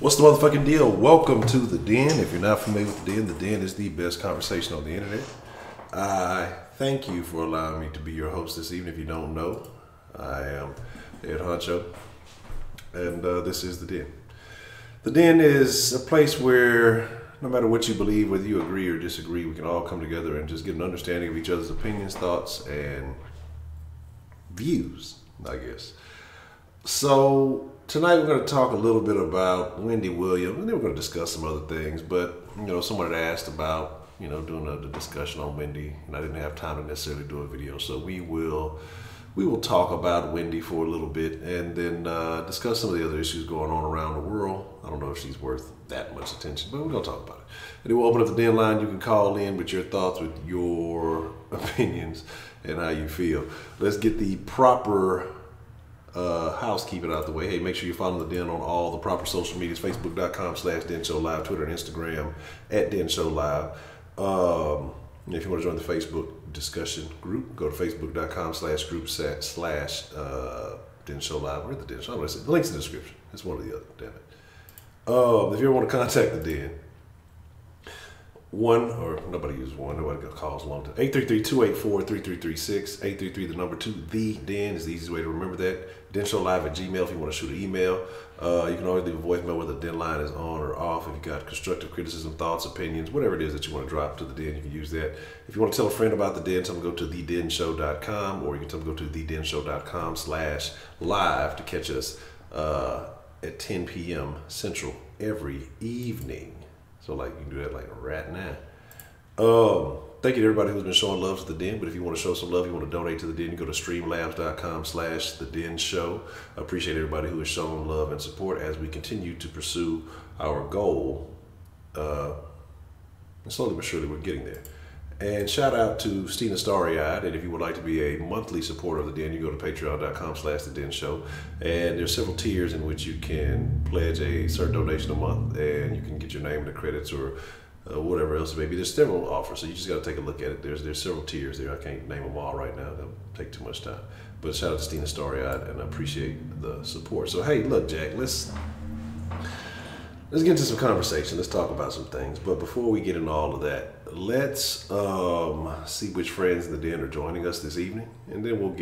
What's the motherfucking deal? Welcome to The Den. If you're not familiar with The Den is the best conversation on the internet. I thank you for allowing me to be your host this evening. If you don't know, I am Ed Honcho, and this is The Den. The Den is a place where no matter what you believe, whether you agree or disagree, we can all come together and just get an understanding of each other's opinions, thoughts, and views, I guess. So tonight we're going to talk a little bit about Wendy Williams, and then we're going to discuss some other things. But someone had asked about doing the discussion on Wendy, and I didn't have time to necessarily do a video, so we will talk about Wendy for a little bit, and then discuss some of the other issues going on around the world. I don't know if she's worth that much attention, but we're going to talk about it. And then we'll open up the Den line. You can call in with your thoughts, with your opinions, and how you feel. Let's get the proper housekeeping out the way. Hey, make sure you follow the Den on all the proper social medias: Facebook.com/Den Show Live, Twitter and Instagram @Den Show Live. If you want to join the Facebook discussion group, go to facebook.com/group/Den Show Live. Where's the Den Show? The link's in the description. It's one or the other, damn it. If you ever want to contact the Den, nobody uses one, nobody calls long time. 833-284-3336, 833 the number 2, the Den is the easiest way to remember that. denshowlive@gmail if you want to shoot an email. You can always leave a voicemail whether the Den line is on or off. If you got constructive criticism, thoughts, opinions, whatever it is that you want to drop to the Den, you can use that. If you want to tell a friend about the Den, tell them to go to thedenshow.com, or you can tell them to go to thedenshow.com/live to catch us at 10 p.m. Central every evening. So you can do that right now. Thank you to everybody who's been showing love to the Den. But if you want to show some love, you want to donate to the Den, you go to streamlabs.com/the Den Show. I appreciate everybody who has shown love and support as we continue to pursue our goal. And slowly but surely we're getting there. And shout out to Stina Starry-Eyed. And if you would like to be a monthly supporter of the Den, you go to patreon.com/the Den Show. And there's several tiers in which you can pledge a certain donation a month, and you can get your name in the credits or whatever else it may be. There's several offers, so you just got to take a look at it. There's several tiers there. I can't name them all right now. That'll take too much time. But shout out to Stina Starry-Eyed, and I appreciate the support. So hey, look, Jack, let's get into some conversation. Let's talk about some things. But before we get into all of that, let's see which friends in the Den are joining us this evening, and then we'll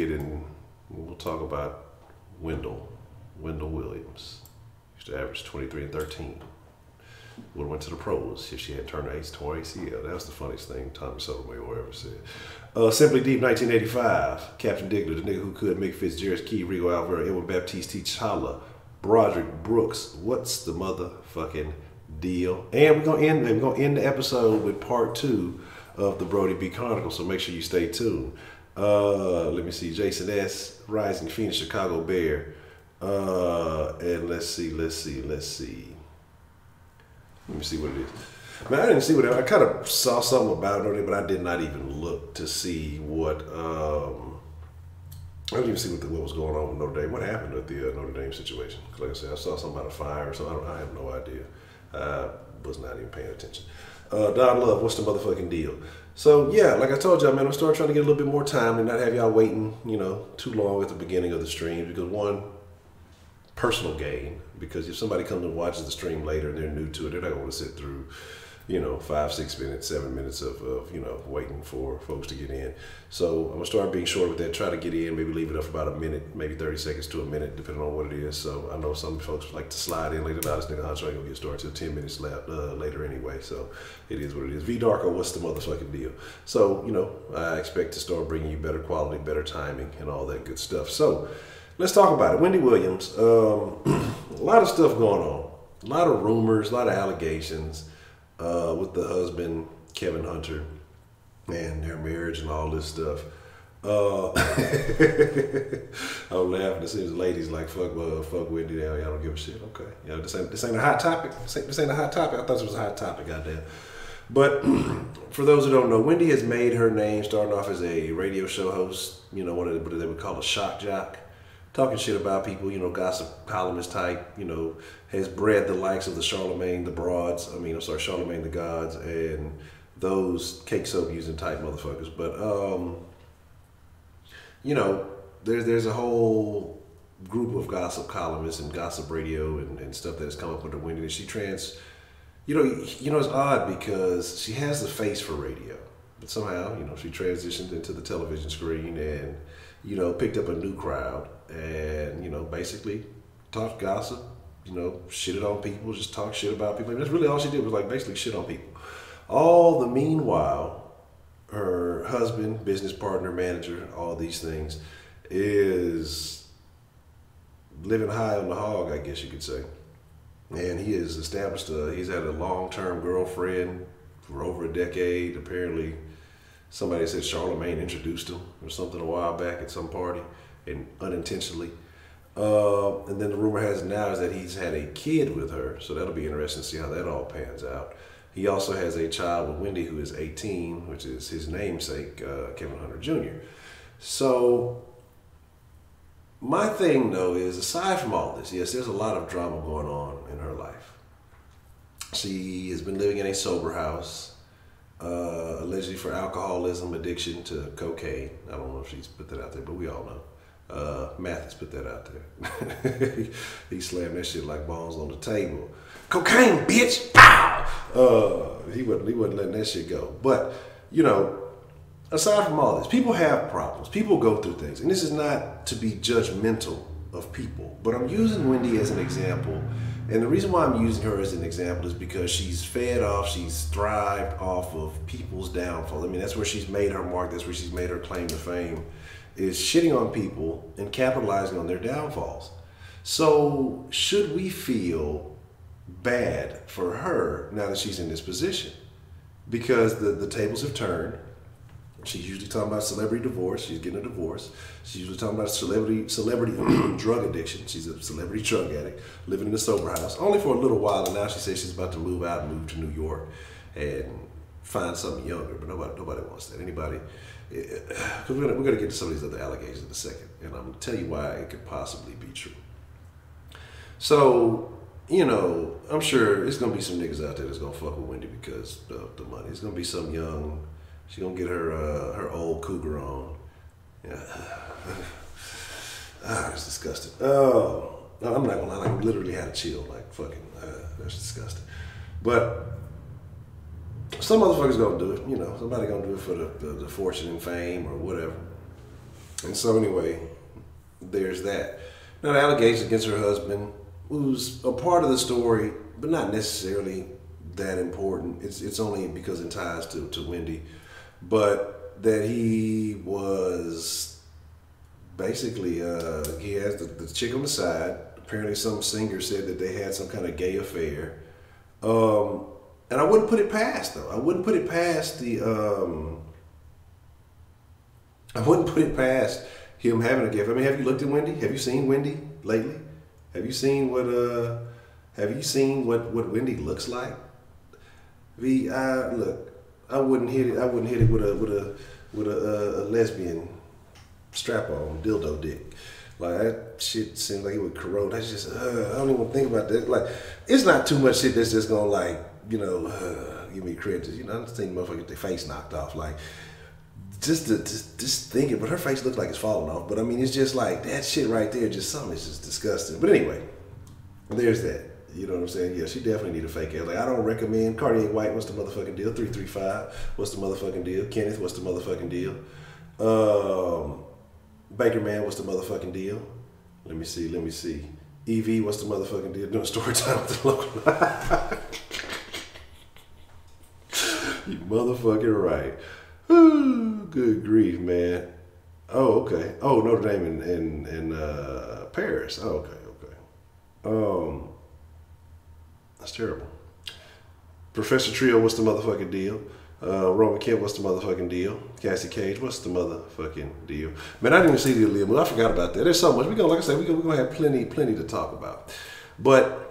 talk about Wendy Williams. Used to average 23 and 13. Would have went to the pros if she had turned her ACL. That was the funniest thing Tommy Sotomayor ever said. Simply Deep 1985. Captain Diggler, the nigga who could make Fitzgerald's Key, Rigo Alvaro, Edwin Baptiste T'Challa, Broderick Brooks. What's the motherfucking deal? And we're gonna end the episode with part 2 of the Brody B Chronicle. So make sure you stay tuned. Let me see. Jason S, Rising Phoenix, Chicago Bear, and let's see. Let me see what it is. Man, I didn't see what I kind of saw something about it, but I did not even look to see what. I didn't even see what was going on with Notre Dame. What happened with the Notre Dame situation? Like I said, I saw something about a fire or something. I have no idea. I was not even paying attention. Don Love, what's the motherfucking deal? So yeah, like I told y'all, man, I'm starting trying to get a little bit more time and not have y'all waiting, too long at the beginning of the stream, because one, personal gain, because if somebody comes and watches the stream later and they're new to it, they're not going to want to sit through 5, 6 minutes, 7 minutes of waiting for folks to get in. So I'm gonna start being short with that. Try to get in, maybe leave it up for about a minute, maybe 30 seconds to a minute, depending on what it is. So I know some folks like to slide in later. This nigga Honcho ain't gonna get started till 10 minutes later anyway. So it is what it is. V Darko, what's the motherfucking deal? So I expect to start bringing you better quality, better timing, and all that good stuff. So let's talk about it. Wendy Williams. A lot of stuff going on. A lot of rumors, a lot of allegations. With the husband, Kevin Hunter, and their marriage and all this stuff. I'm laughing. It seems ladies like, fuck Wendy now. Y'all don't give a shit. Okay. This ain't a hot topic. This ain't a hot topic. I thought it was a hot topic, goddamn. But for those who don't know, Wendy has made her name starting off as a radio show host, what they would call a shock jock. Talking shit about people, gossip columnist type, has bred the likes of the Charlemagne the Gods, and those cake soap using type motherfuckers. But, there's a whole group of gossip columnists and gossip radio and stuff that has come up with Wendy. And she it's odd because she has the face for radio, but somehow, she transitioned into the television screen and, picked up a new crowd and, basically talked gossip, shitted on people, just talk shit about people. That's really all she did was like basically shit on people. All the meanwhile, her husband, business partner, manager, all these things, is living high on the hog, I guess you could say. And he has established he's had a long-term girlfriend for over a decade. Apparently, somebody said Charlamagne introduced him or something a while back at some party, and unintentionally. And then the rumor has it now is that he's had a kid with her, so that'll be interesting to see how that all pans out. He also has a child with Wendy who is 18, which is his namesake, Kevin Hunter Jr. So my thing though is, aside from all this, yes, there's a lot of drama going on in her life. She has been living in a sober house, allegedly for alcoholism, addiction to cocaine. I don't know if she's put that out there, but we all know. Mathis put that out there. He slammed that shit like balls on the table. Cocaine, bitch! Pow! He wasn't letting that shit go. But, aside from all this, people have problems. People go through things. And this is not to be judgmental of people, but I'm using Wendy as an example. And the reason why I'm using her as an example is because she's she's thrived off of people's downfall. I mean, that's where she's made her mark. That's where she's made her claim to fame, is shitting on people and capitalizing on their downfalls. So should we feel bad for her now that she's in this position? Because the tables have turned. She's usually talking about celebrity divorce. She's getting a divorce. She's usually talking about celebrity drug addiction. She's a celebrity drug addict living in a sober house, only for a little while. And now she says she's about to move out and move to New York and find something younger. But nobody wants that. Anybody? Because we're gonna get to some of these other allegations in a second, and I'm gonna tell you why it could possibly be true. So, I'm sure it's gonna be some niggas out there that's gonna fuck with Wendy because of the money. It's gonna be some young. She's gonna get her old cougar on. Yeah. It's disgusting. Oh, I'm not gonna lie. I literally had to chill. Like fucking, that's disgusting. But some motherfuckers gonna do it. Somebody gonna do it for the fortune and fame or whatever. And so anyway, there's that. Now the allegations against her husband, who's a part of the story, but not necessarily that important. It's only because it ties to Wendy. But that he was basically, he has the chick on the side. Apparently some singer said that they had some kind of gay affair. And I wouldn't put it past, though. I wouldn't put it past I wouldn't put it past him having a gay affair. I mean, have you looked at Wendy? Have you seen Wendy lately? Have you seen what Wendy looks like? Look. I wouldn't hit it with a lesbian strap-on dildo dick. Like that shit seems like it would corrode. That's just I don't even think about that. Like it's not too much shit that's just gonna give me credit. I'm just thinking motherfuckers get their face knocked off. Like just thinking, but her face looks like it's falling off. But I mean, it's just like that shit right there. Just something is just disgusting. But anyway, there's that. You know what I'm saying? Yeah, she definitely need a fake ass. Like, I don't recommend Cartier White. What's the motherfucking deal? 335. What's the motherfucking deal? Kenneth. What's the motherfucking deal? Baker Man. What's the motherfucking deal? Let me see. EV. What's the motherfucking deal? Doing story time with the local. You motherfucking right. Ooh, good grief, man. Oh, okay. Oh, Notre Dame in Paris. Oh, okay. That's terrible. Professor Trio, what's the motherfucking deal? Roman Kemp, what's the motherfucking deal? Cassie Cage, what's the motherfucking deal? Man, I didn't even see the Aaliyah movie. I forgot about that. There's so much. Like I said, we're gonna have plenty to talk about. But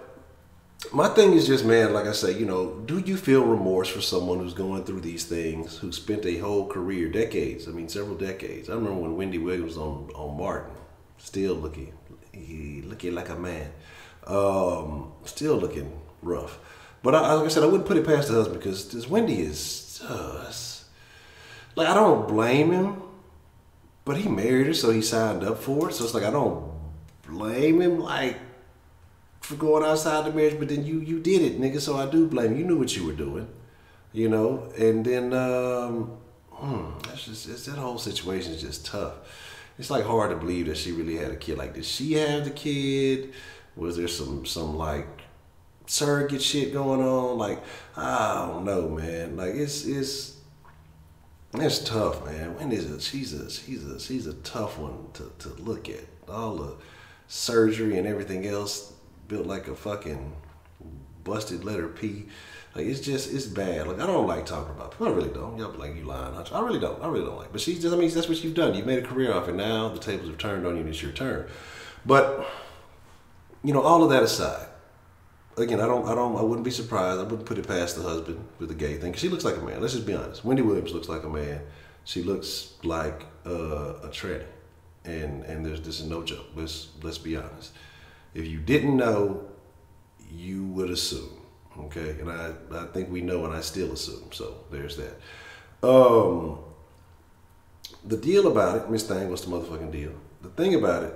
my thing is just, man, like I say, do you feel remorse for someone who's going through these things, who spent a whole career, decades, several decades. I remember when Wendy Williams was on Martin, still looking like a man, still looking rough. But like I said, I wouldn't put it past the husband because this Wendy is like, I don't blame him, but he married her, so he signed up for it. So it's like I don't blame him like for going outside the marriage, but then you did it, nigga. So I do blame you. You knew what you were doing, you know. And then that whole situation is just tough. It's like hard to believe that she really had a kid. Like, did she have the kid? Was there some like surrogate shit going on? Like, I don't know, man. Like, it's tough, man. When is it? She's a tough one to look at. All the surgery and everything else built like a fucking busted letter P. Like, it's bad. Like, I don't like talking about people. I really don't. Y'all be like, you lying, Honcho. I really don't like. But she's just, I mean, that's what you've done. You've made a career off it. Now the tables have turned on you and it's your turn. But, you know, all of that aside, again, I wouldn't be surprised. I wouldn't put it past the husband with the gay thing. 'Cause she looks like a man. Let's just be honest. Wendy Williams looks like a man. She looks like a tranny. And this is no joke. Let's be honest. If you didn't know, you would assume. Okay, and I think we know, and I still assume. So there's that. The deal about it, Miss Thang, what's the motherfucking deal? The thing about it,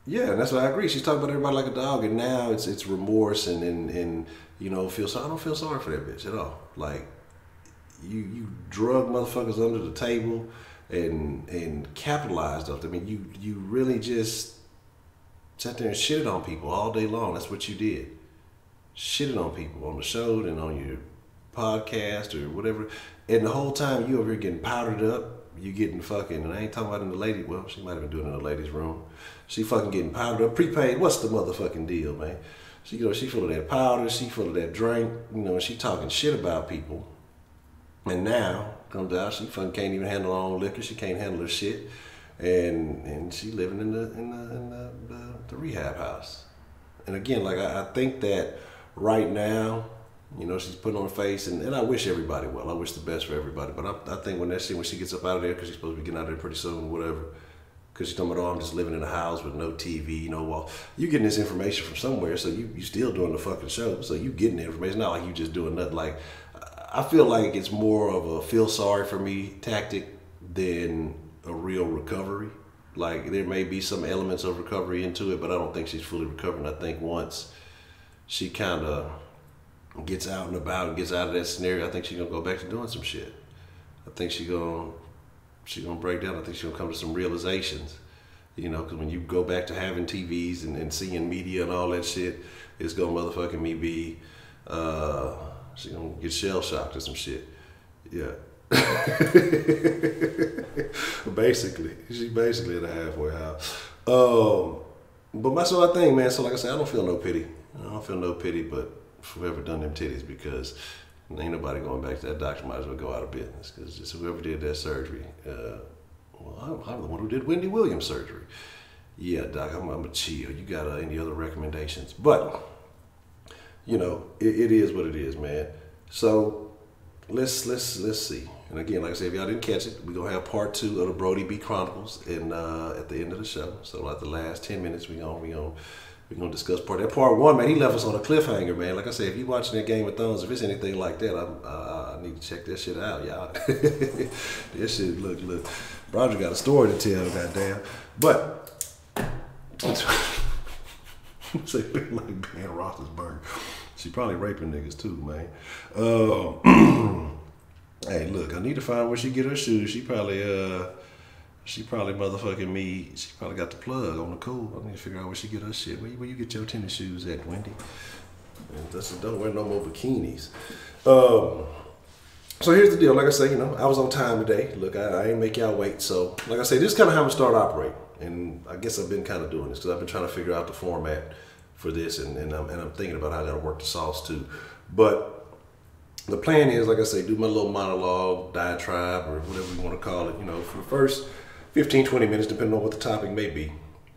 yeah, and that's what I agree. She's talking about everybody like a dog, and now it's remorse and you know, I don't feel sorry for that bitch at all. Like, you drug motherfuckers under the table and capitalized off them. I mean, you really just sat there and shitted on people all day long. That's what you did. Shitting on people on the show and on your podcast or whatever, and the whole time you over here getting powdered up, you getting fucking, and I ain't talking about in the lady, well, she might have been doing it in the ladies' room. She fucking getting powdered up, prepaid. What's the motherfucking deal, man? She, you know, she full of that powder, she full of that drink, you know, she talking shit about people, and now comes out she fucking can't even handle her own liquor, she can't handle her shit, and she living in the rehab house. And again, like I think that. Right now, you know, she's putting on a face, and I wish everybody well. I wish the best for everybody. But I think when she gets up out of there, because she's supposed to be getting out of there pretty soon, whatever, because she's talking about, oh, I'm just living in a house with no TV, you know, well, you getting this information from somewhere, so you still doing the fucking show, so you getting the information, not like you just doing nothing. Like, I feel like it's more of a feel sorry for me tactic than a real recovery. Like, there may be some elements of recovery into it, but I don't think she's fully recovering. I think once she kind of gets out and about and gets out of that scenario, I think she's gonna go back to doing some shit. I think she's gonna break down. I think she's gonna come to some realizations, you know, because when you go back to having TVs and seeing media and all that shit, it's gonna motherfucking me be, she's gonna get shell shocked or some shit. Yeah. Basically, she's basically in a halfway house. But so I think, man, so like I said, I don't feel no pity. I don't feel no pity, but for whoever done them titties, because ain't nobody going back to that doctor, might as well go out of business, because just whoever did that surgery, well, I'm the one who did Wendy Williams surgery. Yeah, doc, I'm a chill. You got any other recommendations? But, you know, it is what it is, man. So let's see. And again, like I said, if y'all didn't catch it, we're gonna have part 2 of the Brody B Chronicles, and at the end of the show. So like the last 10 minutes, we're gonna discuss part 1, man. He left us on a cliffhanger, man. Like I said, if you watching that Game of Thrones, if it's anything like that, I need to check that shit out, y'all. This shit, look. Roger got a story to tell, goddamn. But say like Ben Roethlisberger. She probably raping niggas too, man. Hey, look, I need to find where she get her shoes. She probably motherfucking me. She probably got the plug on the cool. I need to figure out where she get her shit. Where you get your tennis shoes at, Wendy? And don't wear no more bikinis. So here's the deal. Like I say, you know, I was on time today. Look, I ain't make y'all wait. So, like I say, this is kind of how I'm start operating. And I guess I've been kind of doing this because I've been trying to figure out the format for this, and I'm thinking about how I got to work the sauce too. But the plan is, like I say, do my little monologue, diatribe, or whatever you want to call it, you know, for the first 15, 20 minutes, depending on what the topic may be.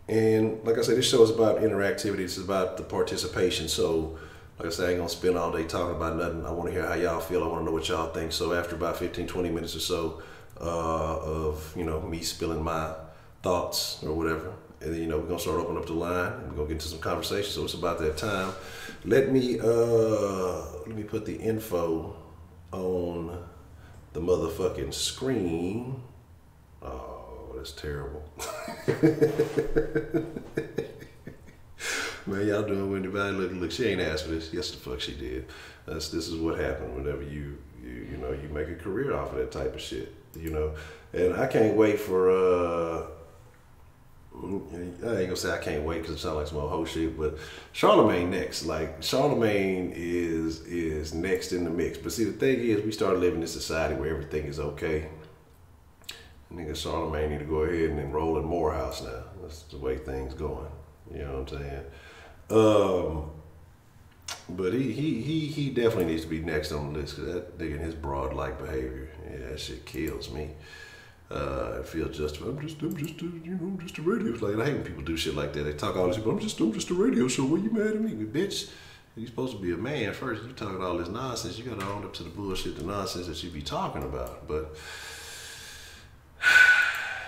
And like I said, this show is about interactivity. It's about the participation. So, like I said, I ain't going to spend all day talking about nothing. I want to hear how y'all feel. I want to know what y'all think. So after about 15, 20 minutes or so of, you know, me spilling my thoughts or whatever, and then, you know, we're going to start opening up the line and we're going to get into some conversation. So it's about that time. Let me put the info on the motherfucking screen. Oh, that's terrible. Man, y'all doing Wendy Williams. Look, she ain't asked for this. Yes, the fuck she did. This is what happened whenever you make a career off of that type of shit. And I can't wait for I ain't gonna say I can't wait because it sounds like some old whole shit, but Charlemagne next. Like Charlemagne is next in the mix. But see, the thing is, we started living in a society where everything is okay. Nigga, Charlemagne need to go ahead and enroll in Morehouse now. That's the way things going. You know what I'm saying? But he definitely needs to be next on the list because that nigga and his broad-like behavior, yeah, that shit kills me. I feel justified. I'm just a radio show. Like, I hate when people do shit like that. They talk all this shit, but I'm just a radio show. What you mad at me? Bitch, you're supposed to be a man first. You talking all this nonsense. You gotta own up to the bullshit, the nonsense that you be talking about. But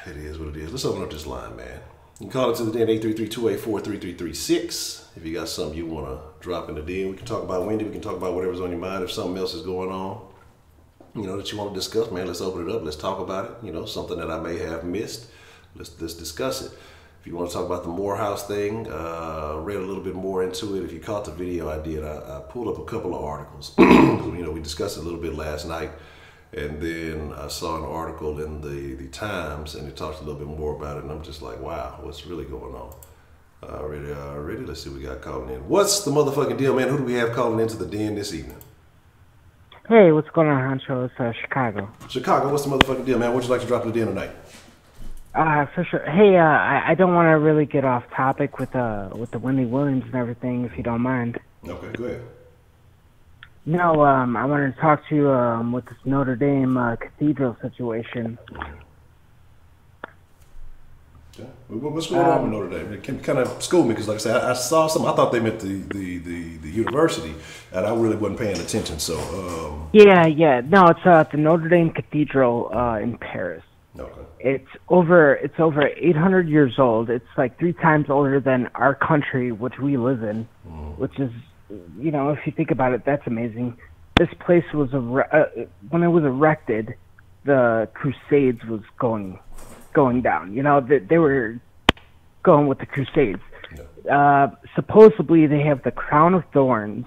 it is what it is. Let's open up this line, man. You can call it to the den 833-284-3336. If you got something you want to drop in the den, we can talk about Wendy. We can talk about whatever's on your mind. If something else is going on, that you want to discuss, man, let's open it up. Let's talk about it. Something that I may have missed. Let's discuss it. If you want to talk about the Morehouse thing, read a little bit more into it. If you caught the video I did, I pulled up a couple of articles. We discussed it a little bit last night. And then I saw an article in the Times, and it talks a little bit more about it. And I'm just like, wow, what's really going on? Already. Let's see what we got calling in. What's the motherfucking deal, man? Who do we have calling into the den this evening? Hey, what's going on, Honcho? It's Chicago. Chicago, what's the motherfucking deal, man? What'd you like to drop in the den tonight? For sure. Hey, I don't want to really get off topic with the Wendy Williams and everything, if you don't mind. Okay, go ahead. No, I wanted to talk to you with this Notre Dame cathedral situation. Okay. What's going on with Notre Dame? It can kind of school me because, like I said, I saw some. I thought they meant the university, and I really wasn't paying attention. So. Yeah. No, it's the Notre Dame Cathedral in Paris. Okay. It's over 800 years old. It's like 3 times older than our country, which we live in, which is. If you think about it, that's amazing. This place was when it was erected, the Crusades was going down. They were going with the Crusades. Yeah. Supposedly, they have the crown of thorns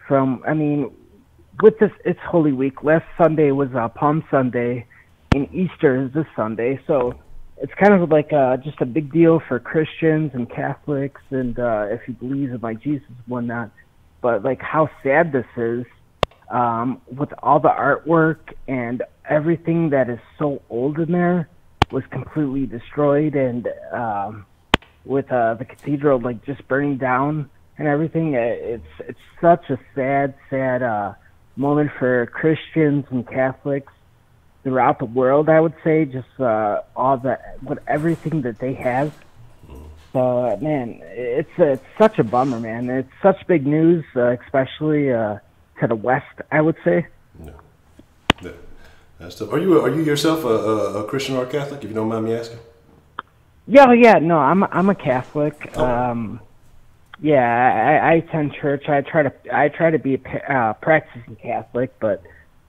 with this, it's Holy Week. Last Sunday was Palm Sunday, and Easter is this Sunday. So it's kind of like just a big deal for Christians and Catholics, and if you believe in Jesus and whatnot. But like how sad this is, with all the artwork and everything that is so old in there was completely destroyed, and with the cathedral like just burning down and everything, it's such a sad moment for Christians and Catholics throughout the world. I would say just everything that they have. So, man, it's such a bummer, man. It's such big news, especially to the West, I would say. Yeah. That's tough. Are you yourself a Christian or a Catholic, if you don't mind me asking? Yeah. No, I'm a Catholic. Oh. I attend church. I try to be a practicing Catholic, but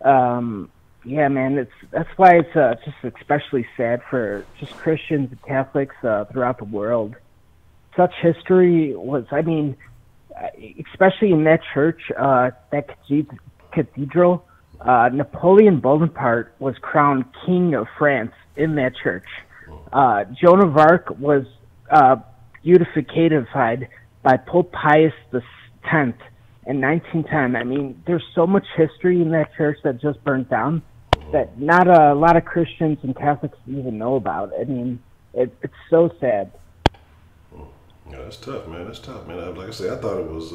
yeah, man, that's why it's just especially sad for just Christians and Catholics throughout the world. Such history was, especially in that church, that cathedral, Napoleon Bonaparte was crowned King of France in that church. Joan of Arc was beatified by Pope Pius X in 1910. There's so much history in that church that just burnt down that not a lot of Christians and Catholics even know about. It's so sad. Yeah, that's tough, man. Like I said, I thought it was.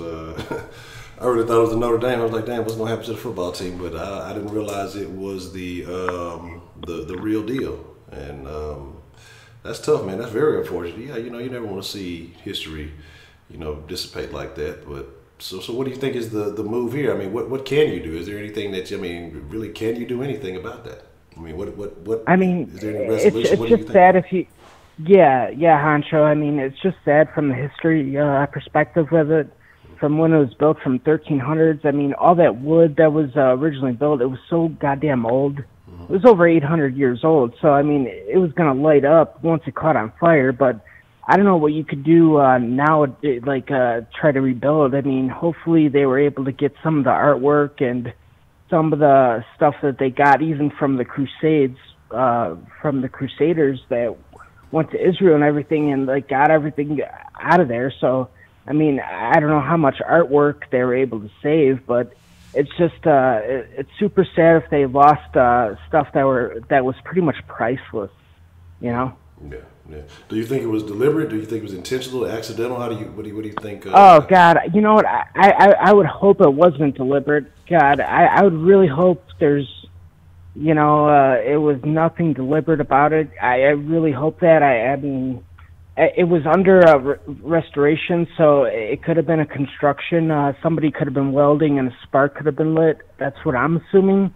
I really thought it was the Notre Dame. I was like, damn, what's gonna happen to the football team? But I didn't realize it was the real deal. And that's tough, man. That's very unfortunate. Yeah, you never want to see history, dissipate like that. But so what do you think is the move here? What can you do? Is there anything that really can you do anything about that? What? Is there any resolution? It's just sad if you. Yeah, Honcho. It's just sad from the history perspective of it, from when it was built from 1300s. All that wood that was originally built, it was so goddamn old. Mm-hmm. It was over 800 years old, so it was gonna light up once it caught on fire. But I don't know what you could do now, like try to rebuild. I mean, hopefully they were able to get some of the artwork and some of the stuff that they got even from the Crusades, from the Crusaders that went to Israel and everything, and like got everything out of there. So, I mean, I don't know how much artwork they were able to save, but it's just it's super sad if they lost stuff that was pretty much priceless, you know. Yeah, yeah. Do you think it was deliberate? Do you think it was intentional, accidental? What do you think? Oh God, you know what? I would hope it wasn't deliberate. God, I would really hope there's, you know, it was nothing deliberate about it. I really hope that. I mean, it was under a restoration, so it could have been a construction. Somebody could have been welding and a spark could have been lit. That's what I'm assuming.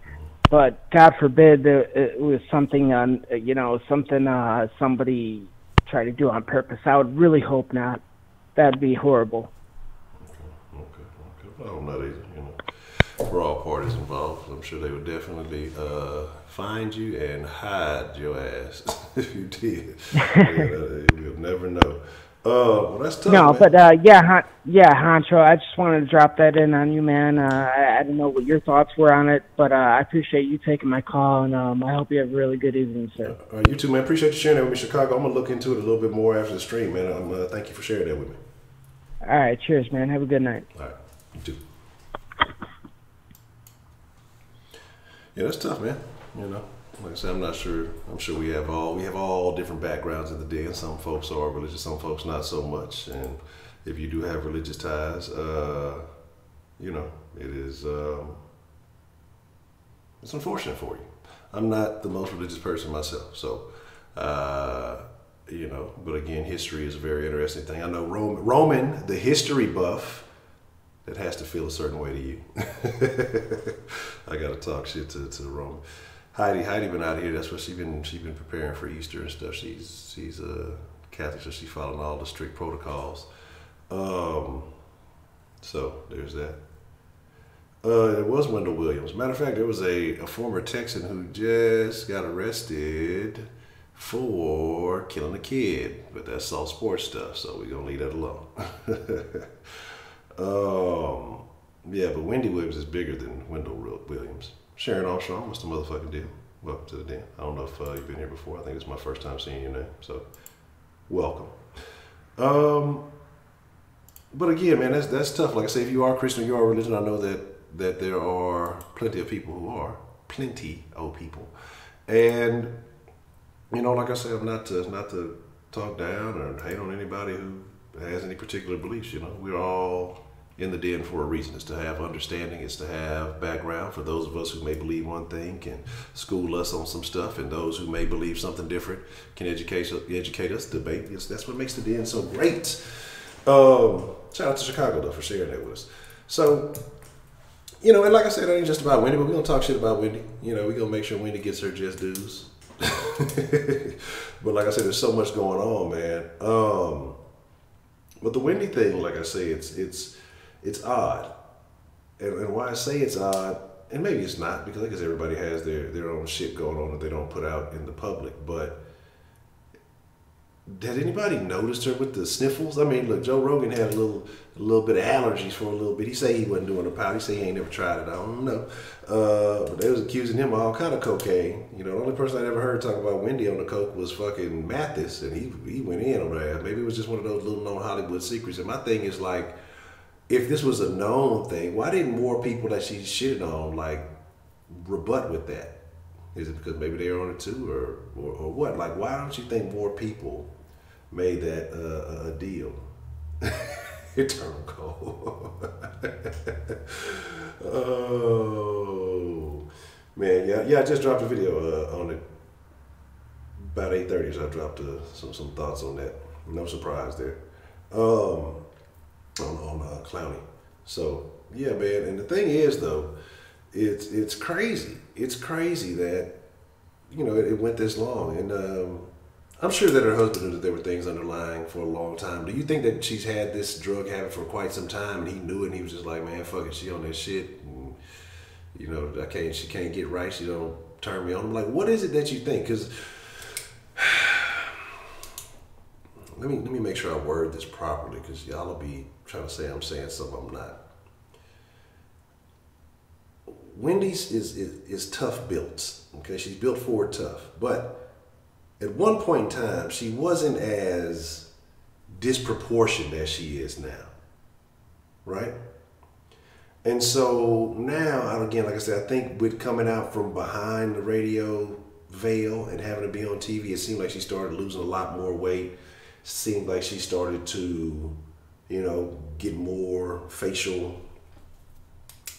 But God forbid it was something on, you know, something somebody tried to do on purpose. I would really hope not. That'd be horrible. Okay. I don't know either. You know, we're all parties involved. I'm sure they would definitely find you and hide your ass if you did. You'll never know. Well, that's tough. No, man. but yeah, Honcho, I just wanted to drop that in on you, man. I didn't know what your thoughts were on it, but I appreciate you taking my call, and I hope you have a really good evening, sir. All right, you too, man. Appreciate you sharing that with me, Chicago. I'm gonna look into it a little bit more after the stream, man. Thank you for sharing that with me. All right, cheers, man. Have a good night. All right, you too. Yeah, that's tough, man. You know, like I said, I'm not sure. I'm sure we have all different backgrounds in the den. Some folks are religious, some folks not so much. And if you do have religious ties, you know, it is it's unfortunate for you. I'm not the most religious person myself, so you know. But again, history is a very interesting thing. I know Roman, the history buff, that has to feel a certain way to you. I gotta talk shit to Roman. Heidi been out here. That's what she been preparing for Easter and stuff. She's a Catholic, so she's following all the strict protocols. So there's that. It was Wendy Williams. Matter of fact, there was a former Texan who just got arrested for killing a kid, but that's all sports stuff, so we're gonna leave that alone. Yeah, but Wendy Williams is bigger than Wendell Williams. Sharon Armstrong, what's the motherfucking deal? Welcome to the den. I don't know if you've been here before. I think it's my first time seeing your name, so welcome. But again, man, that's tough. Like I say, if you are Christian, you are religion, I know that there are plenty of people who are and you know, like I said, not to talk down or hate on anybody who has any particular beliefs. You know, we're all in the den for a reason. It's to have understanding. It's to have background. For those of us who may believe one thing, can school us on some stuff, and those who may believe something different can educate us, debate. That's what makes the den so great. Shout out to Chicago though for sharing that with us. So, you know, and like I said, it ain't just about Wendy, but we're gonna talk shit about Wendy. You know, we're gonna make sure Wendy gets her just dues. But like I said, there's so much going on, man. But the Wendy thing, like I say, it's odd. And why I say it's odd, and maybe it's not, because I guess everybody has their own shit going on that they don't put out in the public, but had anybody noticed her with the sniffles? I mean, look, Joe Rogan had a little bit of allergies for a little bit. He said he wasn't doing the powder. He said he ain't never tried it. I don't know. But they was accusing him of all kind of cocaine. You know, the only person I ever heard talk about Wendy on the coke was fucking Mathis, and he went in on that. Maybe it was just one of those little known Hollywood secrets. And my thing is like, if this was a known thing, why didn't more people that she shitted on like rebut with that? Is it because maybe they were on it too, or what? Like, why don't you think more people made that a deal? Eternal cold. Oh man, yeah. I just dropped a video on it about 8:30. So I dropped some thoughts on that. No surprise there. On Clowney. So yeah, man. And the thing is though, it's crazy. It's crazy that, you know, it went this long, and I'm sure that her husband knew that there were things underlying for a long time. Do you think that she's had this drug habit for quite some time, and he knew it, and he was just like, man, fuck it, she on that shit, and, you know, she can't get right, she don't turn me on. I'm like, what is it that you think? Because let me make sure I word this properly, because y'all will be trying to say I'm saying something I'm not. Wendy's is tough built. Okay, she's built Ford tough, but at one point in time, she wasn't as disproportioned as she is now, right? And so now, again, like I said, I think with coming out from behind the radio veil and having to be on TV, it seemed like she started losing a lot more weight. Seemed like she started to, get more facial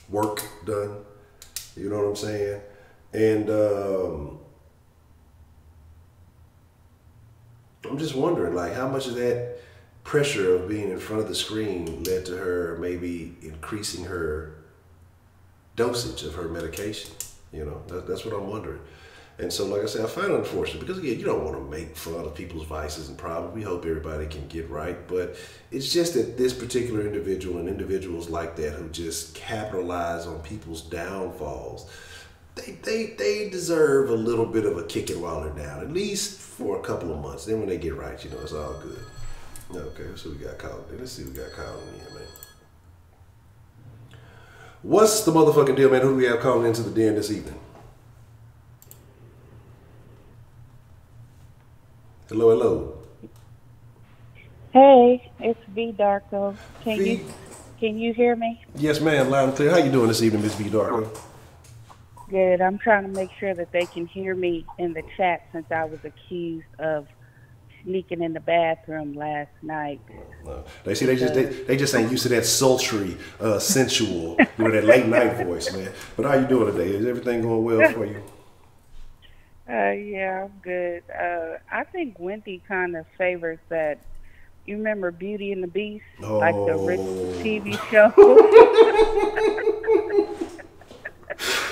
work done. You know what I'm saying? And I'm just wondering, like, how much of that pressure of being in front of the screen led to her maybe increasing her dosage of her medication. That's what I'm wondering. And so, like I said, I find it unfortunate because, again, you don't want to make fun of people's vices and problems. We hope everybody can get right. But it's just that this particular individual and individuals like that who just capitalize on people's downfalls, they deserve a little bit of a kicking while they're down, at least for a couple of months. Then when they get right, it's all good. Okay, so we got called. Let's see what we got called in here, man. What's the motherfucking deal, man? Who do we have calling into the den this evening? Hello, hello. Hey, it's V Darko. Can you hear me? Yes, ma'am, loud and clear. How you doing this evening, Miss V Darko? Good. I'm trying to make sure that they can hear me in the chat since I was accused of sneaking in the bathroom last night. No. They just ain't used to that sultry, sensual, that late night voice, man. But how you doing today? Is everything going well for you? Yeah, I'm good. I think Wendy kind of favors that. You remember Beauty and the Beast, like the original TV show?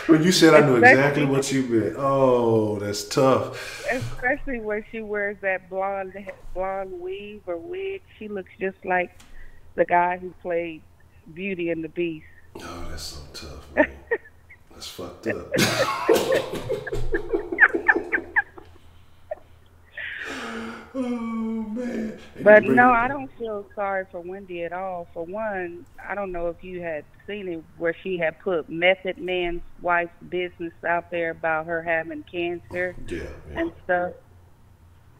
When you said, I knew exactly what you meant. Oh, that's tough. Especially when she wears that blonde weave or wig. She looks just like the guy who played Beauty and the Beast. Oh, that's so tough, man. That's fucked up. Oh, man. But no, I don't feel sorry for Wendy at all. For one, I don't know if you had seen it where she had put Method Man's wife's business out there about her having cancer and stuff.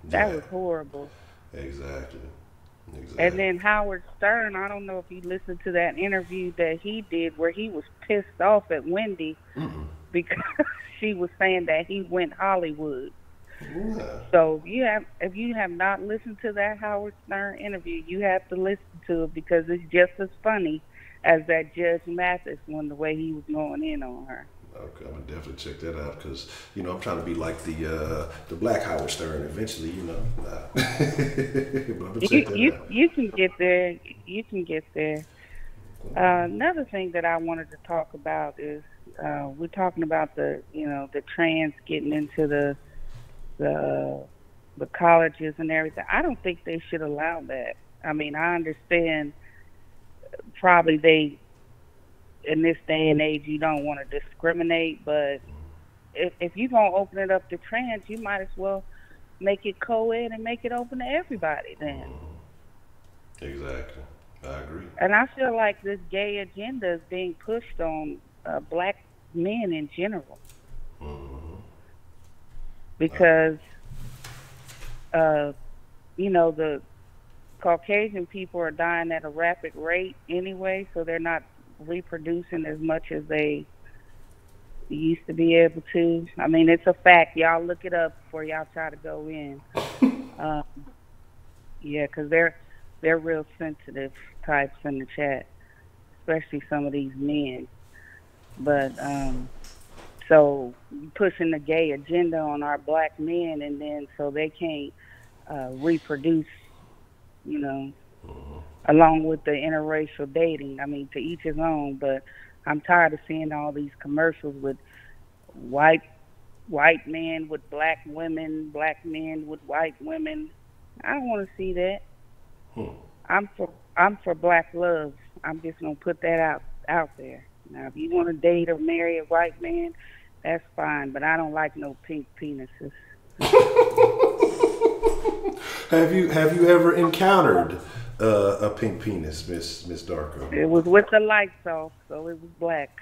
That was horrible. Exactly. And then Howard Stern, I don't know if you listened to that interview that he did where he was pissed off at Wendy because she was saying that he went Hollywood. Yeah. So if you have not listened to that Howard Stern interview, you have to listen to it because it's just as funny as that Judge Mathis one, the way he was going in on her. Okay, I'm gonna definitely check that out because I'm trying to be like the Black Howard Stern eventually. But I'm gonna check that out. You can get there. You can get there. Another thing that I wanted to talk about is we're talking about the trans getting into the colleges and everything. I don't think they should allow that. I mean, I understand probably in this day and age you don't want to discriminate, but if you're going to open it up to trans, you might as well make it co-ed and make it open to everybody then. Exactly. I agree. And I feel like this gay agenda is being pushed on black men in general. Because, the Caucasian people are dying at a rapid rate anyway, so they're not reproducing as much as they used to be able to. I mean, it's a fact. Y'all look it up before y'all try to go in. Because they're real sensitive types in the chat, especially some of these men. But, so pushing the gay agenda on our black men, and then so they can't reproduce, along with the interracial dating. I mean, to each his own. But I'm tired of seeing all these commercials with white men with black women, black men with white women. I don't want to see that. I'm for black love. I'm just gonna put that out there. Now, if you want to date or marry a white man, that's fine, but I don't like no pink penises. Have you ever encountered a pink penis, Miss Darko? It was with the lights off, so it was black.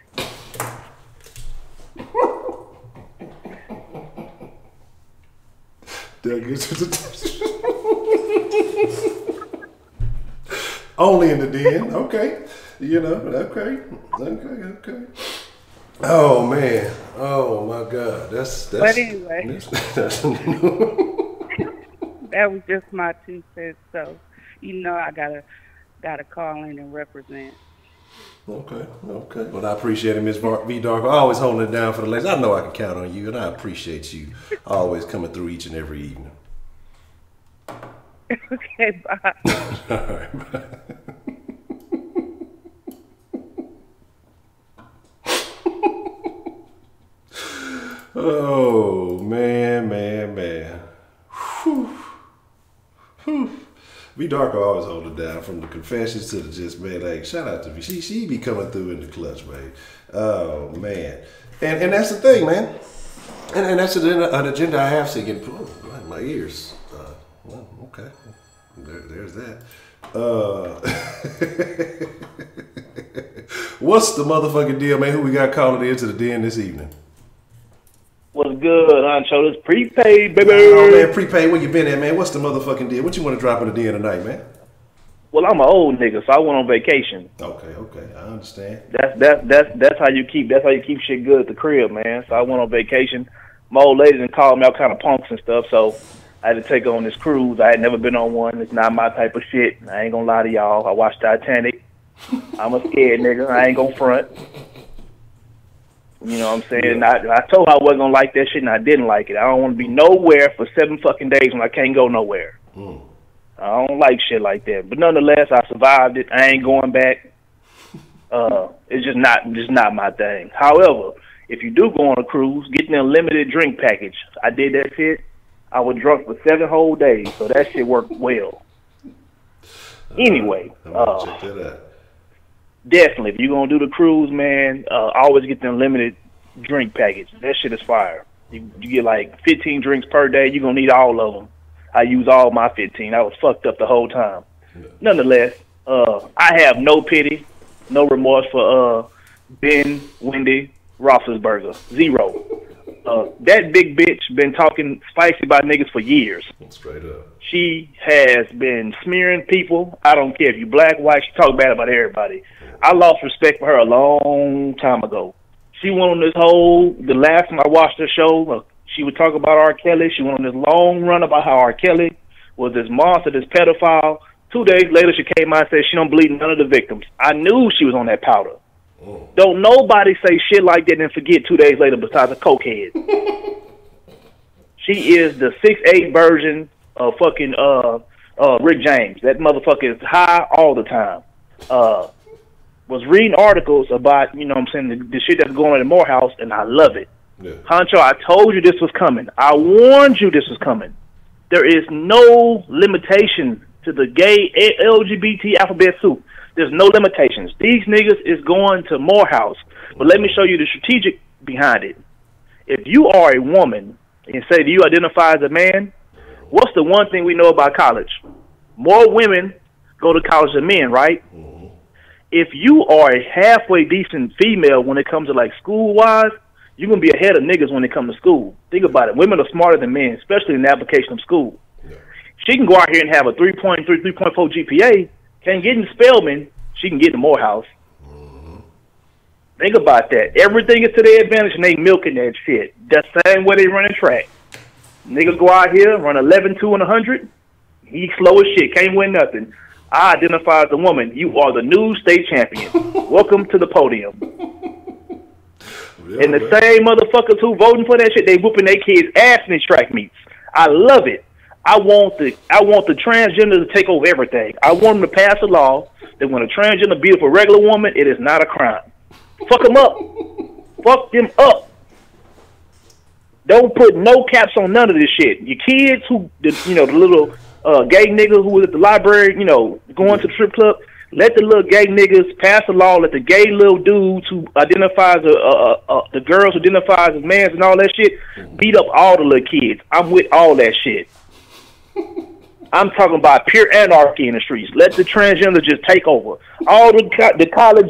Only in the den, okay. You know, okay. Oh man, oh my God, that's. But anyway, that was just my 2 cents. So, I gotta call in and represent. Okay. Well, I appreciate it, Miss V. Dark. I always holding it down for the ladies. I know I can count on you, and I appreciate you always coming through each and every evening. Okay, bye. All right, bye. Oh, man. Whew. V Darko always hold it down from the confessions to the just, man, like, shout out to me. She be coming through in the clutch, man. Oh, man. And that's the thing, man. And that's an agenda I have singing. Oh, my ears. Well, okay. There's that. What's the motherfucking deal, man? Who we got calling into the den this evening? What's good, Honcho? This prepaid, baby. Oh, man, prepaid, where you been at, man? What's the motherfucking deal? What you want to drop in the den tonight, man? Well, I'm an old nigga, so I went on vacation. Okay, I understand. That's how you keep shit good at the crib, man. So I went on vacation. My old lady done called me out kind of punks and stuff, so I had to take on this cruise. I had never been on one. It's not my type of shit. I ain't gonna lie to y'all. I watched Titanic. I'm a scared nigga. I ain't gonna front. You know what I'm saying? Yeah. I told her I wasn't gonna like that shit, and I didn't like it. I don't want to be nowhere for 7 fucking days when I can't go nowhere. I don't like shit like that. But nonetheless, I survived it. I ain't going back. It's just not my thing. However, if you do go on a cruise, get the unlimited drink package. I did that shit. I was drunk for 7 whole days, so that shit worked well. Anyway, I'm gonna check that out. Definitely, if you're going to do the cruise, man, always get the unlimited drink package. That shit is fire. You get like 15 drinks per day. You're going to need all of them. I use all my 15. I was fucked up the whole time. Nonetheless, I have no pity, no remorse for Ben, Wendy, Roethlisberger. Zero. That big bitch been talking spicy about niggas for years. Straight up. She has been smearing people. I don't care if you black, white. She talk bad about everybody. I lost respect for her a long time ago. She went on this the last time I watched her show, she would talk about R. Kelly. She went on this long run about how R. Kelly was this monster, this pedophile. 2 days later, she came out and said she don't believe none of the victims. I knew she was on that powder. Don't nobody say shit like that and forget 2 days later besides a cokehead. She is the 6'8" version of fucking Rick James. That motherfucker is high all the time. Was reading articles about, you know what I'm saying, the shit that's going on in Morehouse, and I love it. Yeah. Honcho, I told you this was coming. I warned you this was coming. There is no limitation to the gay LGBT alphabet soup. There's no limitations. These niggas is going to Morehouse. But let me show you the strategic behind it. If you are a woman and say, do you identify as a man? What's the one thing we know about college? More women go to college than men, right? If you are a halfway decent female when it comes to like school-wise, you're going to be ahead of niggas when it comes to school. Think about it. Women are smarter than men, especially in the application of school. Yeah. She can go out here and have a 3.3, 3.4 GPA. Can't get in Spelman. She can get to Morehouse. Think about that. Everything is to their advantage, and they milking that shit. That's the same way they run a track. Niggas go out here, run 11, 2, and 100. He slow as shit. Can't win nothing. I identify as a woman. You are the new state champion. Welcome to the podium. Yeah, and the same motherfuckers who voting for that shit, they whooping their kids' ass in these track meets. I love it. I want the transgender to take over everything. I want them to pass a law that when a transgender beat up a regular woman, it is not a crime. Fuck them up. Fuck them up. Don't put no caps on none of this shit. Your kids the little gay nigga who was at the library, going to the strip club, let the little gay niggas pass a law, let the gay little dudes who identifies the girls who identifies as mans and all that shit beat up all the little kids. I'm with all that shit. I'm talking about pure anarchy in the streets. Let the transgender just take over. All the college,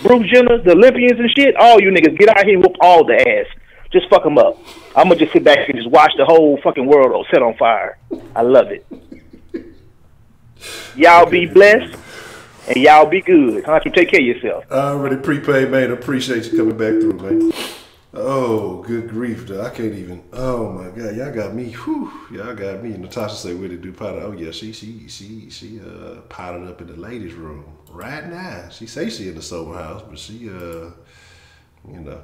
Bruce Jenner, the Olympians and shit, all you niggas get out here and whoop all the ass. Just fuck them up. I'm going to just sit back and just watch the whole fucking world set on fire. I love it. Y'all be blessed, and y'all be good. Honcho, take care of yourself. I already prepaid, man. Appreciate you coming back through, man. Oh, good grief, though. I can't even. Oh my God, y'all got me. Whew, y'all got me. Natasha say, "Where did do powder?" Oh yeah, she powdered up in the ladies' room right now. She say she in the sober house, but she you know.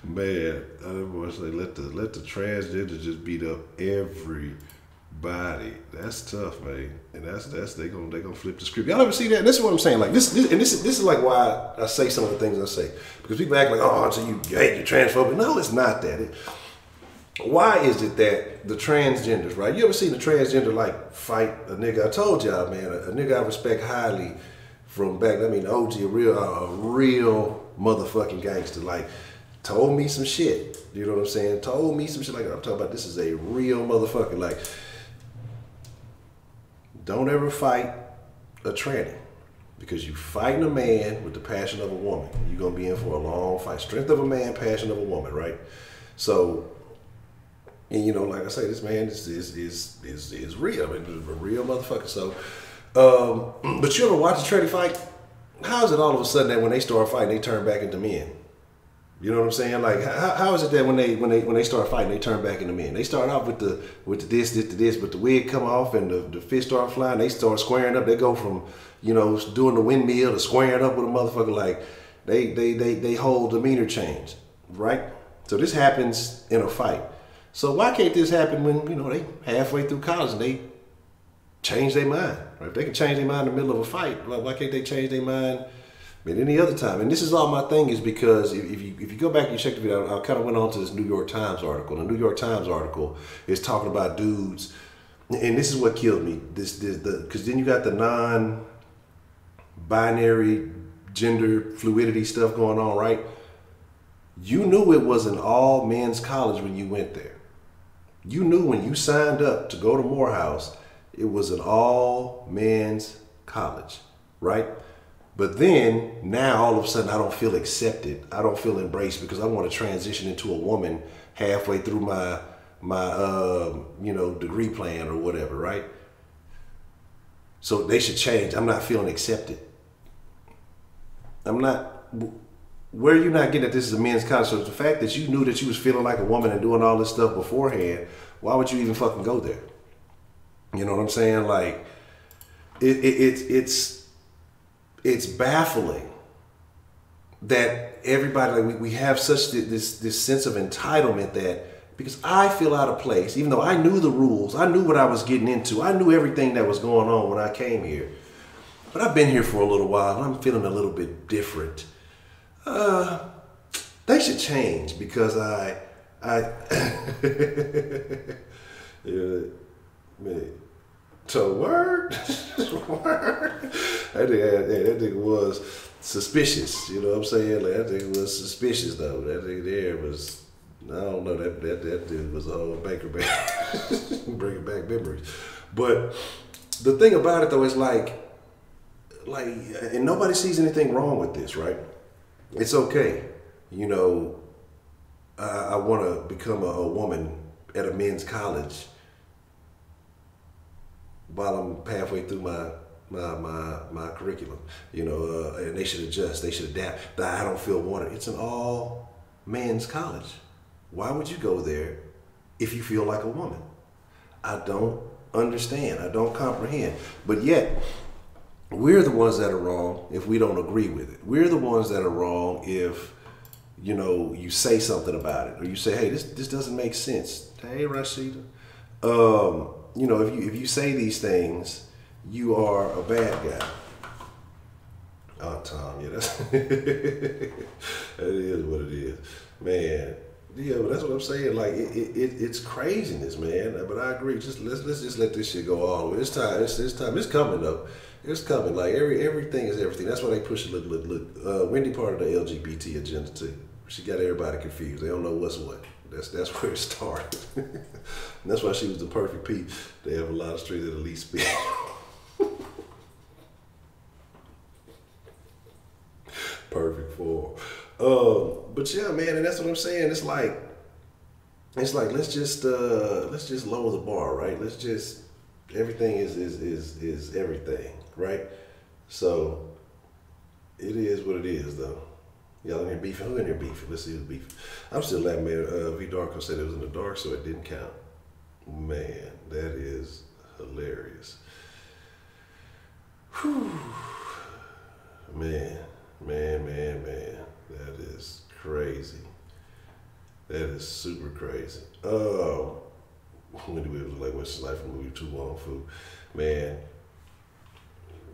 Man, I was say let the transgender just beat up everybody. That's tough, man. And that's they gonna flip the script. Y'all ever see that? And this is what I'm saying. Like this is like why I say some of the things I say, because people act like, oh, so you hate, you're transphobic. No, it's not that. Why is it that the transgenders, right? You ever seen a transgender like fight a nigga? I told y'all, man, a nigga I respect highly from back. I mean, OG, a real motherfucking gangster. Like, told me some shit. You know what I'm saying? Told me some shit. Like I'm talking about. This is a real motherfucker. Like, don't ever fight a tranny, because you fighting a man with the passion of a woman. You're gonna be in for a long fight. Strength of a man, passion of a woman, right? So, and you know, like I say, this man is real. I mean, he's a real motherfucker. So, but you ever watch a tranny fight? How is it all of a sudden that when they start fighting, they turn back into men? You know what I'm saying? Like, how is it that when they start fighting, they turn back into men? They start off with the this, but the wig come off and the fist start flying. They start squaring up. They go from, you know, doing the windmill to squaring up with a motherfucker. Like, they whole demeanor change, right? So this happens in a fight. So why can't this happen when, you know, they halfway through college and they change their mind? Right? If they can change their mind in the middle of a fight, why can't they change their mind at any other time? And this is all my thing is because if you go back and you check the video, I kind of went on to this New York Times article. The New York Times article is talking about dudes, and this is what killed me. Because then you got the non-binary gender fluidity stuff going on, right? You knew it was an all men's college when you went there. You knew when you signed up to go to Morehouse, it was an all men's college, right? But then, now all of a sudden I don't feel accepted. I don't feel embraced because I want to transition into a woman halfway through my you know, degree plan or whatever, right? So they should change. I'm not feeling accepted. I'm not, where are you not getting that this is a men's college? So the fact that you knew that you was feeling like a woman and doing all this stuff beforehand, why would you even fucking go there? You know what I'm saying? Like, it's baffling that everybody, like we have such this sense of entitlement that because I feel out of place, even though I knew the rules, I knew what I was getting into, I knew everything that was going on when I came here, but I've been here for a little while and I'm feeling a little bit different. They should change because I yeah, man. So word, that nigga was suspicious. You know what I'm saying? Like, that nigga was suspicious though. That nigga there was, I don't know. That dude was a whole banker back, bringing back memories. But the thing about it though is like, and nobody sees anything wrong with this, right? It's okay. You know, I want to become a woman at a men's college while I'm halfway through my curriculum, you know, and they should adjust, they should adapt. That I don't feel wanted. It's an all men's college. Why would you go there if you feel like a woman? I don't understand. I don't comprehend. But yet, we're the ones that are wrong if we don't agree with it. We're the ones that are wrong if, you know, you say something about it or you say, hey, this doesn't make sense. Hey, Rashida. You know, if you say these things, you are a bad guy. Oh, Tom, yeah, that is what it is, man. Yeah, but that's what I'm saying. Like, it's craziness, man. But I agree. Let's just let this shit go all the way. It's time. It's coming though. It's coming. Like everything is everything. That's why they push it. Look. Wendy part of the LGBT agenda too. She got everybody confused. They don't know what's what. That's where it started. And that's why she was the perfect piece. They have a lot of street at the least speed. Perfect for. But yeah, man, and that's what I'm saying. It's like let's just lower the bar, right? Let's just everything is everything, right? So it is what it is, though. Y'all in here beefing? Who in here beefing? Let's see who's beefing. I'm still laughing, man. V Darko said it was in the dark, so it didn't count. Man, that is hilarious. Whew. Man. That is crazy. That is super crazy. Wendy Williams was like, what's life from movie Too Long Food? Man,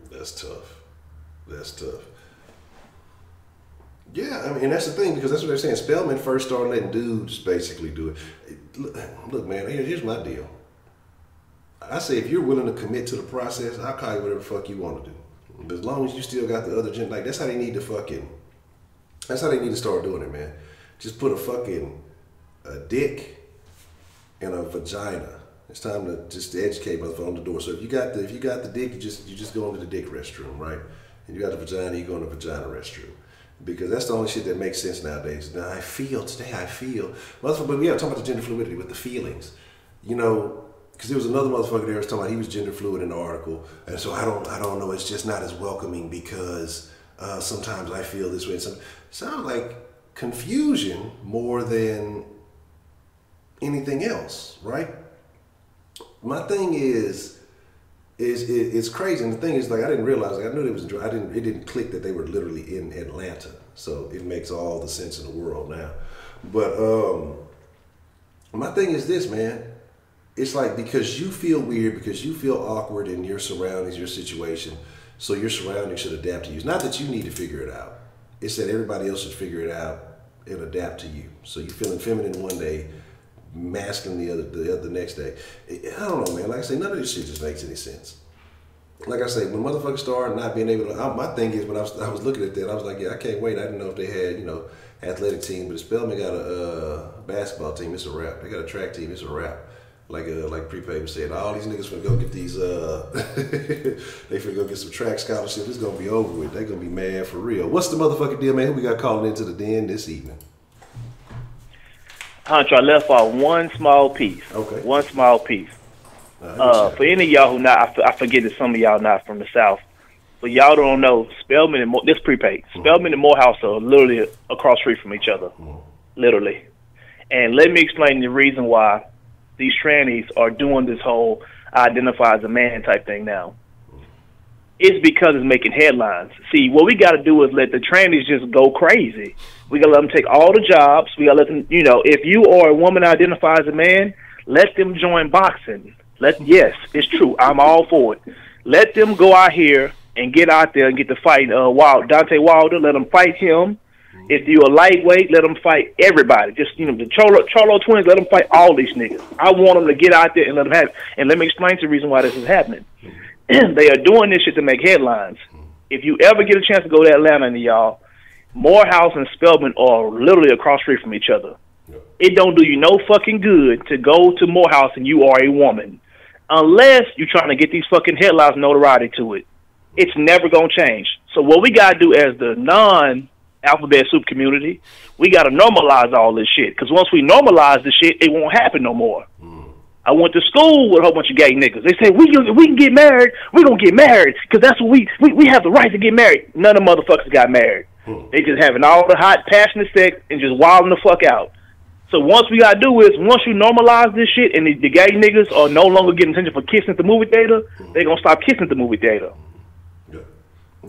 that's tough. That's tough. Yeah, I mean, that's the thing, because that's what they're saying. Spelman first started letting dudes basically do it. Look, man, here's my deal. I say if you're willing to commit to the process, I'll call you whatever the fuck you want to do. But as long as you still got the other gen, like that's how they need to start doing it, man. Just put a dick and a vagina. It's time to just educate motherfucker on the door. So if you got the dick, you just go into the dick restroom, right? And you got the vagina, you go in the vagina restroom. Because that's the only shit that makes sense nowadays. Now I feel, motherfucker, but we have talking about the gender fluidity with the feelings. You know, because there was another motherfucker there was talking about he was gender fluid in the article, and so I don't know. It's just not as welcoming because sometimes I feel this way. Sounds like confusion more than anything else, right? My thing is it's crazy, and the thing is, like, I didn't realize, like, I knew it didn't click that they were literally in Atlanta, so it makes all the sense in the world now. But my thing is this, man. It's like, because you feel weird, because you feel awkward in your surroundings, your situation, so your surroundings should adapt to you. It's not that you need to figure it out. It's that everybody else should figure it out and adapt to you. So you're feeling feminine one day, masculine the next day. I don't know, man. Like I say, none of this shit just makes any sense. Like I say, when motherfuckers start not being able to, my thing is, when I was looking at that, I was like, yeah, I can't wait. I didn't know if they had, athletic team, but Spelman got a basketball team. It's a wrap. They got a track team. It's a wrap. Like Prepaid said, all these niggas finna go get these, they finna go get some track scholarships. It's gonna be over with. They gonna be mad for real. What's the motherfucking deal, man? Who we got calling into the den this evening? Honcho, I left out one small piece. Okay. One small piece. For any of y'all who not, I forget that some of y'all not from the South, but y'all don't know, Spelman and this Prepaid. Spelman and Morehouse are literally across the street from each other. Literally. And let me explain the reason why these trannies are doing this whole identify as a man type thing now. It's because it's making headlines. See, what we got to do is let the trannies just go crazy. We got to let them take all the jobs. We got to let them, if you are a woman that identifies as a man, let them join boxing. Yes, it's true. I'm all for it. Let them go out here and get out there and get to fight Dante Wilder. Let them fight him. If you're a lightweight, let them fight everybody. Just, the Charlo twins, let them fight all these niggas. I want them to get out there and let them have it. And let me explain to the reason why this is happening. They are doing this shit to make headlines. If you ever get a chance to go to Atlanta, and y'all, Morehouse and Spelman are literally across the street from each other. It don't do you no fucking good to go to Morehouse and you are a woman. Unless you're trying to get these fucking headlines notoriety to it. It's never going to change. So what we got to do as the non-alphabet soup community, we got to normalize all this shit. Because once we normalize the shit, it won't happen no more. I went to school with a whole bunch of gay niggas. They say, we can get married. We're going to get married because that's what we have the right to get married. None of motherfuckers got married. They just having all the hot, passionate sex and just wilding the fuck out. So once we got to do is, once you normalize this shit and the gay niggas are no longer getting attention for kissing at the movie theater, they're going to stop kissing at the movie theater.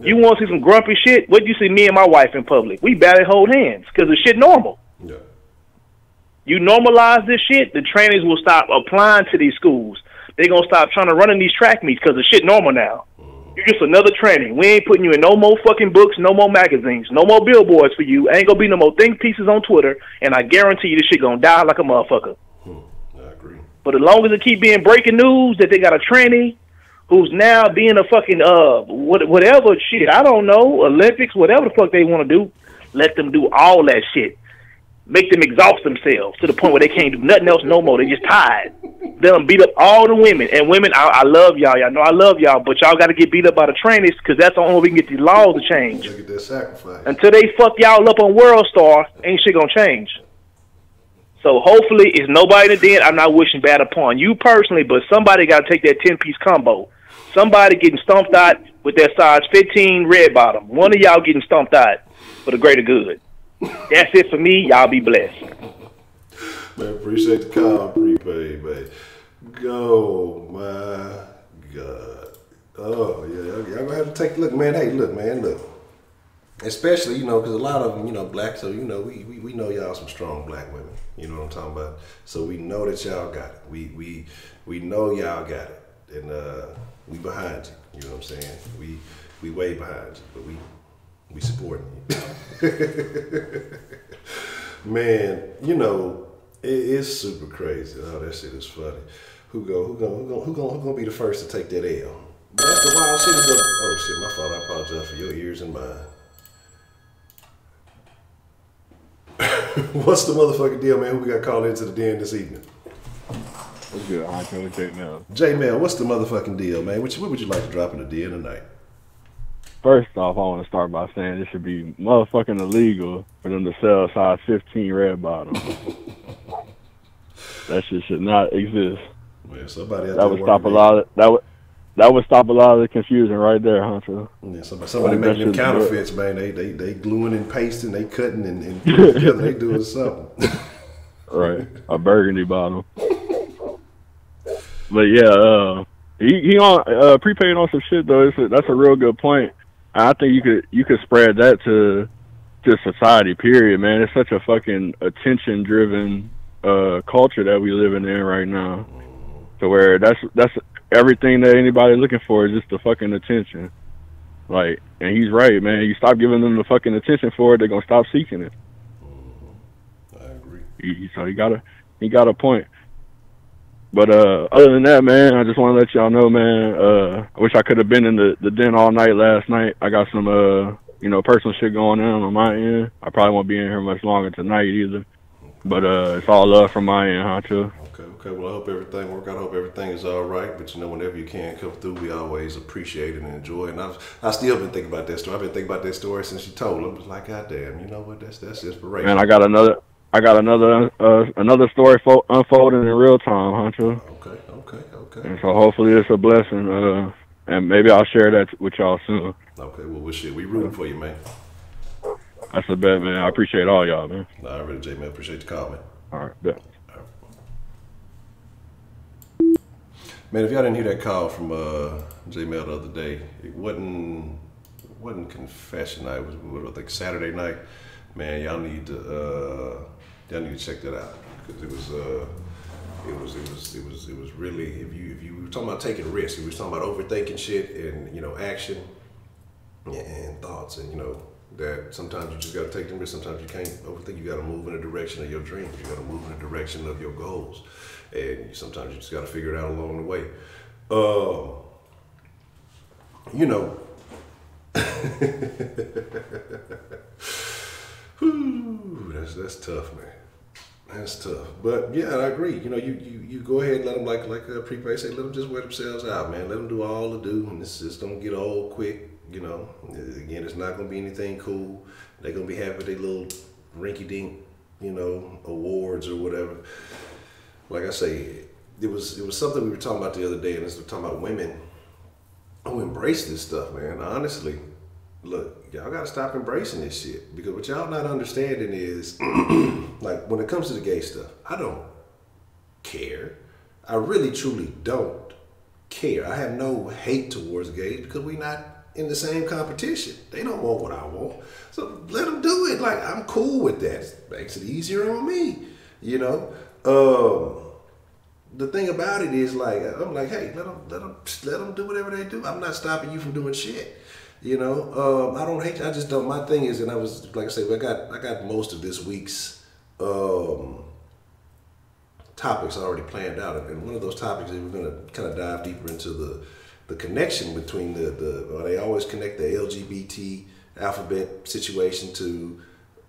You want to see some grumpy shit? What do you see me and my wife in public? We barely hold hands because the shit normal. Yeah. You normalize this shit, the trainers will stop applying to these schools. They're going to stop trying to run in these track meets because the shit normal now. You're just another training. We ain't putting you in no more fucking books, no more magazines, no more billboards for you. Ain't going to be no more think pieces on Twitter, and I guarantee you this shit going to die like a motherfucker. I agree. But as long as it keep being breaking news that they got a trainee who's now being a fucking, whatever shit, I don't know, Olympics, whatever the fuck they want to do, let them do all that shit. make them exhaust themselves to the point where they can't do nothing else no more. They just tired. Let them beat up all the women. And women, I love y'all. Y'all know I love y'all, but y'all got to get beat up by the trainees because that's the only way we can get these laws to change. Look at that sacrifice. Until they fuck y'all up on World Star, ain't shit gonna change. So hopefully it's nobody in the den. I'm not wishing bad upon you personally, but somebody got to take that 10-piece combo. Somebody getting stumped out with that size 15 red bottom. One of y'all getting stumped out for the greater good. That's it for me. Y'all be blessed. Man, appreciate the call, prepaid, man. Go, my God. Oh, yeah. Y'all gonna have to take a look, man. Hey, look, man, look. Especially, you know, because a lot of them, you know, black, so, you know, we know y'all some strong black women. You know what I'm talking about? So we know that y'all got it. We know y'all got it. And we behind you. You know what I'm saying? We way behind you, but we supporting you. Man, you know, it's super crazy. Oh, that shit is funny. Who gonna be the first to take that L? But that's the wild shit. Oh shit, my fault. I apologize for your ears and mine. What's the motherfucking deal, man? Who we got called into the den this evening? What's good, Honcho? J-Mel. J-Mel, what's the motherfucking deal, man? What would you like to drop in the den tonight? First off, I want to start by saying it should be motherfucking illegal for them to sell size 15 red bottoms. That shit should not exist. Man, somebody out that there would stop a lot of that would stop a lot of the confusion right there, Honcho. Yeah, somebody making them counterfeits, man. They gluing and pasting, they cutting and putting together. They doing something. Right, a burgundy bottom. But yeah, he on prepaid on some shit though. That's a real good point. I think you could spread that to society. Period, man. It's such a fucking attention driven culture that we living in right now, to where that's everything that anybody looking for is just the fucking attention. Like, and he's right, man. You stop giving them the fucking attention for it, they're gonna stop seeking it. I agree. So he got a point. But other than that, man, I just want to let y'all know, man. I wish I could have been in the den all night last night. I got some personal shit going on my end. I probably won't be in here much longer tonight either. But it's all love from my end, Honcho. Okay. Well, I hope everything work out. I hope everything is all right. But, you know, whenever you can come through, we always appreciate it and enjoy it. And I still been thinking about that story. I've been thinking about that story since you told it. I was like, God damn, you know what? That's inspiration. Man, I got another story unfolding in real time, Honcho. Okay. And so hopefully it's a blessing. And maybe I'll share that with y'all soon. Okay. Well, shit, we rooting for you, man. That's a bet, man. I appreciate all y'all, man. Nah, I really, J-Man. Appreciate the call, man. All right, bet. Man, if y'all didn't hear that call from J-Mail the other day, it wasn't confession night. It was I think Saturday night. Man, y'all need to check that out because it was really, if you were talking about taking risks, if you were talking about overthinking shit and, you know, action and thoughts, and, you know, that sometimes you just got to take them risks. Sometimes you can't overthink. You got to move in the direction of your dreams. You got to move in the direction of your goals. And sometimes you just got to figure it out along the way. You know, whew, that's tough, man. That's tough. But yeah, I agree. You know, you go ahead and let them, like Prepaid say, let them just wear themselves out, man. Let them do all the do, and this just don't get old quick. You know, again, it's not gonna be anything cool. They're gonna be happy with their little rinky-dink, you know, awards or whatever. Like I say, it was something we were talking about the other day, and we're talking about women who embrace this stuff, man. Honestly, look, y'all gotta stop embracing this shit, because what y'all not understanding is, like, when it comes to the gay stuff, I don't care. I really, truly don't care. I have no hate towards gays because we're not in the same competition. They don't want what I want, so let them do it. Like, I'm cool with that. It makes it easier on me, you know. The thing about it is, like, I'm like, hey, let them do whatever they do. I'm not stopping you from doing shit, you know. I don't hate you. I just don't. My thing is, and I was, like I said, I got most of this week's topics already planned out, and one of those topics is we're gonna kind of dive deeper into the connection between they always connect the LGBT alphabet situation to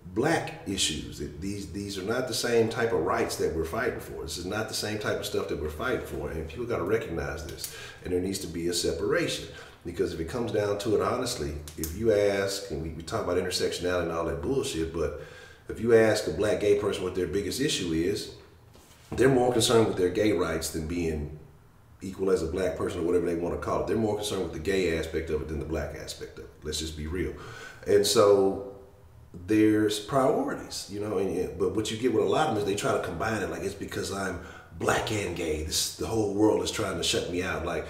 black issues. These are not the same type of rights that we're fighting for. This is not the same type of stuff that we're fighting for. And people got to recognize this. And there needs to be a separation. Because if it comes down to it, honestly, if you ask, and we talk about intersectionality and all that bullshit, but if you ask a black gay person what their biggest issue is, they're more concerned with their gay rights than being equal as a black person or whatever they want to call it. They're more concerned with the gay aspect of it than the black aspect of it. Let's just be real. And so there's priorities, you know, but what you get with a lot of them is they try to combine it like it's because I'm black and gay. The whole world is trying to shut me out. Like,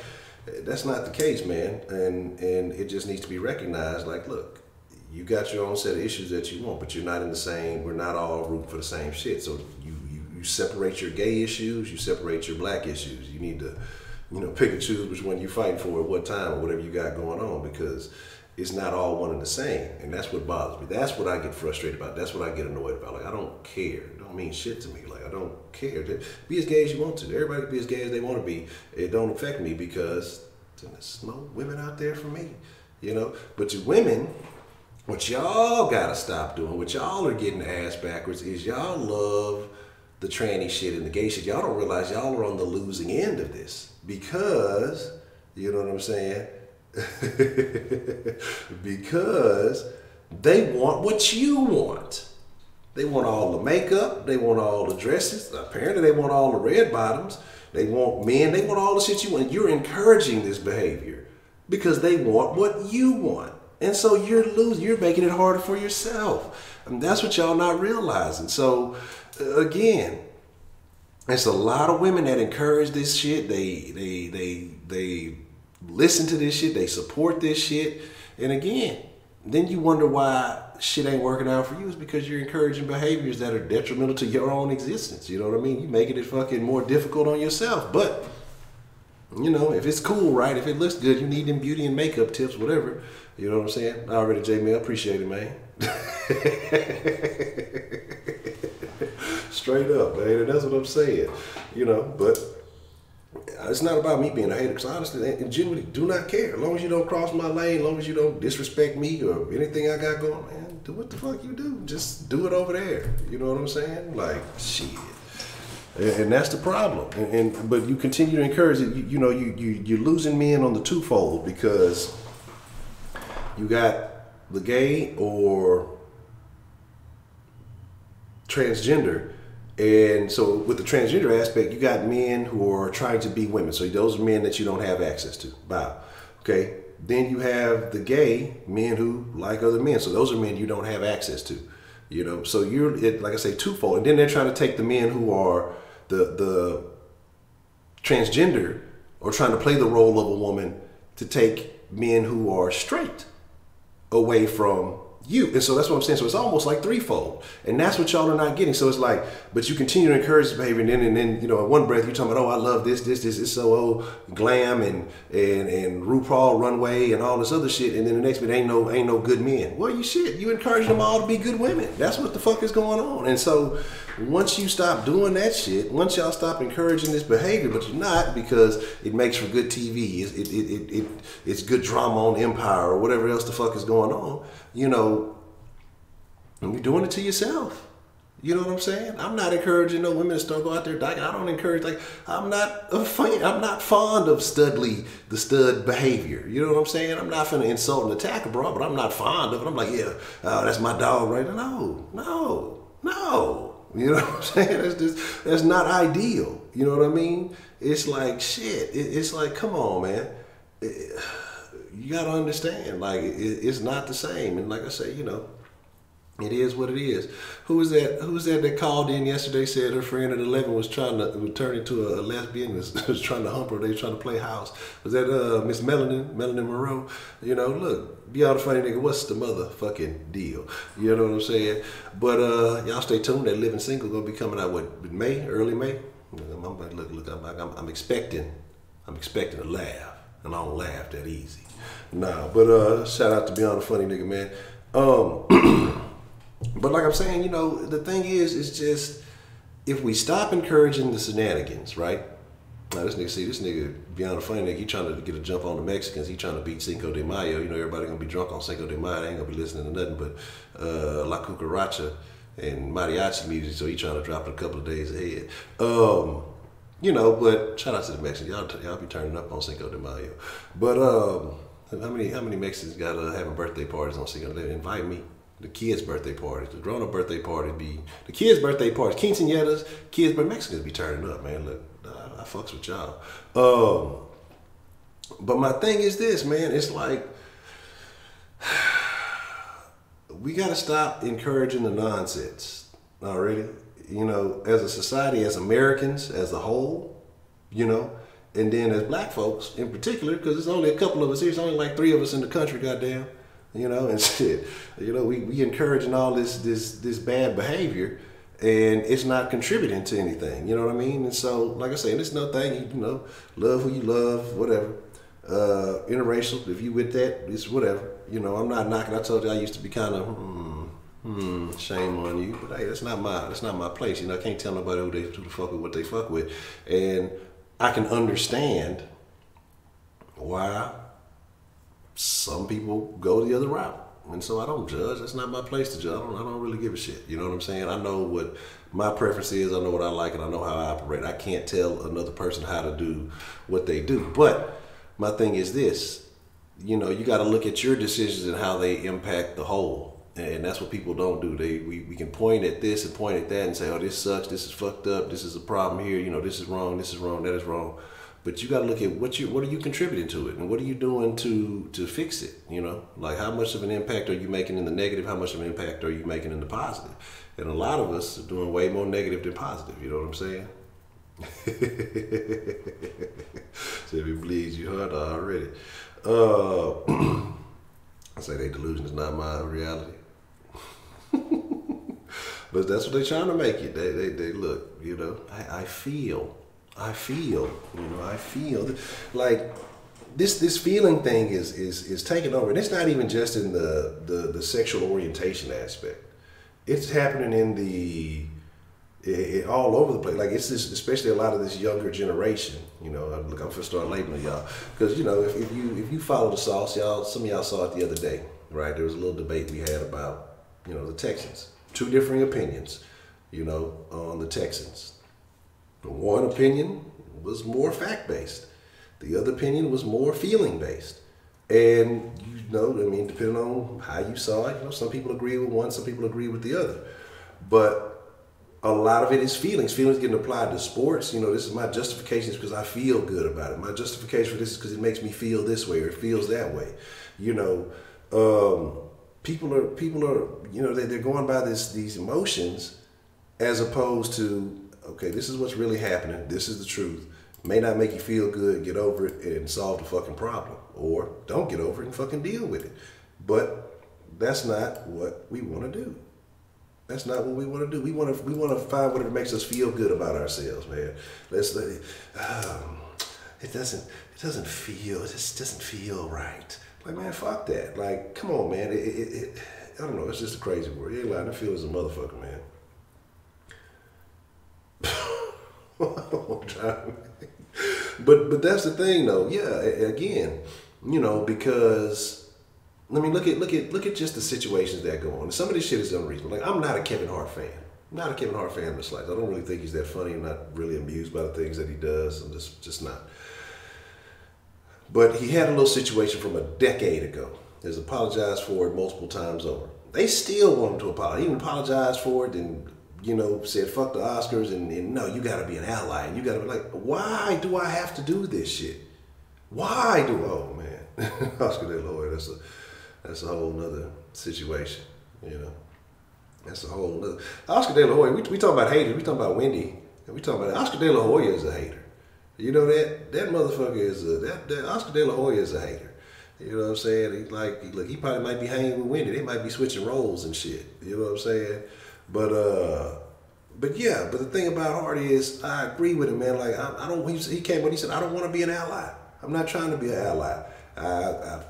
that's not the case, man. And it just needs to be recognized. Like, look, you got your own set of issues that you want, but you're not in the same, we're not all rooting for the same shit. So you separate your gay issues, you separate your black issues. You need to, you know, pick and choose which one you're fighting for at what time or whatever you got going on, because it's not all one and the same. And that's what bothers me. That's what I get frustrated about. That's what I get annoyed about. Like, I don't care. It don't mean shit to me. Like, I don't care. Be as gay as you want to. Everybody can be as gay as they want to be. It don't affect me because there's no women out there for me, you know. But you women, what y'all gotta stop doing, what y'all are getting ass backwards, is y'all love the tranny shit and the gay shit. Y'all don't realize y'all are on the losing end of this, because, you know what I'm saying? Because they want what you want. They want all the makeup, they want all the dresses, apparently they want all the red bottoms, they want men, they want all the shit you want. You're encouraging this behavior because they want what you want. And so you're losing, you're making it harder for yourself. And that's what y'all not realizing. So again, it's a lot of women that encourage this shit. They listen to this shit, they support this shit. And again, then you wonder why shit ain't working out for you. Is because you're encouraging behaviors that are detrimental to your own existence. You know what I mean? You're making it fucking more difficult on yourself. But, you know, if it's cool, right? If it looks good, you need them beauty and makeup tips, whatever. You know what I'm saying? Already, J-Mill, appreciate it, man. Straight up, man. And that's what I'm saying. You know, but it's not about me being a hater, because honestly and genuinely do not care. As long as you don't cross my lane, as long as you don't disrespect me or anything I got going, man, do what the fuck you do. Just do it over there. You know what I'm saying? Like, shit. And that's the problem. But you continue to encourage it. You know, you're losing men on the twofold, because you got the gay or transgender. And so with the transgender aspect, you got men who are trying to be women. So those are men that you don't have access to. Wow. Okay. Then you have the gay men who like other men. So those are men you don't have access to. You know, so you're, like I say, twofold. And then they're trying to take the men who are the transgender, or trying to play the role of a woman, to take men who are straight away from you. And so that's what I'm saying. So it's almost like threefold. And that's what y'all are not getting. So it's like, but you continue to encourage this behavior, and then you know, in one breath you're talking about, oh, I love this, it's so glam and RuPaul runway and all this other shit, and then the next minute ain't no good men. Well, you encourage them all to be good women. That's what the fuck is going on. And so once you stop doing that shit, once y'all stop encouraging this behavior, but you're not, because it makes for good TV, it's good drama on Empire or whatever else the fuck is going on, you know, and you're doing it to yourself. You know what I'm saying? I'm not encouraging no women to start go out there dyking. I don't encourage, like, I'm not fond of the stud behavior. You know what I'm saying? I'm not finna insult and attack a bro, but I'm not fond of it. I'm like, yeah, that's my dog, right? No. You know what I'm saying? That's not ideal. You know what I mean? It's like, shit. It's like, come on, man. You gotta understand, like, it's not the same. And like I say, you know, it is what it is. Who was that called in yesterday, said her friend at 11 was trying to turn into a lesbian, was trying to hump her, they was trying to play house. Was that Miss Melanin Monroe? You know, look, be all the funny nigga, what's the motherfucking deal? You know what I'm saying? But y'all stay tuned. That Living Single gonna be coming out, what, May, early May? I'm expecting a laugh, and I don't laugh that easy. Nah, but shout out to Beyond the Funny Nigga, man. But like I'm saying, you know, the thing is, it's just, if we stop encouraging the shenanigans, right? Now this nigga beyond a funny nigga, he trying to get a jump on the Mexicans. He trying to beat Cinco de Mayo. You know, everybody gonna be drunk on Cinco de Mayo. They ain't gonna be listening to nothing but La Cucaracha and mariachi music. So he trying to drop it a couple of days ahead. You know, but shout out to the Mexicans. Y'all be turning up on Cinco de Mayo. But how many Mexicans got having birthday parties on Cinco? They invite me. The kids' birthday parties, the grown-up birthday party be the kids' birthday parties, quinceañeras, kids, but Mexicans be turning up, man. Look, I fucks with y'all. But my thing is this, man. It's like we gotta stop encouraging the nonsense already. You know, as a society, as Americans, as a whole, you know, and then as black folks in particular, because there's only a couple of us here. There's only like 3 of us in the country, goddamn. You know, and shit. You know, we encouraging all this bad behavior, and it's not contributing to anything. You know what I mean? And so, like I say, there's no thing. You know, love who you love, whatever. Interracial, if you with that, it's whatever. You know, I'm not knocking. I told you I used to be kind of shame on you, but hey, that's not my place. You know, I can't tell nobody who the fuck with what they fuck with, and I can understand why some people go the other route, and so I don't judge. That's not my place to judge. I don't really give a shit. You know what I'm saying? I know what my preference is. I know what I like, and I know how I operate. I can't tell another person how to do what they do. But my thing is this: you know, you got to look at your decisions and how they impact the whole. And that's what people don't do. We can point at this and point at that and say, oh, this sucks. This is fucked up. This is a problem here. You know, this is wrong. This is wrong. That is wrong. But you got to look at what are you contributing to it, and what are you doing to fix it? You know, like how much of an impact are you making in the negative? How much of an impact are you making in the positive? And a lot of us are doing way more negative than positive. You know what I'm saying? So if it bleeds you hard already. I say they delusion is not my reality. But that's what they're trying to make it. They look. You know, I feel. You know, I feel like this feeling thing is taking over, and it's not even just in the sexual orientation aspect. It's happening in all over the place. Like it's this, especially a lot of this younger generation. You know, look, I'm gonna start labeling y'all because you know if you follow the sauce, y'all. Some of y'all saw it the other day, right? There was a little debate we had about the Texans. 2 differing opinions, on the Texans. One opinion was more fact-based. The other opinion was more feeling-based. And, depending on how you saw it, some people agree with one, some people agree with the other. But a lot of it is feelings. Feelings getting applied to sports. This is my justification is because I feel good about it. My justification for this is because it makes me feel this way or it feels that way. People are, they're going by these emotions as opposed to, okay, this is what's really happening. This is the truth. May not make you feel good, get over it and solve the fucking problem. Or don't get over it and fucking deal with it. But that's not what we want to do. That's not what we want to do. We want to find whatever makes us feel good about ourselves, man. It just doesn't feel right. Like, man, fuck that. Like, come on, man. I don't know. It's just a crazy world. You ain't lying. I feel as a motherfucker, man. But that's the thing though. Yeah, again, because look at just the situations that go on. Some of this shit is unreasonable. Like, I'm not a Kevin Hart fan. I'm not a Kevin Hart fan in the slightest. I don't really think he's that funny. I'm not really amused by the things that he does. I'm just not. But he had a little situation from a decade ago. He's apologized for it multiple times over. They still want him to apologize. He even apologized for it and said fuck the Oscars and no, you gotta be an ally and you gotta be like, why do I have to do this shit? Oh man, Oscar De La Hoya, that's a whole nother situation, That's a whole nother. Oscar De La Hoya, we talking about haters, we talking about Wendy, and we talking about Oscar De La Hoya is a hater. You know that motherfucker is that Oscar De La Hoya is a hater. You know what I'm saying? He probably might be hanging with Wendy. They might be switching roles and shit. You know what I'm saying? But the thing about Hart is, I agree with him, man. Like, I don't. He came when he said, I don't want to be an ally. I'm not trying to be an ally.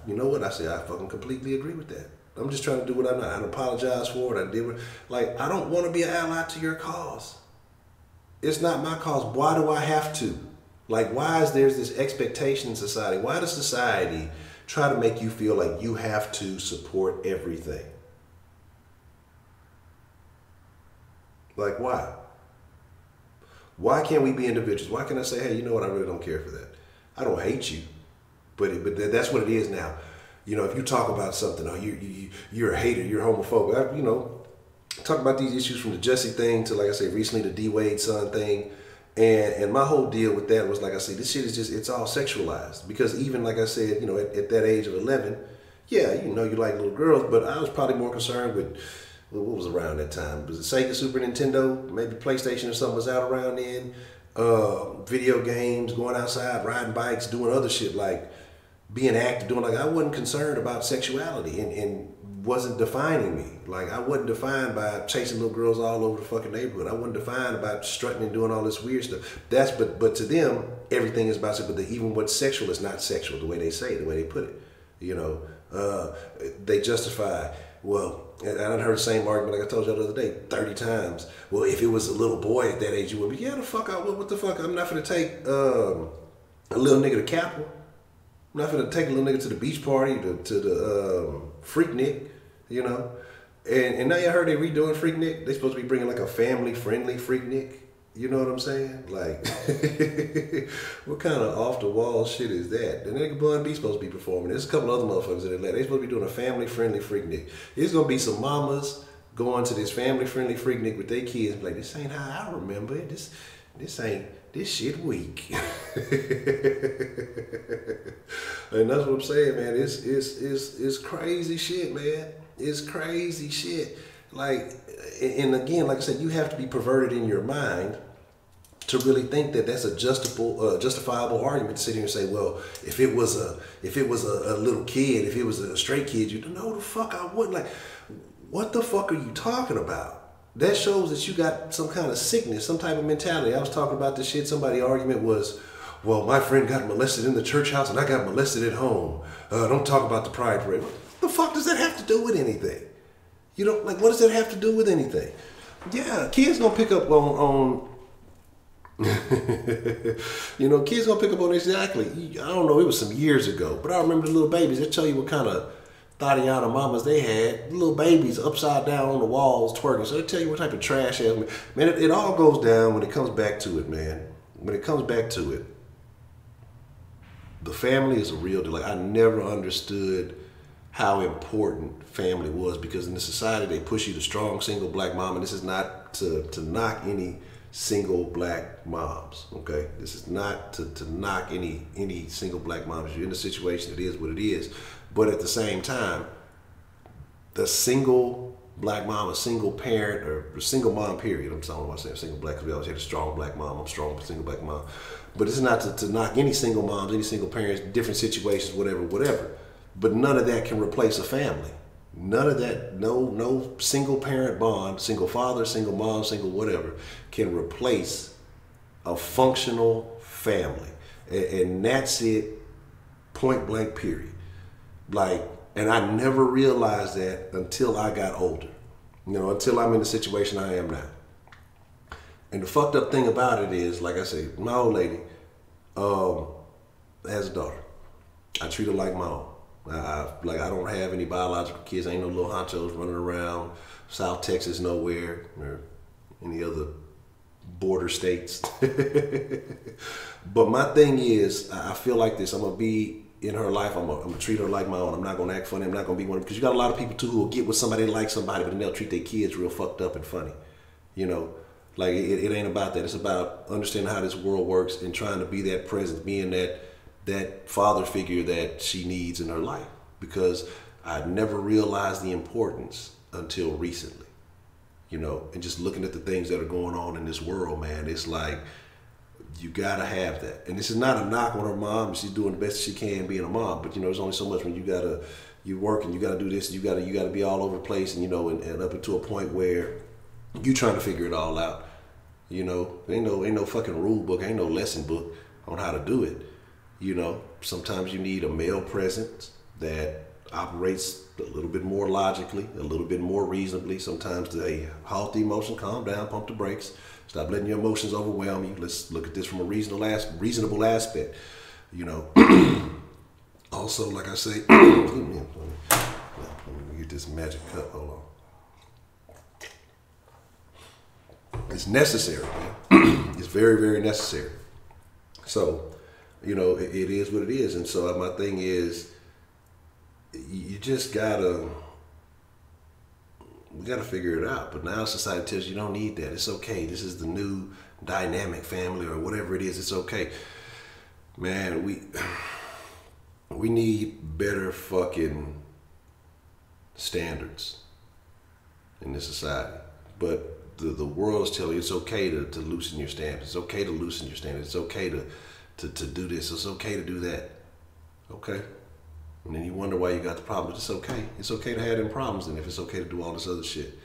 You know what I say? I fucking completely agree with that. I'm just trying to do what I'm not. I apologize for it. I did what, I don't want to be an ally to your cause. It's not my cause. Why do I have to? Like, why is there this expectation in society? Why does society try to make you feel like you have to support everything? Like, why? Why can't we be individuals? Why can't I say, hey, you know what, I really don't care for that. I don't hate you, but that's what it is now. You know, if you talk about something, oh, you're a hater, you're homophobic. You know, talk about these issues from the Jesse thing to, like I said, recently the D Wade son thing. And my whole deal with that was, like I said, this shit is just, it's all sexualized. Because even, like I said, you know, at that age of 11, yeah, you know, you like little girls, but I was probably more concerned with, what was around that time? Was it Sega, Super Nintendo, maybe PlayStation or something was out around then? Video games, going outside, riding bikes, doing other shit, like being active, doing, like, I wasn't concerned about sexuality and wasn't defining me. Like, I wasn't defined by chasing little girls all over the fucking neighborhood. I wasn't defined about strutting and doing all this weird stuff. But to them, everything is about sex. But even what's sexual is not sexual, the way they say it, the way they put it. You know, they justify, well, and I heard the same argument, like I told you the other day, 30 times. Well, if it was a little boy at that age, you would be, yeah, the fuck, what the fuck? I'm not going to take a little nigga to Capitol. I'm not going to take a little nigga to the beach party, to the Freaknik, you know. And now you heard they redoing Freaknik. They supposed to be bringing like a family-friendly Freaknik. You know what I'm saying? Like, what kind of off-the-wall shit is that? The nigga Bun B supposed to be performing. There's a couple other motherfuckers in Atlanta. They supposed to be doing a family-friendly Freaknik. There's going to be some mamas going to this family-friendly Freaknik with their kids. Like, this ain't how I remember it. This shit weak. And that's what I'm saying, man. It's crazy shit, man. It's crazy shit. Like, and again, like I said, you have to be perverted in your mind to really think that that's a justifiable argument to sit here and say, well, if it was a little kid, if it was a straight kid, you know the fuck I wouldn't. Like, what the fuck are you talking about? That shows that you got some kind of sickness, some type of mentality. I was talking about this shit. Somebody's argument was, well, my friend got molested in the church house and I got molested at home. Don't talk about the pride parade. What the fuck does that have to do with anything? You know, like, what does that have to do with anything? Yeah, kids gonna pick up on you know, kids gonna pick up on exactly. I don't know, it was some years ago, but I remember the little babies. They tell you what kind of Tatiana mamas they had. Little babies upside down on the walls twerking. So they tell you what type of trash ass. Man, it all goes down when it comes back to it, man. When it comes back to it, the family is a real deal. Like, I never understood how important family was, because in the society they push you to strong single black mom, and this is not to knock any single black moms, okay? This is not to knock any single black moms. You're in a situation, it is what it is. But at the same time, the single black mom, a single parent, or a single mom, period. I'm talking about saying single black, because we always had a strong black mom. I'm strong single black mom. But it's not to knock any single moms, any single parents, different situations, whatever. But none of that can replace a family. None of that, no single parent bond, single father, single mom, single whatever, can replace a functional family. And that's it, point blank, period. Like, and I never realized that until I got older. You know, until I'm in the situation I am now. And the fucked up thing about it is, like I say, my old lady has a daughter. I treat her like my own. I don't have any biological kids. Ain't no little honchos running around South Texas nowhere or any other border states. But my thing is, I feel like this. I'm gonna be in her life. I'm gonna treat her like my own. I'm not gonna act funny. I'm not gonna be one, because you got a lot of people too who will get with somebody, like somebody, but then they'll treat their kids real fucked up and funny. You know, like it ain't about that. It's about understanding how this world works and trying to be that presence, being that father figure that she needs in her life, because I never realized the importance until recently, you know, and just looking at the things that are going on in this world, man, it's like, you gotta have that. And this is not a knock on her mom. She's doing the best she can being a mom, but you know, there's only so much when you work and you gotta do this, and you gotta be all over the place, and you know, and up to a point where you trying to figure it all out. You know, ain't no fucking rule book, ain't no lesson book on how to do it. You know, sometimes you need a male presence that operates a little bit more logically, a little bit more reasonably. Sometimes they halt the emotion, calm down, pump the brakes, stop letting your emotions overwhelm you. Let's look at this from a reasonable aspect. You know, also, like I say, let me get this magic cup. Hold on. It's necessary, man. It's very, very necessary. So, you know, it is what it is. And so my thing is, you just we gotta figure it out. But now society tells you don't need that. It's okay. This is the new dynamic family or whatever it is. It's okay. Man, we need better fucking standards in this society. But the world is telling you it's okay to loosen your standards. It's okay to loosen your standards. It's okay to do this. It's okay to do that. Okay. And then you wonder why you got the problem. But it's okay. It's okay to have them problems, and if it's okay to do all this other shit.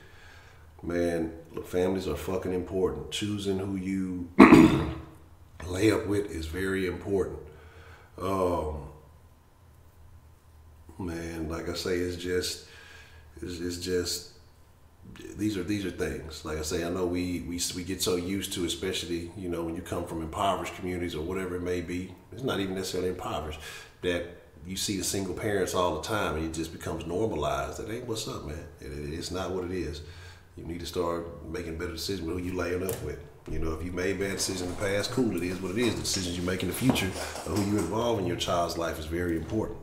Man, look, families are fucking important. Choosing who you lay up with is very important. Man, like I say, it's just these are things. Like I say, I know we get so used to, especially, you know, when you come from impoverished communities or whatever it may be. It's not even necessarily impoverished, that you see the single parents all the time, and it just becomes normalized. That ain't what's up, man. It's not what it is. You need to start making better decisions with who you laying up with. You know, if you made bad decisions in the past, cool, it is what it is. The decisions you make in the future, or who you involve in your child's life, is very important.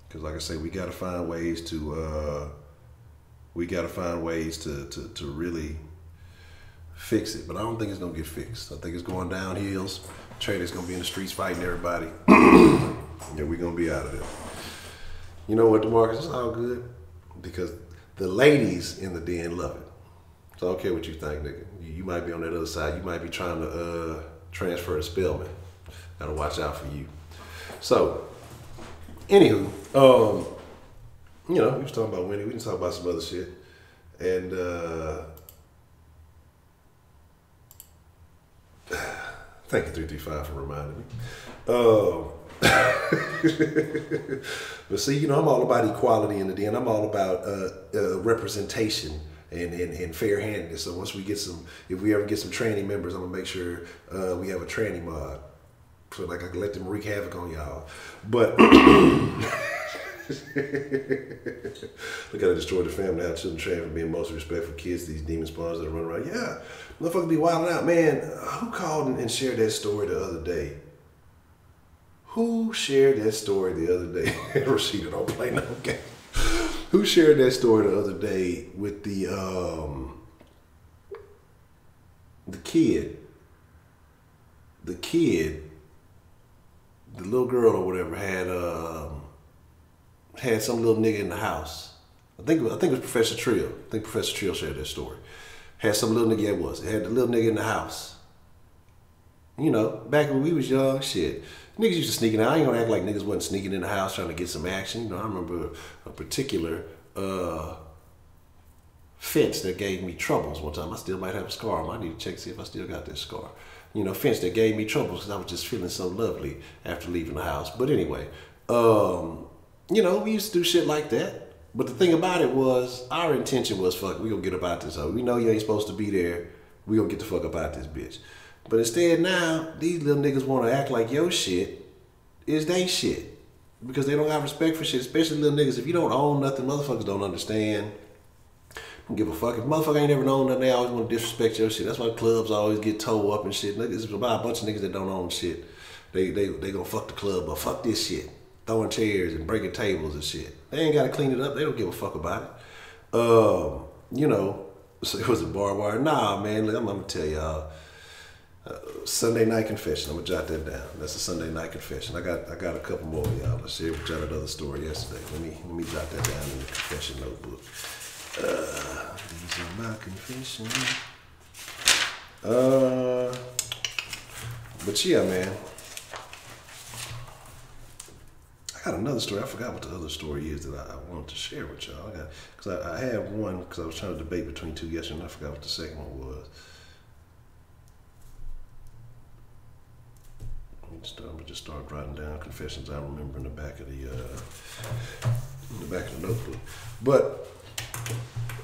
Because, like I say, we got to find ways to really fix it. But I don't think it's gonna get fixed. I think it's going down hills. Traders gonna be in the streets fighting everybody. Yeah, we're gonna be out of there. You know what, DeMarcus? It's all good because the ladies in the den love it. So I don't care what you think, nigga. You might be on that other side. You might be trying to transfer to Spellman. Gotta watch out for you. So, anywho, you know, we was talking about Wendy. We can talk about some other shit. And thank you, 335, for reminding me. But see, you know, I'm all about equality in the den. I'm all about representation and fair-handedness. So once we get if we ever get some tranny members, I'm gonna make sure we have a tranny mod, so like I can let them wreak havoc on y'all. But look how they destroyed the family, how children trained for being most respectful kids, these demon spawns that run around. Yeah, motherfuckers be wilding out. Man, who called and shared that story the other day? Who shared that story the other day? Rashida, don't play no game. Who shared that story the other day with the kid? The little girl or whatever had some little nigga in the house. I think it was Professor Trill. I think Professor Trill shared that story. Had some little nigga, it had the little nigga in the house. You know, back when we was young, shit. Niggas used to sneak in. I ain't gonna act like niggas wasn't sneaking in the house trying to get some action. You know, I remember a particular fence that gave me troubles one time. I still might have a scar on. I need to check to see if I still got that scar. You know, fence that gave me troubles because I was just feeling so lovely after leaving the house. But anyway, you know, we used to do shit like that. But the thing about it was, our intention was, fuck, we gonna get up out this hoe. We know you ain't supposed to be there. We gonna get the fuck up out this bitch. But instead now, these little niggas wanna act like your shit is they shit. Because they don't have respect for shit, especially little niggas. If you don't own nothing, motherfuckers don't understand. Don't give a fuck. If motherfucker ain't never known nothing, they always want to disrespect your shit. That's why clubs always get towed up and shit. It's about a bunch of niggas that don't own shit. They gonna fuck the club up. Fuck this shit. Throwing chairs and breaking tables and shit. They ain't gotta clean it up. They don't give a fuck about it. You know, so it was a barbed wire. Nah, man, look, I'm gonna tell y'all. Sunday night confession. I'm gonna jot that down. That's a Sunday night confession. I got a couple more, y'all. I shared with y'all another story yesterday. Let me jot that down in the confession notebook. These are my confessions. But yeah, man. I got another story. I forgot what the other story is that I wanted to share with y'all. Because I had one because I was trying to debate between two yesterday, and I forgot what the second one was. Let me just start writing down confessions I remember in the back of the notebook. But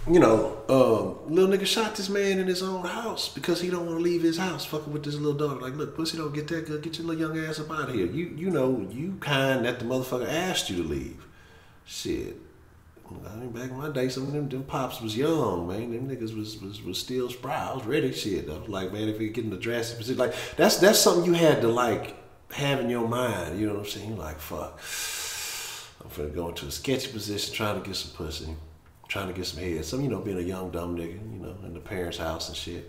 little nigga shot this man in his own house because he don't want to leave his house, fucking with this little daughter. Like, look, pussy, don't get that good. Get your little young ass up out of here. You kind that the motherfucker asked you to leave. Shit. I mean, back in my day, some of them pops was young, man. Them niggas was still spry. I was ready, shit. I was like, man, if we get in the drastic position, like that's something you had to like have in your mind. You know what I'm saying? You're like, fuck, I'm finna go into a sketchy position, trying to get some pussy, trying to get some head. Some, being a young dumb nigga, in the parents' house and shit.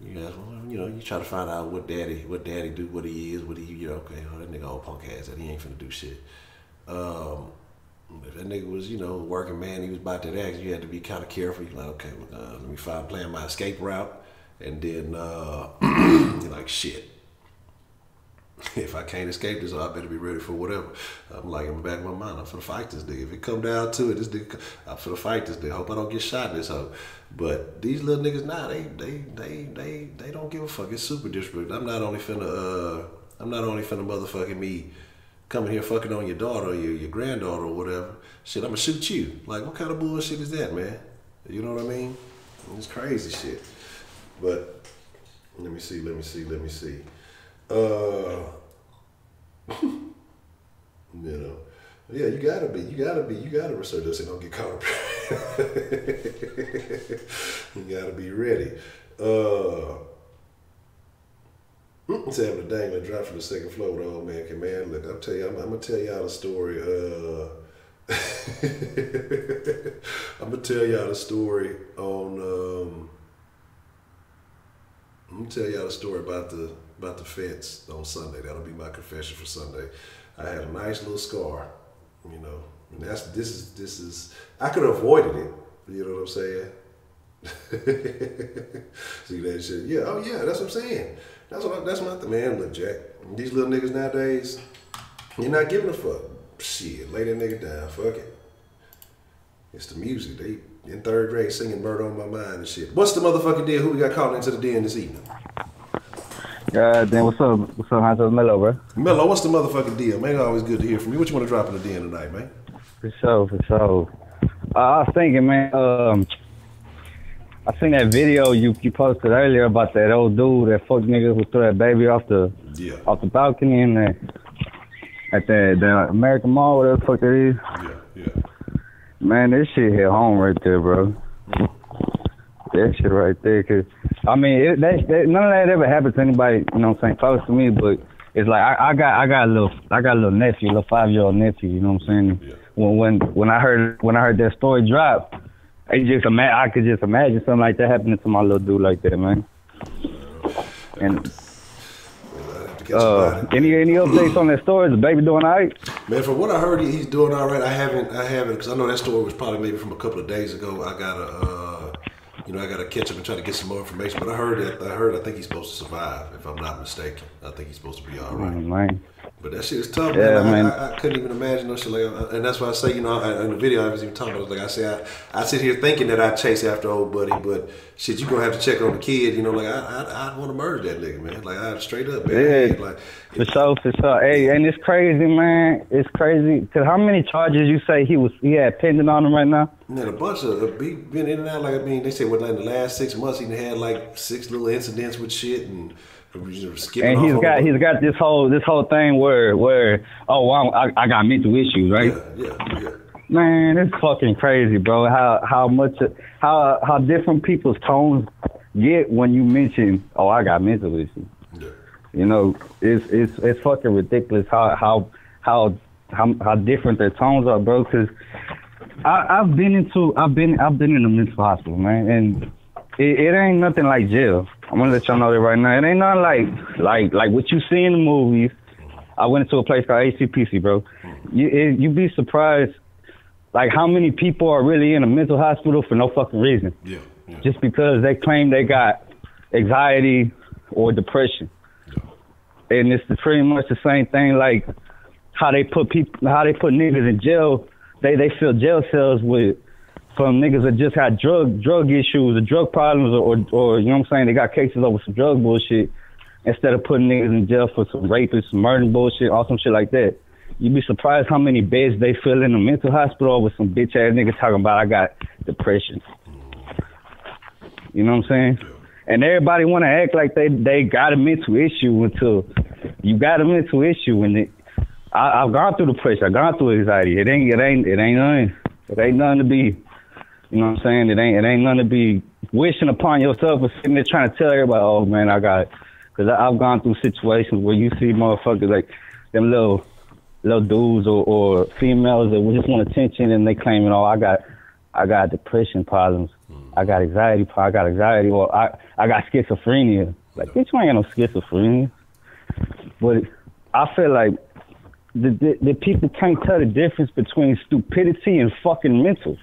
You guys, you try to find out what daddy do, what he is, okay, that nigga old punk ass, that he ain't finna do shit. If that nigga was, working man, he was about that act, you had to be kind of careful. You're like, okay, well, let me plan my escape route. And then you're like, shit. If I can't escape this, I better be ready for whatever. I'm like, in the back of my mind, I'm finna fight this nigga. If it come down to it, I'm finna fight this nigga. Hope I don't get shot in this hoe. But these little niggas now, they don't give a fuck. It's super disrespectful. I'm not only finna motherfucking me coming here fucking on your daughter or your granddaughter or whatever. Shit, I'm gonna shoot you. Like, what kind of bullshit is that, man? You know what I mean? It's crazy shit. But let me see. Yeah, you gotta research this and don't get caught up. You gotta be ready. It's having a dang drop from the second floor with the old man. Man, look, I'm gonna tell y'all the story. I'm gonna tell y'all the story on. I'm gonna tell y'all the story about the fence on Sunday. That'll be my confession for Sunday. I had a nice little scar, and this is. I could have avoided it. You know what I'm saying? See that shit? Yeah. Oh yeah. That's what I'm saying. That's not the man. Look, Jack. These little niggas nowadays, you're not giving a fuck. Shit, lay that nigga down. Fuck it. It's the music. They in third grade singing "Murder on My Mind" and shit. What's the motherfucking deal? Who we got calling into the den this evening? God damn, what's up? What's up, Honcho? Mello, bro. Mello, what's the motherfucking deal, man? Always good to hear from you. What you want to drop in the den tonight, man? For sure. I was thinking, man. I seen that video you posted earlier about that old dude, that fuck nigga who threw that baby off the balcony in at the American Mall, whatever the fuck that is. Yeah. Man, this shit hit home right there, bro. That shit right there, cause I mean, none of that ever happened to anybody, close to me. But it's like I got a little nephew, a little 5-year-old nephew. You know what I'm saying? Yeah. When I heard that story drop. I could just imagine something like that happening to my little dude like that, man. And any updates on that story? Is the baby doing all right? Man, from what I heard, he's doing all right. I haven't, because I know that story was probably maybe from a couple of days ago. I gotta catch up and try to get some more information. But I think he's supposed to survive, if I'm not mistaken. I think he's supposed to be all right. Man. But that shit is tough, yeah, man. I couldn't even imagine no shit like that. And that's why I say, in the video I was even talking about, like I say, I sit here thinking that I chase after old buddy, but shit, you gonna have to check on the kid, I'd want to murder that nigga, man. Like, I'd straight up, man. Yeah, like, for sure. Hey, and it's crazy, man. It's crazy. Cause how many charges you say he had pending on him right now? Man, a bunch of, been in and out, like, I mean, they say, in the last 6 months, he had like 6 little incidents with shit and skipping and off he's got this whole thing where I got mental issues, right? Yeah. Man, it's fucking crazy, bro. How different people's tones get when you mention, I got mental issues. Yeah. It's fucking ridiculous how different their tones are, bro. Cause I've been in a mental hospital, man, and it ain't nothing like jail. I'm gonna let y'all know that right now. It ain't nothing like what you see in the movies. I went into a place called ACPC, bro. You'd be surprised, like, how many people are really in a mental hospital for no fucking reason. Yeah. Just because they claim they got anxiety or depression. Yeah. And it's pretty much the same thing, like how they put niggas in jail. They fill jail cells from niggas that just had drug issues or drug problems or you know what I'm saying, they got cases over some drug bullshit. instead of putting niggas in jail for some rapists, some murder bullshit, or some shit like that. You'd be surprised how many beds they fill in a mental hospital with some bitch ass niggas talking about I got depression. You know what I'm saying? And everybody want to act like they got a mental issue until you got a mental issue. And I've gone through depression. I've gone through anxiety. It ain't nothing to be. You know what I'm saying? It ain't nothing to be wishing upon yourself or sitting there trying to tell everybody, oh man, I got it. Because I've gone through situations where you see motherfuckers like them little dudes or females that just want attention and they claiming, oh, I got depression problems. I got anxiety, or I got schizophrenia. Like, bitch, you ain't got no schizophrenia. But I feel like the people can't tell the difference between stupidity and fucking mental.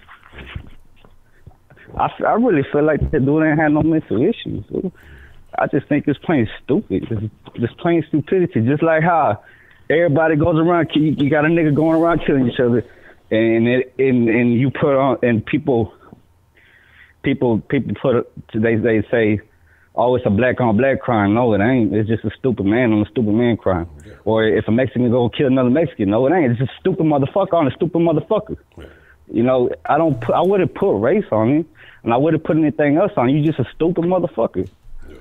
I really feel like that dude ain't had no mental issues. I just think it's plain stupid. It's plain stupidity. Just like how everybody goes around, you got a nigga going around killing each other, and you put on, and people put, they say, oh, it's a black on black crime. No, it ain't. It's just a stupid man on a stupid man crime. Yeah. Or if a Mexican go kill another Mexican, no, it ain't. It's just a stupid motherfucker on a stupid motherfucker. Yeah. You know, I wouldn't put race on you, and I wouldn't put anything else on you. You just a stupid motherfucker. Yeah.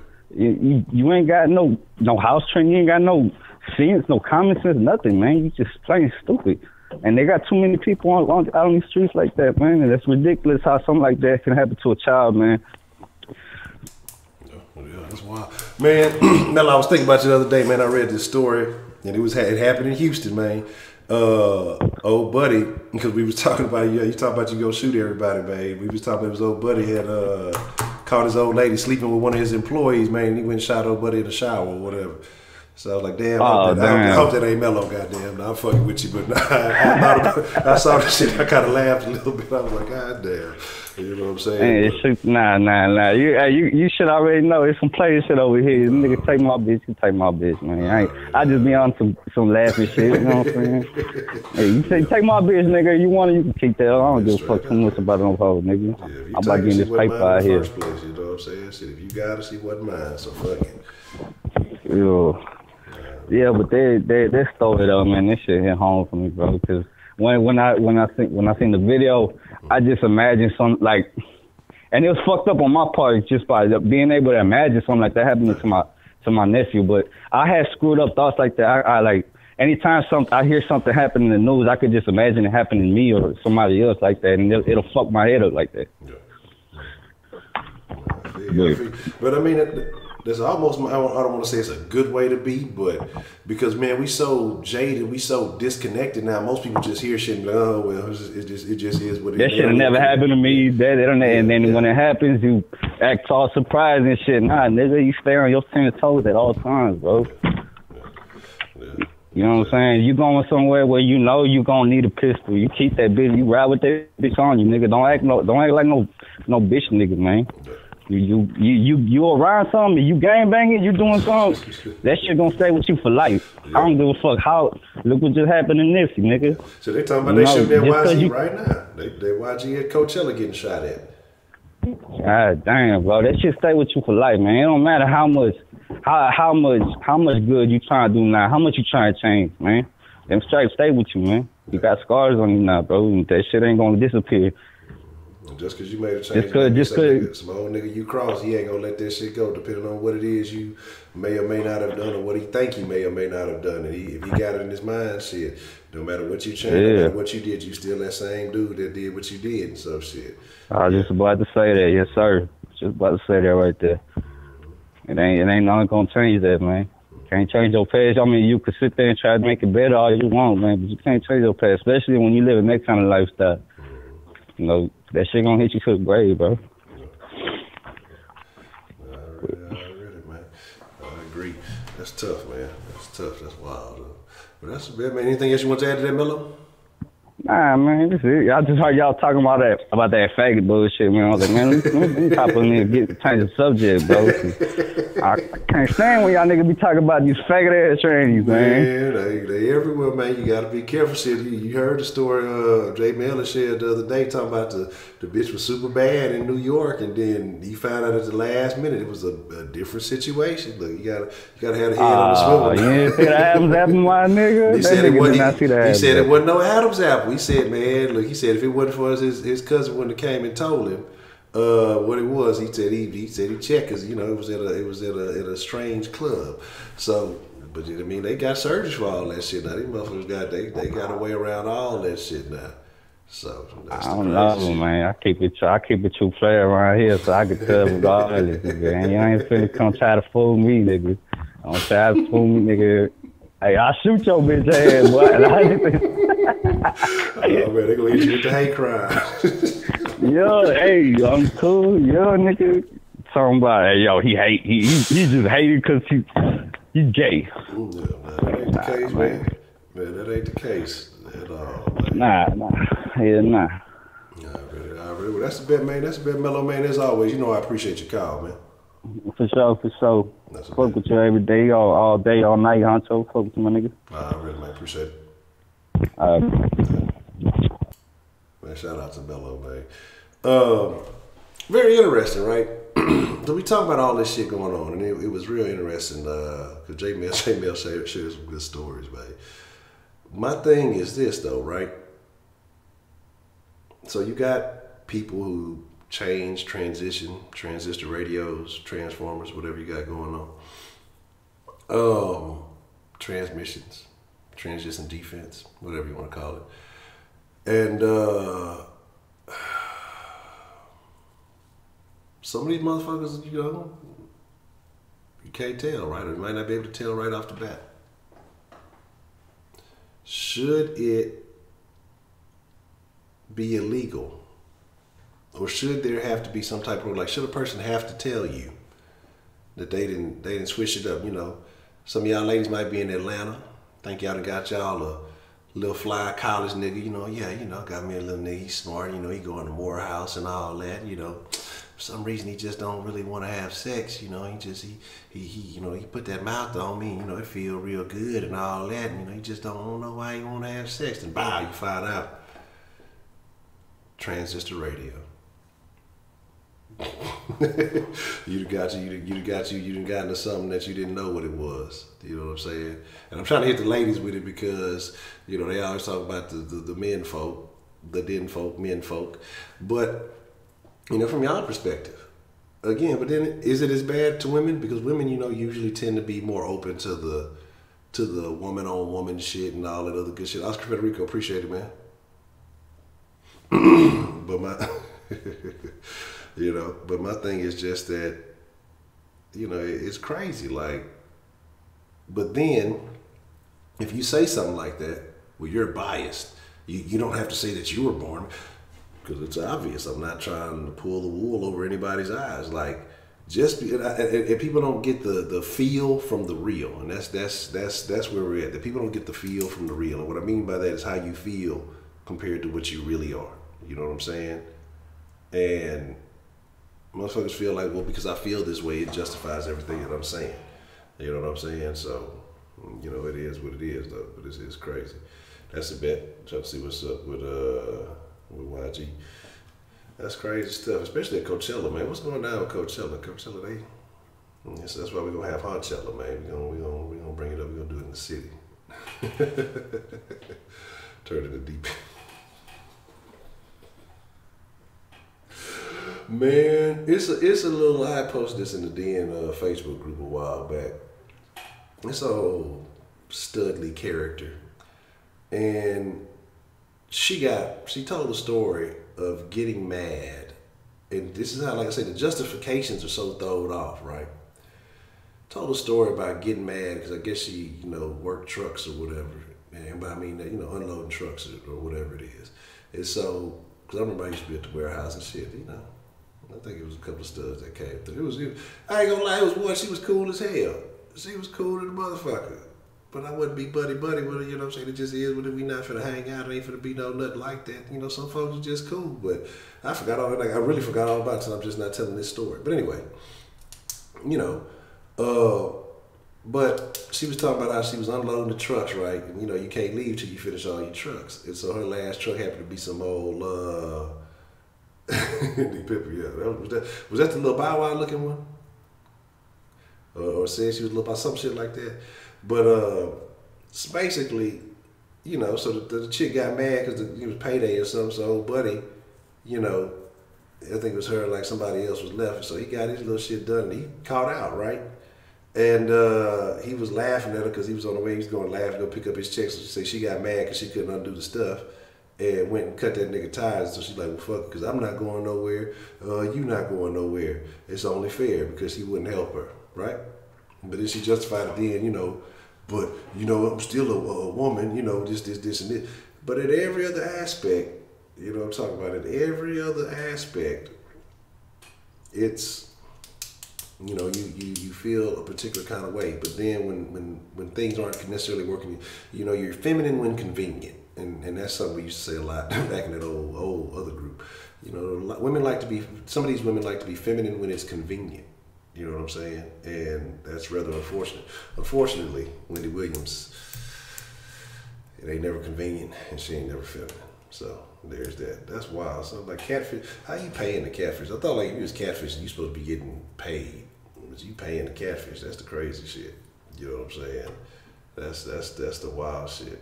You ain't got no house training. You ain't got no sense, no common sense, nothing, man. You just plain stupid. And they got too many people out on these streets like that, man. And that's ridiculous how something like that can happen to a child, man. Yeah, that's wild. Man, Mel, I was thinking about you the other day, man. I read this story, and it happened in Houston, man. Old buddy, because we was talking about, you talking about you go shoot everybody, man. We was talking about his old buddy had caught his old lady sleeping with one of his employees, man. And he went and shot old buddy in the shower or whatever. So I was like, damn, I hope that ain't mellow, goddamn. Nah, I'm fucking with you, but I saw the shit. I kind of laughed a little bit. I was like, God damn. You know what I'm saying? Hey, nah. You should already know. It's some player shit over here. Nigga, take my bitch. You take my bitch, man. I just be on some laughing shit. You know what I'm saying? Hey, you say take my bitch, nigga. You want it, you can keep that. I don't give a fuck too much about no hoe, nigga. Yeah, I'm about getting this paper out here. Place, you know what I'm saying? Shit, if you got it, she wasn't mine. So fuck it. Yo. Yeah, but they stole it up, man. This shit hit home for me, bro. Because when I seen the video, I just imagined some like, and it was fucked up on my part just by being able to imagine something like that happening to my nephew. But I had screwed up thoughts like that. I like anytime I hear something happen in the news, I could just imagine it happening to me or somebody else like that, and it'll fuck my head up like that. Yeah. But I mean. That's almost, I don't want to say it's a good way to be, but because, man, we so jaded, we so disconnected now. Most people just hear shit and be like, oh, well, it just is what it is. That shit will never happen to me. And then when it happens, you act all surprised and shit. Nah, nigga, you stay on your 10 toes at all times, bro. Yeah. You know what I'm saying? You going somewhere where you know you gonna need a pistol. You keep that bitch, you ride with that bitch on you, nigga. Don't act like no bitch nigga, man. You around something, you gang banging, you doing something, that shit gonna stay with you for life. Yeah. I don't give a fuck how. Look what just happened in Nipsey, nigga. So they talking about they shooting at YG right now. They YG at Coachella getting shot at. God damn, bro, that shit stay with you for life, man. It don't matter how much good you trying to do now, how much you trying to change, man. Them stripes stay with you, man. You got scars on you now, bro. That shit ain't gonna disappear. Just because you made a change, some old nigga you cross, he ain't gonna let that shit go. Depending on what it is you may or may not have done, or what he think he may or may not have done. And if he got it in his mind, shit, no matter what you changed, no matter what you did, you still that same dude that did what you did. So shit. I was just about to say that, yes sir. Just about to say that right there. It ain't nothing gonna change that, man. Can't change your past. I mean, you could sit there and try to make it better all you want, man, but you can't change your past, especially when you live in that kind of lifestyle. You know, that shit gonna hit you to the grave, bro. Already, man. I agree. That's tough, man. That's tough. That's wild, though. But that's, man, anything else you want to add to that, Mello? Nah, man, this is, I just heard y'all talking about that faggot bullshit, man. I was like, man, let me hop on here and change the subject, bro. I can't stand when y'all niggas be talking about these faggot ass trannies, man. Man, they everywhere, man. You gotta be careful. Shit, you heard the story Jay Miller shared the other day talking about the bitch was super bad in New York, and then he found out at the last minute it was a different situation. Look, you gotta have the head on the swivel. You didn't see the Adam's apple, my nigga? He said it wasn't no Adam's apple. He said, man, look, he said if it wasn't for his cousin when he came and told him what it was, he said he checked, cause you know it was at a strange club. So, but I mean they got surgeries for all that shit now. These motherfuckers they got a way around all that shit now. So that's I don't know, man. I keep it true player around here, so I can tell regardless, nigga. You ain't finna come try to fool me, nigga. Don't try to fool me, nigga. Hey, I'll shoot your bitch ass, boy. Oh man, they gonna hit you with the hate crime. Yo, hey, I'm cool. Yo, nigga. Talking about, hey, yo, he just hated because he's gay. Ooh, yeah, man, that ain't the case, man. Man, that ain't the case at all, man. Nah. Yeah, nah. Already. Well, that's the bet, man. That's the bet, Mellow, man. As always, you know I appreciate your call, man. For sure. Fuck with you every day, all day, all night, Honcho. Fuck with you, my nigga. Really, man. Appreciate it. Man, shout out to Mellow, man. Very interesting, right? So we talk about all this shit going on, and it was real interesting because J Mel shared some good stories, man. My thing is this, though, right? So you got people who transition, transistor radios, transformers, whatever you got going on. Transmissions, transition defense, whatever you want to call it. And some of these motherfuckers, you know, you can't tell, right? Or you might not be able to tell right off the bat. Should it be illegal? Or should there have to be some type of, like, should a person have to tell you that they didn't switch it up? You know, some of y'all ladies might be in Atlanta, think y'all done got y'all a little fly college nigga, you know, got me a little nigga, he's smart, you know, he going to Morehouse and all that, you know. For some reason he just don't really want to have sex, you know, he put that mouth on me, you know, it feel real good and all that, and, you know, he just don't know why he want to have sex. And bow, you find out. Transistor radio. you done got into something that you didn't know what it was. You know what I'm saying? And I'm trying to hit the ladies with it because, you know, they always talk about the men folk, men folk. But, you know, from y'all perspective, again, but then is it as bad to women? Because women, you know, usually tend to be more open to the woman on woman shit and all that other good shit. Oscar Federico, appreciate it, man. But my you know, but my thing is just that, you know, it's crazy. Like, but then if you say something like that, well, you're biased. You don't have to say that you were born, because it's obvious. I'm not trying to pull the wool over anybody's eyes. Like, just and people don't get the feel from the real, and that's where we're at. The people don't get the feel from the real, and what I mean by that is how you feel compared to what you really are. You know what I'm saying? And motherfuckers feel like, well, because I feel this way, it justifies everything that I'm saying. You know what I'm saying? So, you know, it is what it is, though. But it's crazy. That's a bet. Trying to see what's up with YG. That's crazy stuff, especially at Coachella, man. What's going down with Coachella? Coachella, yes, that's why we're gonna have Honchella, man. We're gonna bring it up. We're gonna do it in the city. Turn it to deep. Man, it's a little. I posted this in the Den Facebook group a while back. It's a whole Studley character, and she told a story of getting mad, and this is how, like I said, the justifications are so thrown off, right? Told a story about getting mad because I guess she, you know, worked trucks or whatever, and I mean, you know, unloading trucks or whatever it is. And so, because I remember I used to be at the warehouse and shit, you know. I think it was a couple of studs that came through. I ain't gonna lie, it was one. She was cool as hell. She was cool as a motherfucker. But I wouldn't be buddy with her, you know what I'm saying? It just is what we not finna hang out. It ain't finna be no nothing like that. You know, some folks are just cool. But I forgot all that. Like, I really forgot all about it, so I'm just not telling this story. But anyway, you know, but she was talking about how she was unloading the trucks, right? And, you know, you can't leave till you finish all your trucks. And so her last truck happened to be some old, Pipper, yeah. Was that the little Bow Wow looking one? Or said she was a little about some shit like that. But it's basically, you know, so the chick got mad because it was payday or something. So old buddy, you know, I think it was her, like somebody else was left. So he got his little shit done and he caught out, right? And he was laughing at her because he was on the way. He was going to laugh to go pick up his checks. So she said she got mad because she couldn't undo the stuff and went and cut that nigga tires. So she's like, well, fuck it, because I'm not going nowhere. You not going nowhere. It's only fair because he wouldn't help her, right? But then she justified it then, you know, but, you know, I'm still a woman, you know, this, and this. But at every other aspect, you know what I'm talking about, at every other aspect, it's, you know, you feel a particular kind of way. But then when things aren't necessarily working, you know, you're feminine when convenient. And that's something we used to say a lot back in that old other group. You know, women like to be, some of these women like to be feminine when it's convenient. You know what I'm saying? And that's rather unfortunate. Unfortunately, Wendy Williams, it ain't never convenient and she ain't never feminine. So there's that. That's wild. So like catfish, how you paying the catfish? I thought like if you was catfishing, you supposed to be getting paid. But you paying the catfish, that's the crazy shit. You know what I'm saying? That's the wild shit.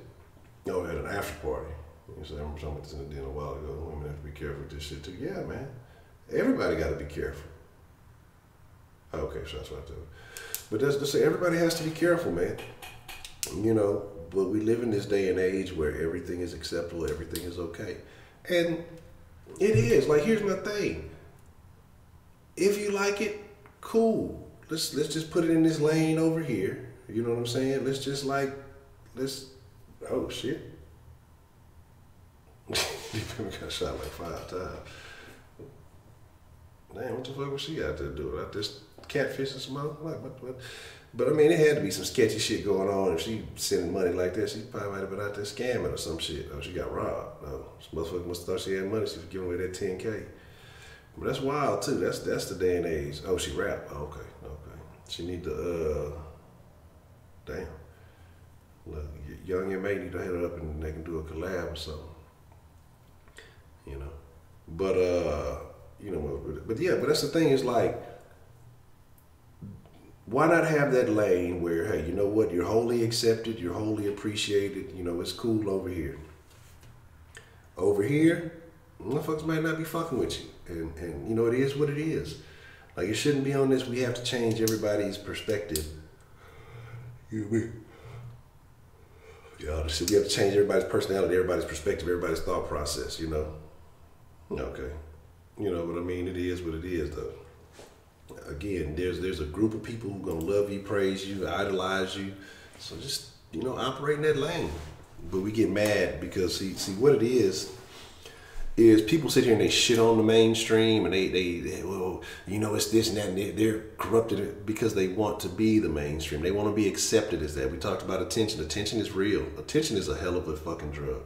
Oh, at an after party. You know what I'm saying? I remember talking about this in the den a while ago. Women have to be careful with this shit too. Yeah, man. Everybody got to be careful. Okay, so that's what I do. But that's to say, everybody has to be careful, man. You know, but we live in this day and age where everything is acceptable, everything is okay. And it is. Like, here's my thing. If you like it, cool. Let's just put it in this lane over here. You know what I'm saying? Oh, shit. Got shot like 5 times. Damn, what the fuck was she out there doing? Out there catfishing smoke? What? But I mean, it had to be some sketchy shit going on. If she sending money like that, she probably might have been out there scamming or some shit. Oh, she got robbed. Oh, this motherfucker must have thought she had money. She was giving away that 10K. But that's wild too. That's the day and age. Oh, she rapped. Oh, okay. She need to damn. Look, Young and May need to hit her up and they can do a collab or something. You know. But you know, but yeah, but that's the thing is like, why not have that lane where, hey, you know what, you're wholly accepted, you're wholly appreciated, you know, it's cool over here. Over here, motherfuckers might not be fucking with you. And you know, it is what it is. Like, it shouldn't be on this, we have to change everybody's perspective. You know what I mean? Yeah, we have to change everybody's personality, everybody's perspective, everybody's thought process, you know? Okay. You know what I mean? It is what it is, though. Again, there's a group of people who gonna love you, praise you, idolize you. So just, you know, operate in that lane. But we get mad because see what it is people sit here and they shit on the mainstream and they well, you know, it's this and that, and they're corrupted because they want to be the mainstream. They want to be accepted as that. We talked about attention. Attention is real. Attention is a hell of a fucking drug.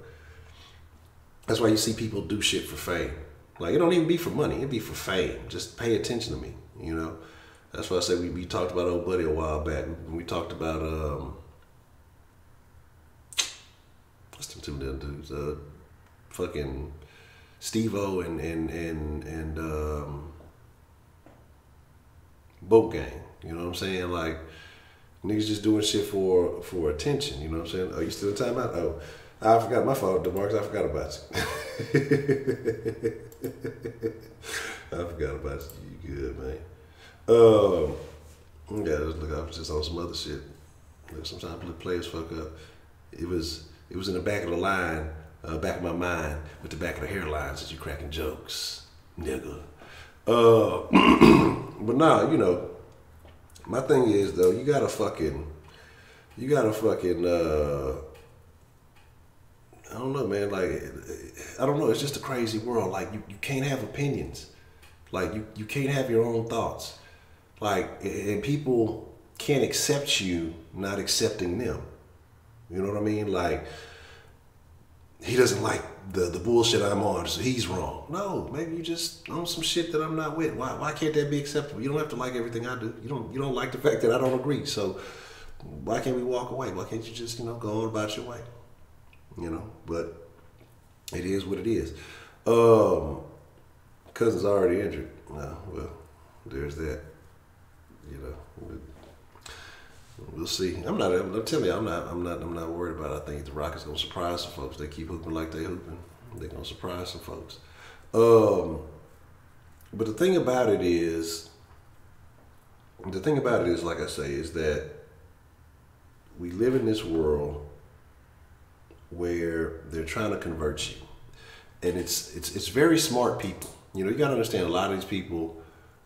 That's why you see people do shit for fame. Like, it don't even be for money. It be for fame. Just pay attention to me, you know? That's why I said we talked about old buddy a while back. We talked about, what's them two little dudes? Fucking Steve-O and Boat Gang. You know what I'm saying? Like, niggas just doing shit for attention. You know what I'm saying? Are you still in timeout? Oh, I forgot. My fault, DeMarcus. I forgot about you. I forgot about you. You good, man. Yeah, look, I was just on some other shit. Sometimes players fuck up. It was in the back of the line, back of my mind, with the back of the hairlines as you cracking jokes, nigga. But nah, you know, my thing is though, you gotta fucking, I don't know, man. Like, I don't know. It's just a crazy world. Like, you can't have opinions. Like, you can't have your own thoughts. Like, and people can't accept you not accepting them. You know what I mean? Like, he doesn't like the bullshit I'm on, so he's wrong. No, maybe you just on some shit that I'm not with. Why can't that be acceptable? You don't have to like everything I do. You don't like the fact that I don't agree. So why can't we walk away? Why can't you just, go on about your way? But it is what it is. Cousin's already injured. Well, there's that. We'll see. I'm telling you, I'm not worried about it. I think the Rockets gonna surprise some folks. They keep hooping like they hooping. They're gonna surprise some folks. But the thing about it is, like I say, is that we live in this world where they're trying to convert you, and it's very smart people. You gotta understand, a lot of these people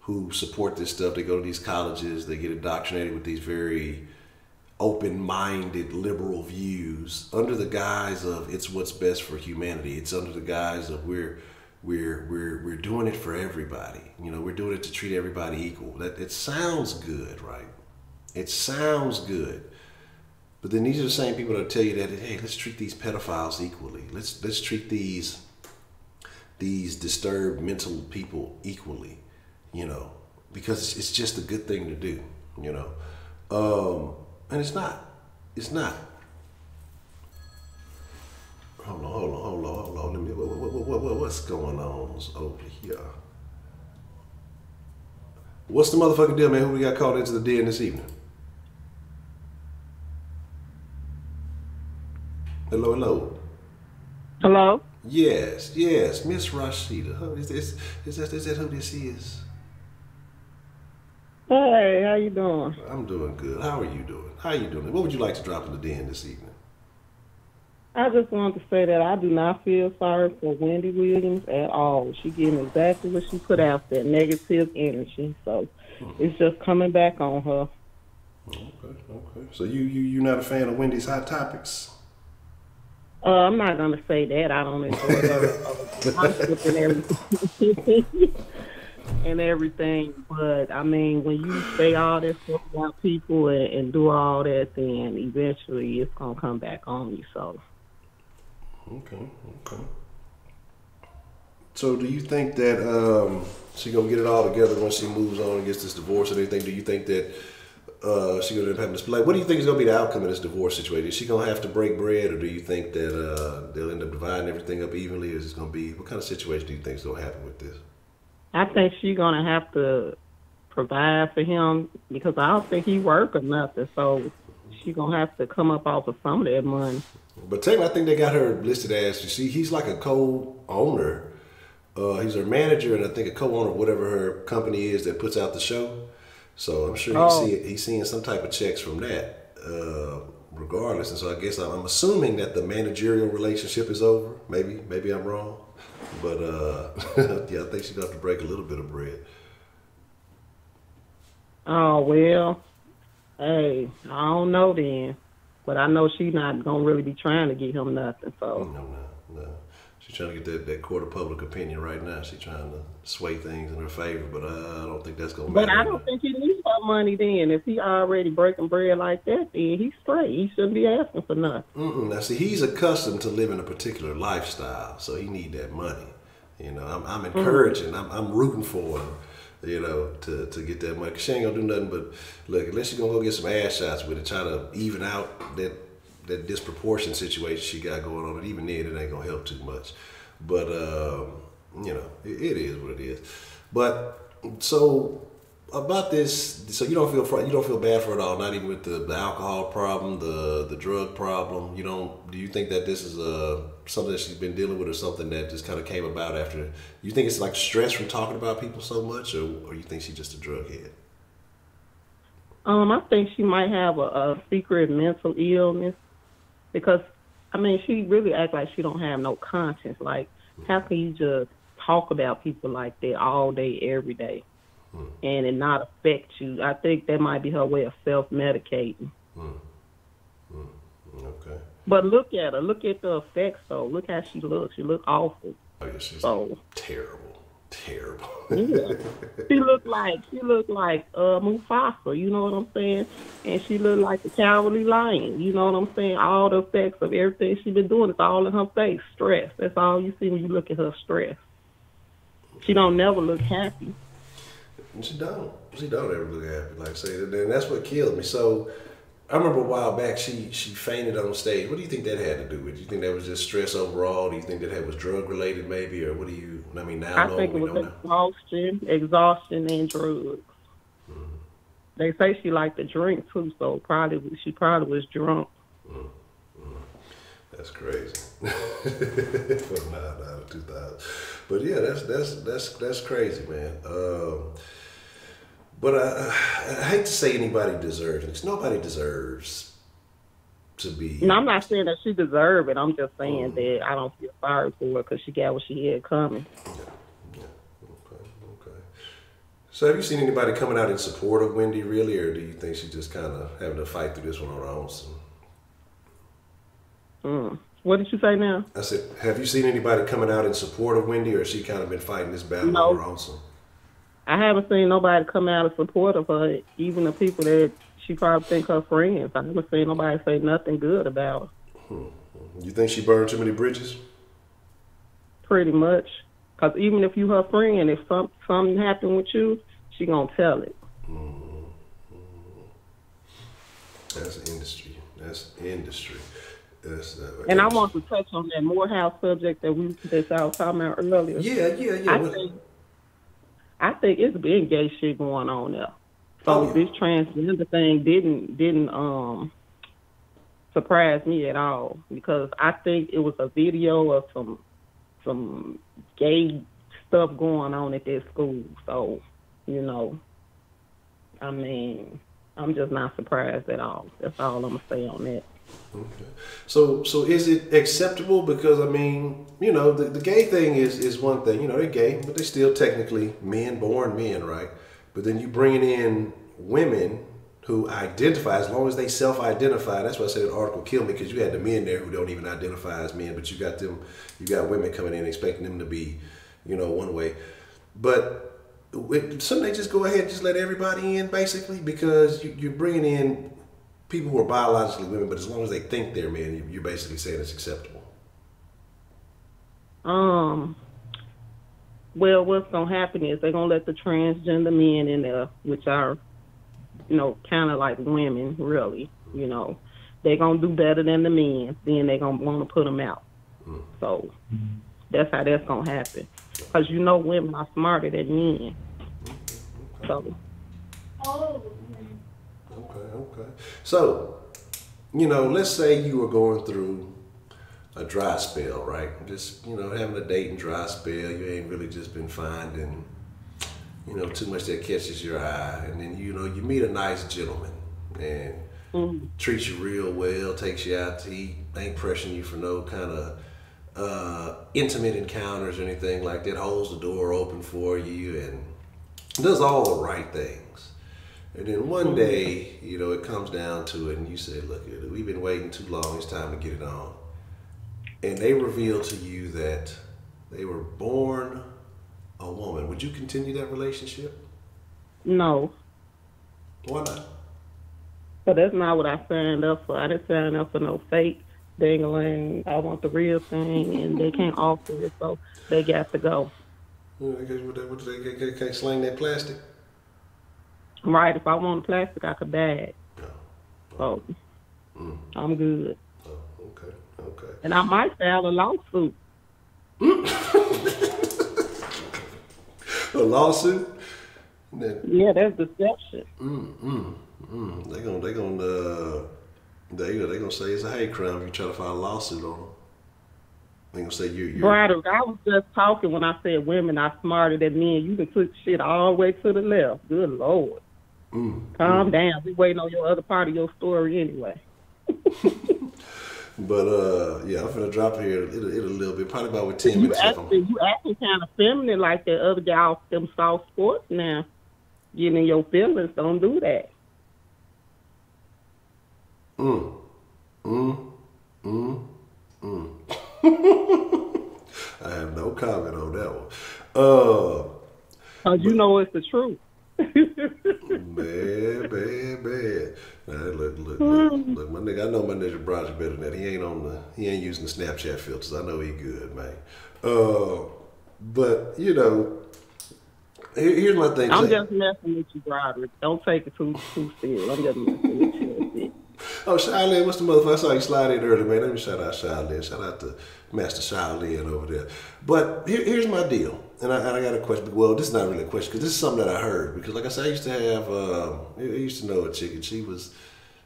who support this stuff, they go to these colleges, they get indoctrinated with these very open-minded liberal views under the guise of it's what's best for humanity. It's under the guise of we're doing it for everybody. We're doing it to treat everybody equal. It sounds good, right? It sounds good. But then these are the same people that tell you that, hey, let's treat these pedophiles equally. Let's treat these disturbed mental people equally. Because it's just a good thing to do, and it's not. Hold on. Let me. What's going on over here? What's the motherfucking deal, man? Who we got called into the den this evening? Hello. Hello. Yes, Miss Rashida. Is that who this is? Hey, how you doing? I'm doing good. How are you doing? What would you like to drop in the den this evening? I just wanted to say that I do not feel sorry for Wendy Williams at all. She getting exactly what she put out there, negative energy. So it's just coming back on her. Okay. So you're not a fan of Wendy's Hot Topics? I'm not gonna say that. I don't enjoy her and everything, but I mean, when you say all that stuff about people and do all that, then eventually it's gonna come back on you. So. Okay. So, do you think that she gonna get it all together when she moves on and gets this divorce and everything? Do you think that she gonna end up having this? What do you think is gonna be the outcome of this divorce situation? Is she gonna have to break bread, or do you think that they'll end up dividing everything up evenly? Or is it gonna be, what kind of situation do you think is gonna happen with this? I think she's gonna have to provide for him because I don't think he work or nothing. So she's gonna have to come up off of some of that money. But technically, I think they got her listed as, you see, he's like a co-owner. He's her manager, and I think a co-owner of whatever her company is that puts out the show. So I'm sure he's seeing some type of checks from that, regardless. And so I guess I'm assuming that the managerial relationship is over. Maybe I'm wrong. But yeah, I think she's gonna have to break a little bit of bread. Oh well, hey, I don't know then, but I know she's not gonna really be trying to get him nothing. So no, she's trying to get that court of public opinion right now. She's trying to sway things in her favor, but I don't think that's gonna matter. But I don't think he needs her money then. If he already breaking bread like that, then he's straight. He shouldn't be asking for nothing. Now see, he's accustomed to living a particular lifestyle, so he need that money. I'm encouraging. I'm rooting for him. To get that money. 'Cause she ain't gonna do nothing but look. Unless she's gonna go get some ass shots with it, try to even out that disproportion situation she got going on. But even then, it ain't gonna help too much. But it is what it is. But so about this, so you don't feel bad for it all, not even with the alcohol problem, the drug problem. Do you think that this is something that she's been dealing with, or something that just kind of came about after? You think it's like stress from talking about people so much, or you think she's just a drug head? I think she might have a secret mental illness because I mean she really acts like she don't have no conscience. Like how can you just talk about people like that all day, every day? And it not affect you. I think that might be her way of self-medicating. Okay. But look at her. Look at the effects, though. Look how she looks. She look awful. Oh, yeah, she's terrible. Terrible. Yeah. She looked like Mufasa, you know what I'm saying? And she looked like the cowardly lion, you know what I'm saying? All the effects of everything she been doing, it's all in her face. Stress. That's all you see when you look at her, stress. She don't never look happy. She don't. She don't ever look happy, like I say. And that's what killed me. So I remember a while back she fainted on stage. What do you think that had to do with? Do you think that was just stress overall? Do you think that was drug related maybe, or what do you? I mean, now I think it was exhaustion, and drugs. Mm-hmm. They say she liked to drink too, so she probably was drunk. Mm-hmm. That's crazy. For 9 out of 2000. But yeah, that's crazy, man. But I hate to say anybody deserves it, because nobody deserves to be. No, I'm not saying that she deserved it. I'm just saying that I don't feel sorry for her because she got what she had coming. Yeah. Okay. So have you seen anybody coming out in support of Wendy, really, or do you think she's just kind of having to fight through this one on her own? What did you say now? I said, have you seen anybody coming out in support of Wendy, or has she kind of been fighting this battle on her own? I haven't seen nobody come out in support of her, even the people that she probably think her friends. I haven't seen nobody say nothing good about her. You think she burned too many bridges? Pretty much. Because even if you her friend, if something happened with you, she gonna tell it. That's industry. And I want to touch on that Morehouse subject that I was talking about earlier. Yeah. I think it's been gay shit going on there. So this transgender thing didn't surprise me at all, because I think it was a video of some gay stuff going on at that school. So, I mean, I'm just not surprised at all. That's all I'm gonna say on that. Okay. So is it acceptable? Because I mean, the gay thing is one thing. They're gay, but they're still technically men, born men, right? But then you bringing in women who identify, as long as they self-identify. That's why I said the article killed me, because you had the men there who don't even identify as men, but you got women coming in expecting them to be, one way. But shouldn't they just go ahead and just let everybody in, basically? Because you're bringing in people who are biologically women, but as long as they think they're men, you're basically saying it's acceptable. Well, what's gonna happen is they're gonna let the transgender men in there, which are, kind of like women, really. They're gonna do better than the men. Then they're gonna want to put them out. So that's how that's gonna happen. Because women are smarter than men. So. Okay. So, let's say you were going through a dry spell, right? Just, having a dating dry spell. You ain't really just been finding, too much that catches your eye. And then, you meet a nice gentleman and treats you real well, takes you out to eat, ain't pressuring you for no kind of intimate encounters or anything like that, holds the door open for you and does all the right things. And then one day, it comes down to it, and you say, look, we've been waiting too long, it's time to get it on. And they reveal to you that they were born a woman. Would you continue that relationship? No. Why not? But that's not what I signed up for. I didn't sign up for no fake ding-a-ling. I want the real thing, and they can't offer it, so they got to go. They can't sling that plastic? Right, if I want plastic, I could bag. So, I'm good. Okay. And I might file a lawsuit. A lawsuit? Yeah, that's deception. They gonna say it's a hate crime if you try to file a lawsuit on them. They gonna say you're. Right, I was just talking when I said women are smarter than men. You can put shit all the way to the left. Good Lord. Calm down. We waiting on your other part of your story anyway. But yeah, I'm gonna drop here in a little bit, probably about 10 minutes. You acting kind of feminine like that other guy off them soft sports now. Getting in your feelings, don't do that. I have no comment on that one. Cause you know it's the truth. Man. Now, look, my nigga. I know my nigga Bronx better than that. He ain't using the Snapchat filters. I know he good, man. But you know, here's my thing. I'm just messing with you, Broderick. Don't take it too serious. I'm just messing with you. Oh, Shaolin, what's the motherfucker? I saw you slide in earlier, man. Let me shout out Shaolin. Shout out to Master Shaolin over there. But here's my deal. And I got a question. Well, this is not really a question because this is something that I heard. Because like I said, I used to have, I used to know a chick, and she was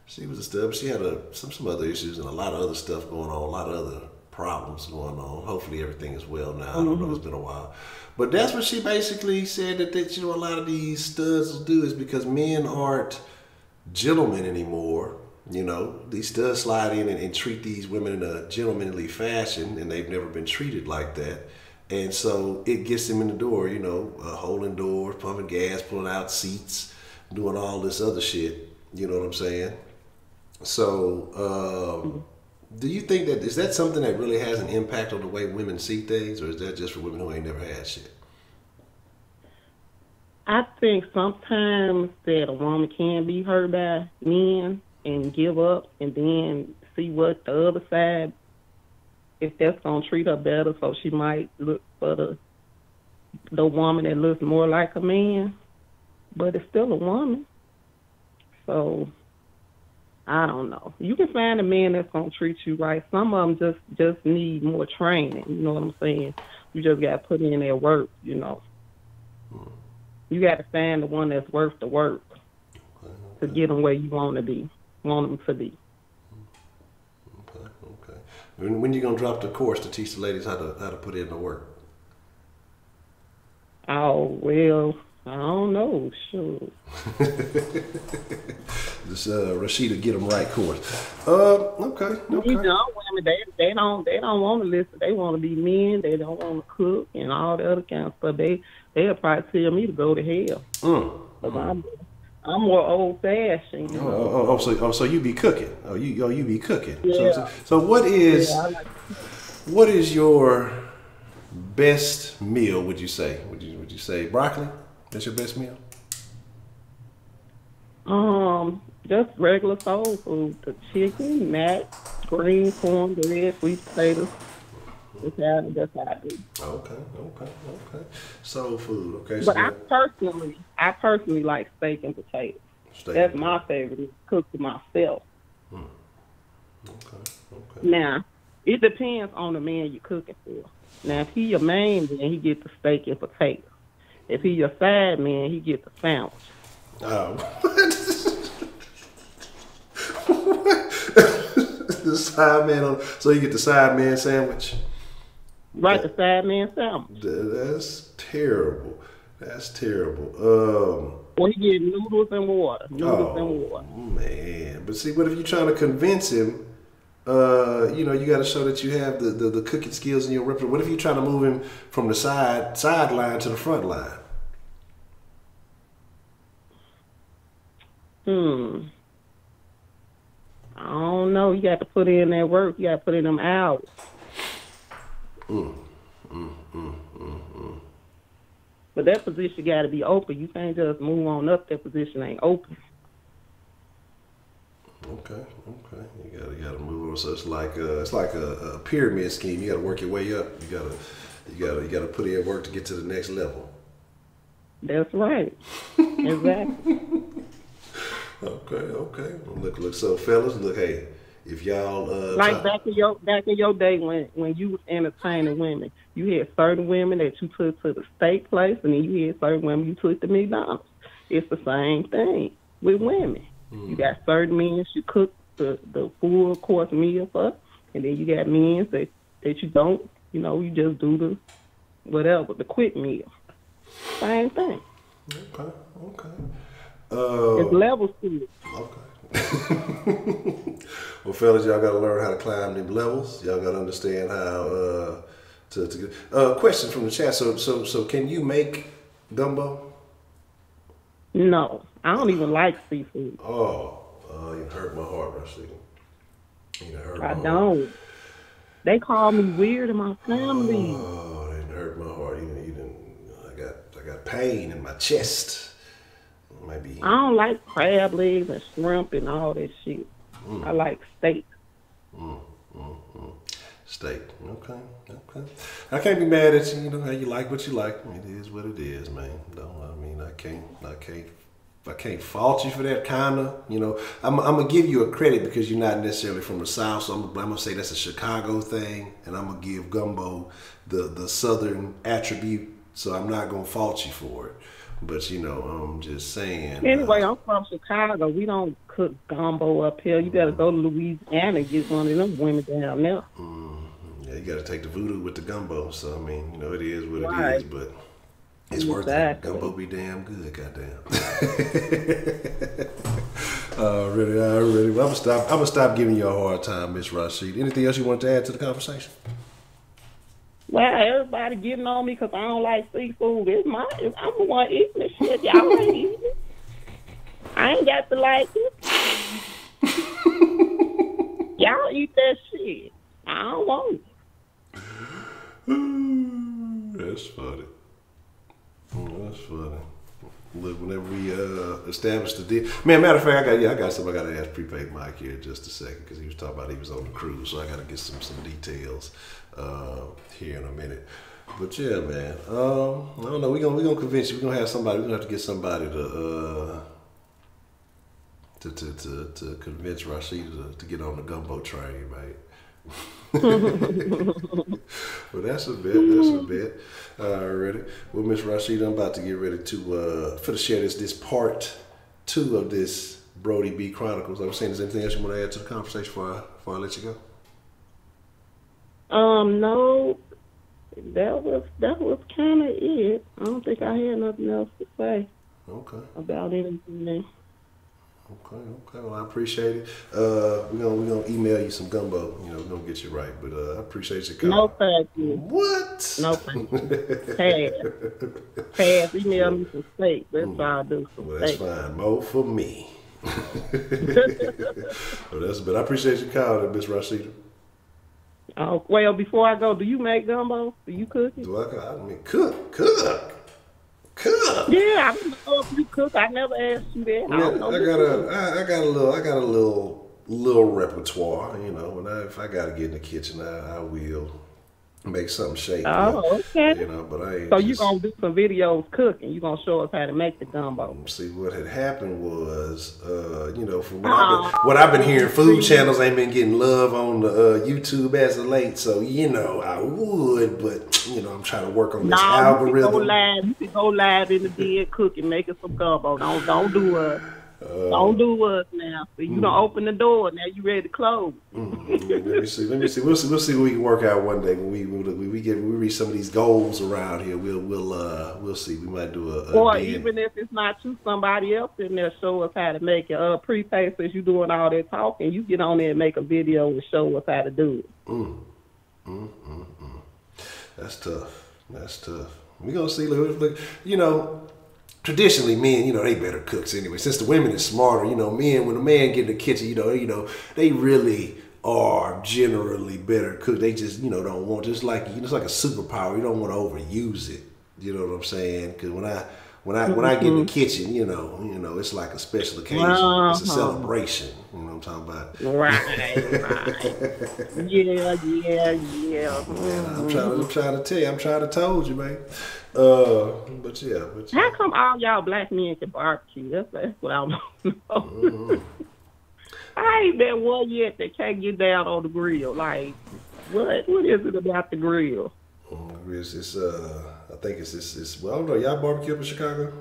a stud, but she had some other issues and a lot of other stuff going on, a lot of other problems going on. Hopefully everything is well now. I don't know, it's been a while. But that's what she basically said that you know, a lot of these studs will do is because men aren't gentlemen anymore. You know, these studs slide in and treat these women in a gentlemanly fashion, and they've never been treated like that. And so it gets them in the door, you know, holding doors, pumping gas, pulling out seats, doing all this other shit. You know what I'm saying? So, do you think is that something that really has an impact on the way women see things, or is that just for women who ain't never had shit? I think sometimes that a woman can be hurt by men and give up and then see what the other side, if that's going to treat her better, so she might look for the woman that looks more like a man, but it's still a woman. So, I don't know. You can find a man that's going to treat you right. Some of them just need more training, you know what I'm saying? You just got to put in their work, you know. You got to find the one that's worth the work to get them where you want them to be. Okay. When you gonna drop the course to teach the ladies how to put in the work? Oh well, I don't know. Sure. This Rashida Get 'em Right course. Okay. You know, women they don't want to listen. They want to be men. They don't want to cook and all the other kind of stuff. They'll probably tell me to go to hell. I'm more old fashioned. You know? So you be cooking? You be cooking? Yeah. So what is your best meal? Would you say? Would you say broccoli? That's your best meal? Just regular soul food: the chicken, mac, green, cornbread, sweet potatoes. That's how I do. Okay. Soul food. Okay. But I personally like steak and potatoes. That's my favorite. Cook to myself. Okay. Now, it depends on the man you're cooking for. Now, if he your main man, he get the steak and potatoes. If he your side man, he get the sandwich. Oh. The side man so you get the side man sandwich? Right, the side man sandwich. That's terrible. Well, he get noodles and water. Man. But see, what if you're trying to convince him, you know, you got to show that you have the cooking skills in your repertoire. What if you're trying to move him from the sideline to the front line? I don't know. You got to put in that work. You got to put in them hours. But that position got to be open. You can't just move on up. That position ain't open. Okay. You gotta move on. So it's like a pyramid scheme. You gotta work your way up. You gotta put in work to get to the next level. That's right. Exactly. Okay. Look. So fellas, look. Hey, if y'all like back in your day when you was entertaining women, you had certain women that you took to the steak place, and then you had certain women you took to McDonald's. It's the same thing with women. You got certain men you cook the full course meal for, and then you got men that you don't. You know, you just do the whatever, the quick meal. Same thing. Okay. It's levels to it. Okay. Well, fellas, y'all got to learn how to climb them levels. Y'all got to understand how to get. Question from the chat. So can you make gumbo? No, I don't even like seafood. You hurt my heart, Rashida. I don't. They call me weird in my family. Oh, it hurt my heart. pain in my chest. It might be. I don't like crab legs and shrimp and all that shit. I like steak. Steak. Okay. I can't be mad at you. You know how you like what you like. It is what it is, man. I can't fault you for that, kinda. You know, I'm gonna give you a credit because you're not necessarily from the South, so I'm gonna say that's a Chicago thing, and I'm gonna give gumbo the Southern attribute. So I'm not gonna fault you for it. But you know, I'm just saying. Anyway, I'm from Chicago. We don't cook gumbo up here. You gotta go to Louisiana and get one of them women down there. Yeah, you gotta take the voodoo with the gumbo. So I mean, you know, it is what Right. it is, but. It's worth it. Gumbo be damn good, goddamn. Really. Well, I'm gonna stop giving you a hard time, Miss Rashid. Anything else you want to add to the conversation? Well, everybody getting on me because I don't like seafood. I'm the one eating the shit. Y'all ain't eating it. I ain't got to like it. Y'all eat that shit. I don't want it. That's funny. That's funny. Look, whenever we established the deal, man. Matter of fact, I got something. I got to ask Prepaid Mike here in just a second because he was talking about he was on the cruise, so I got to get some details here in a minute. But yeah, man. I don't know. We gonna convince you. We're gonna have somebody. We're gonna have to get somebody to convince Rashida to get on the gumbo train, right? Well, that's a bit. Alrighty. Well, Miss Rashida, I'm about to get ready to share this part 2 of this Brody B Chronicles. I was saying, is there anything else you want to add to the conversation before I let you go? No, that was kind of it. I don't think I had nothing else to say. Okay. About anything. Okay. Well, I appreciate it. We're gonna email you some gumbo. You know, we're gonna get you right. But I appreciate your call. No, thank you. What? No, thank you. Pass. Email me some steak. That's all I do. Well, that's fine. More for me. Well, but I appreciate your call, Miss Rashida. Oh, well, before I go, do you make gumbo? Do you cook it? Do I mean, cook. Yeah, I don't know if you cook. I never asked you that. I got a little repertoire. You know, if I gotta get in the kitchen, I will make something shake. Oh, okay. You know, but I ain't. So you gonna do some videos cooking? You gonna show us how to make the gumbo? See, what had happened was, you know, from what I've been hearing, food channels ain't been getting love on the YouTube as of late. So you know, I would, but you know, I'm trying to work on this algorithm. You can go live in the den cooking, making some gumbo. Don't do us. Don't do us now. So you don't open the door. Now you ready to close. Let me see. We'll see what we can work out one day when we reach some of these goals around here. We'll see. We might do a or den. even if it's not you, somebody else in there show us how to make it. Prepaid says you doing all that talking. You get on there and make a video and show us how to do it. That's tough. We gonna see. Look, you know. Traditionally, men, you know, they better cooks anyway. Since the women is smarter, you know, men, when a man get in the kitchen, you know, they really are generally better cooked. They just, you know, don't want, just like, you know, it's like a superpower. You don't want to overuse it. You know what I'm saying? Because when I get in the kitchen, you know, it's like a special occasion. It's a celebration. You know what I'm talking about? Right. Yeah. Man, I'm trying to tell you. I'm trying to told you, man. But yeah. How come all y'all black men can barbecue? That's what I want to know. I ain't been one yet that can't get down on the grill. Like, what is it about the grill? I think it's well, I don't know. Y'all barbecue up in Chicago?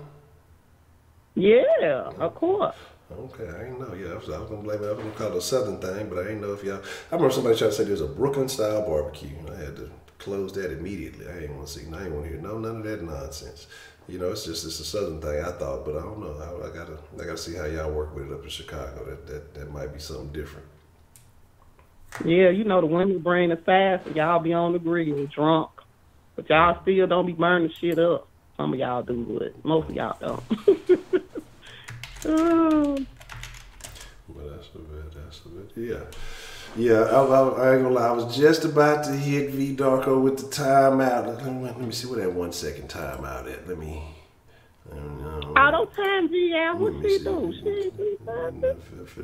Yeah, of course. Okay, I didn't know. Yeah, I was gonna blame it. I was gonna call it a Southern thing, but I didn't know if y'all. I remember somebody tried to say there's a Brooklyn style barbecue. I had to close that immediately. I ain't want to see. I ain't want to hear none of that nonsense. You know, it's a Southern thing. I thought, but I don't know. I gotta see how y'all work with it up in Chicago. That might be something different. Yeah, you know the women bring the fast, and y'all be on the grill drunk, but y'all still don't be burning shit up. Some of y'all do, but most of y'all don't. Well, that's a bit. Yeah. I ain't gonna lie. I was just about to hit V Darko with the timeout. Let me see what that 1 second timeout at. Let me No, don't time G out. What she do?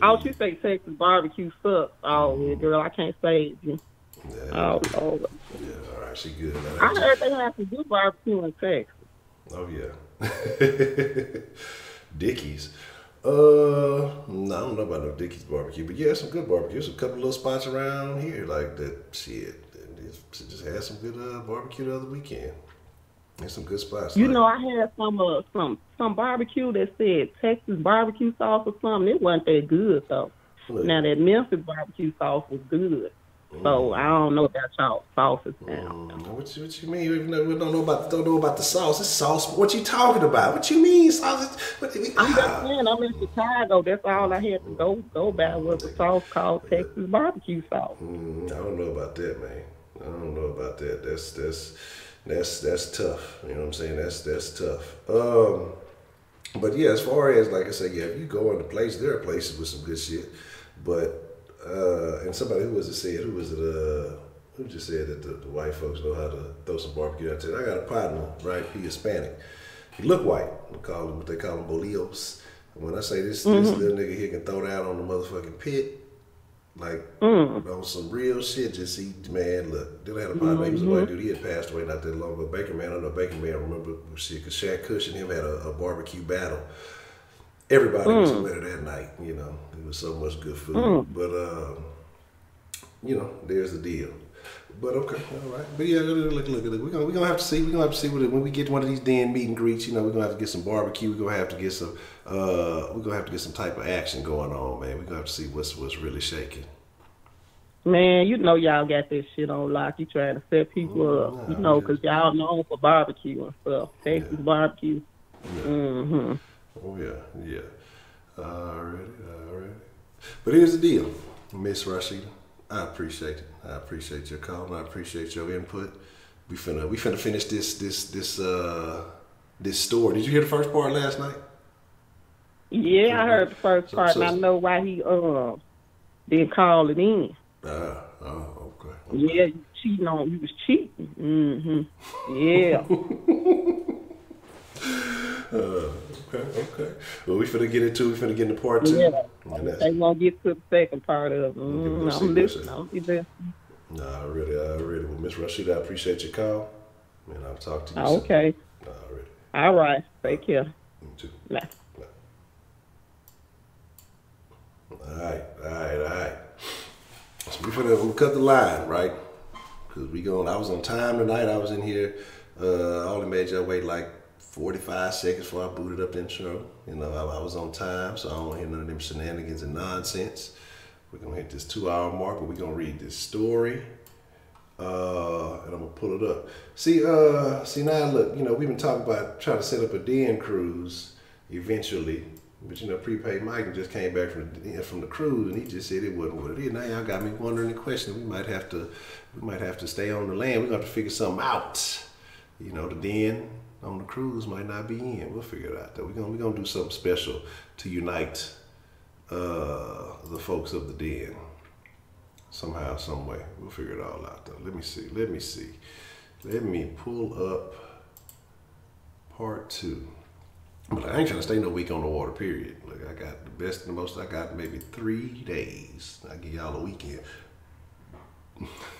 Oh, she say Texas barbecue sucks. Oh, yeah, girl, I can't save you. Yeah. Oh, Lord. Yeah, all right, she good. I heard they have to do barbecue in Texas. Oh yeah. Dickies. No, I don't know about no Dickies barbecue, but yeah, some good barbecue. There's a couple little spots around here like that. Shit, just had some good barbecue the other weekend. There's some good spots. You know, I had some barbecue that said Texas barbecue sauce or something. It wasn't that good though. Now that Memphis barbecue sauce was good. So I don't know about y'all sauces now. What you mean? We don't know about the sauce. It's sauce. What you talking about? What you mean sauce? I'm just saying. I'm in Chicago. That's all I had to go by was a sauce called Texas barbecue sauce. I don't know about that, man. I don't know about that. That's tough. You know what I'm saying? That's tough. But yeah, as far as like I said, yeah, if you go into places, there are places with some good shit, but. And somebody, who was it? Who just said that the white folks know how to throw some barbecue out there? I got a partner, right? He Hispanic. He look white. What they call him bolillos. And when I say this little nigga here can throw down on the motherfucking pit, like on some real shit. Just man, look. Then I had a partner. He was a white dude. He had passed away not that long ago. Baker Man, I don't know Baker Man. I remember shit because Shaq Kush and him had a barbecue battle. Everybody was a winner that night, you know. It was so much good food. But, you know, there's the deal. But okay, all right. But yeah, look. We're gonna have to see. We're gonna have to see when we get to one of these den meet and greets. You know, we're gonna have to get some barbecue. We're gonna have to get some. We're gonna have to get some type of action going on, man. We're gonna have to see what's really shaking. Man, you know y'all got this shit on lock. You trying to set people up, you know, because y'all known for barbecue and stuff. Texas barbecue. Yeah. Oh yeah. Alrighty. But here's the deal, Miss Rashida. I appreciate it. I appreciate your call and I appreciate your input. We finna finish this story. Did you hear the first part last night? Yeah, I heard the first part, and I know why he didn't call it in. Okay. Yeah, you was cheating. Yeah. Okay. Well, we finna get into part 2. Yeah. They won't get to the second part of it. I'm listening. I'll be there. Nah, really. Well, Miss Rashida, I appreciate your call. And I'll talk to you soon. Okay. All right. Take care. You too. Bye. All right. So we'll cut the line, right? Because I was on time tonight. I was in here. I only made y'all wait like 45 seconds before I booted up the intro. You know, I was on time, so I don't want to hear none of them shenanigans and nonsense. We're going to hit this 2-hour mark, but we're going to read this story. And I'm going to pull it up. See now, look, you know, we've been talking about trying to set up a den cruise eventually. But, you know, Prepaid Mike just came back from the cruise, and he just said it wasn't what it is. Now y'all got me wondering the question. We might have to stay on the land. We're going to have to figure something out. You know, the den on the cruise might not be in. We'll figure it out though. We're gonna do something special to unite the folks of the den somehow, some way. We'll figure it all out though. Let me see. Let me pull up part 2. But I ain't trying to stay no week on the water, period. Look, I got the best and the most. I got maybe 3 days. I give y'all a weekend.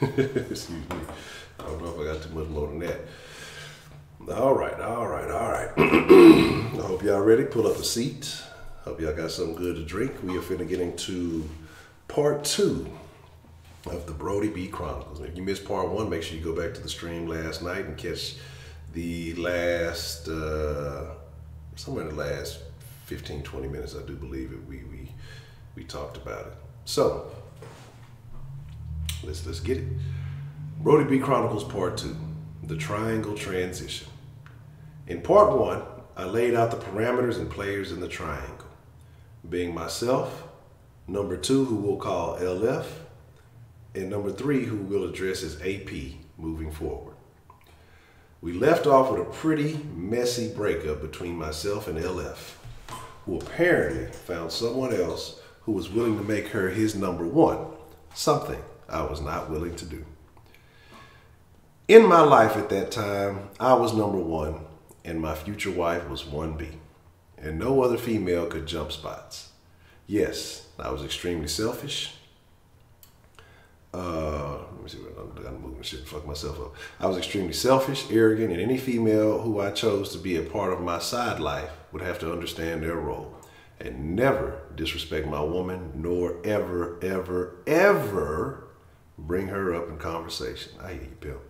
Excuse me. I don't know if I got too much more than that. All right. I hope y'all ready. Pull up a seat. Hope y'all got something good to drink. We are finna get into part 2 of the Brody B Chronicles. If you missed part 1, make sure you go back to the stream last night and catch the last, somewhere in the last 15, 20 minutes, I do believe it. We talked about it. So, let's get it. Brody B Chronicles part 2, the triangle transition. In part 1, I laid out the parameters and players in the triangle, being myself, number 2 who we'll call LF, and number 3 who we'll address as AP moving forward. We left off with a pretty messy breakup between myself and LF, who apparently found someone else who was willing to make her his number 1, something I was not willing to do. In my life at that time, I was number 1, and my future wife was 1B. and no other female could jump spots. Yes, I was extremely selfish. Let me see what I'm moving shit and fuck myself up. I was extremely selfish, arrogant, and any female who I chose to be a part of my side life would have to understand their role and never disrespect my woman, nor ever, ever, ever bring her up in conversation. I hear you, Bill.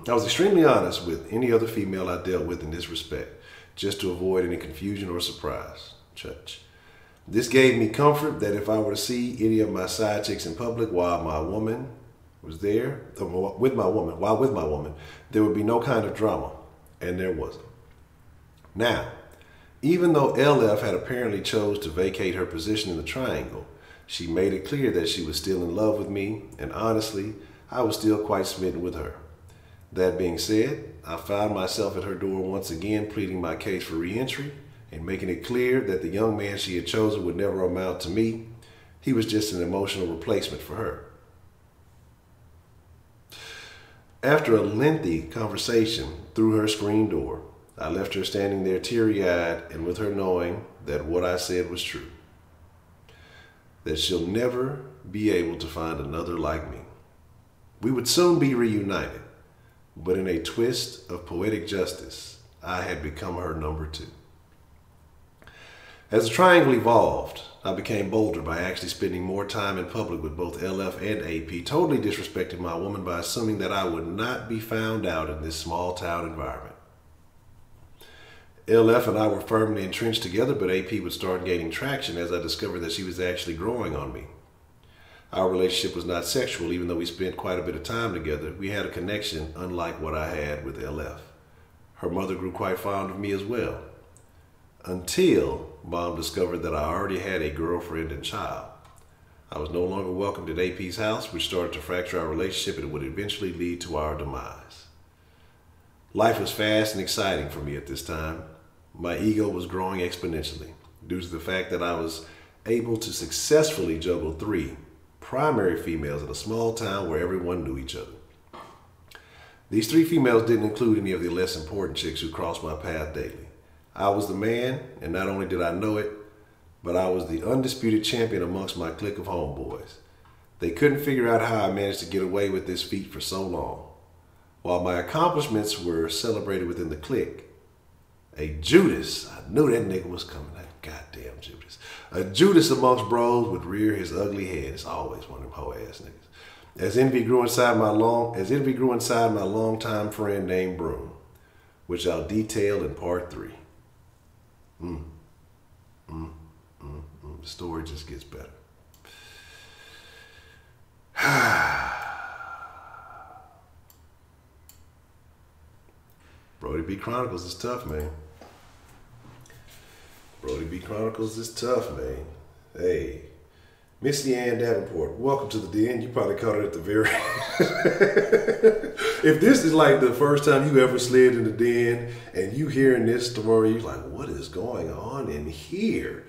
I was extremely honest with any other female I dealt with in this respect, just to avoid any confusion or surprise. Church. This gave me comfort that if I were to see any of my side chicks in public while my woman was there, while with my woman, there would be no kind of drama, and there wasn't. Now, even though LF had apparently chose to vacate her position in the triangle, she made it clear that she was still in love with me, and honestly, I was still quite smitten with her. That being said, I found myself at her door once again pleading my case for re-entry and making it clear that the young man she had chosen would never amount to me. He was just an emotional replacement for her. After a lengthy conversation through her screen door, I left her standing there teary-eyed and with her knowing that what I said was true. That she'll never be able to find another like me. We would soon be reunited, but in a twist of poetic justice, I had become her number two. As the triangle evolved, I became bolder by actually spending more time in public with both LF and AP, totally disrespecting my woman by assuming that I would not be found out in this small town environment. LF and I were firmly entrenched together, but AP would start gaining traction as I discovered that she was actually growing on me. Our relationship was not sexual, even though we spent quite a bit of time together. We had a connection unlike what I had with LF. Her mother grew quite fond of me as well, until Mom discovered that I already had a girlfriend and child. I was no longer welcomed at AP's house, which started to fracture our relationship and would eventually lead to our demise. Life was fast and exciting for me at this time. My ego was growing exponentially due to the fact that I was able to successfully juggle 3 primary females in a small town where everyone knew each other. These 3 females didn't include any of the less important chicks who crossed my path daily. I was the man, and not only did I know it, but I was the undisputed champion amongst my clique of homeboys. They couldn't figure out how I managed to get away with this feat for so long. While my accomplishments were celebrated within the clique, a Judas, I knew that nigga was coming, that goddamn Judas. A Judas amongst bros would rear his ugly head. It's always one of them hoe ass niggas. As envy grew inside my longtime friend named Broom, which I'll detail in part 3. The story just gets better. Brody B Chronicles is tough, man. Brody B Chronicles is tough, man. Hey, Missy Ann Davenport, welcome to the den. You probably caught it at the very If this is like the first time you ever slid in the den and you hearing this story, you're like, what is going on in here?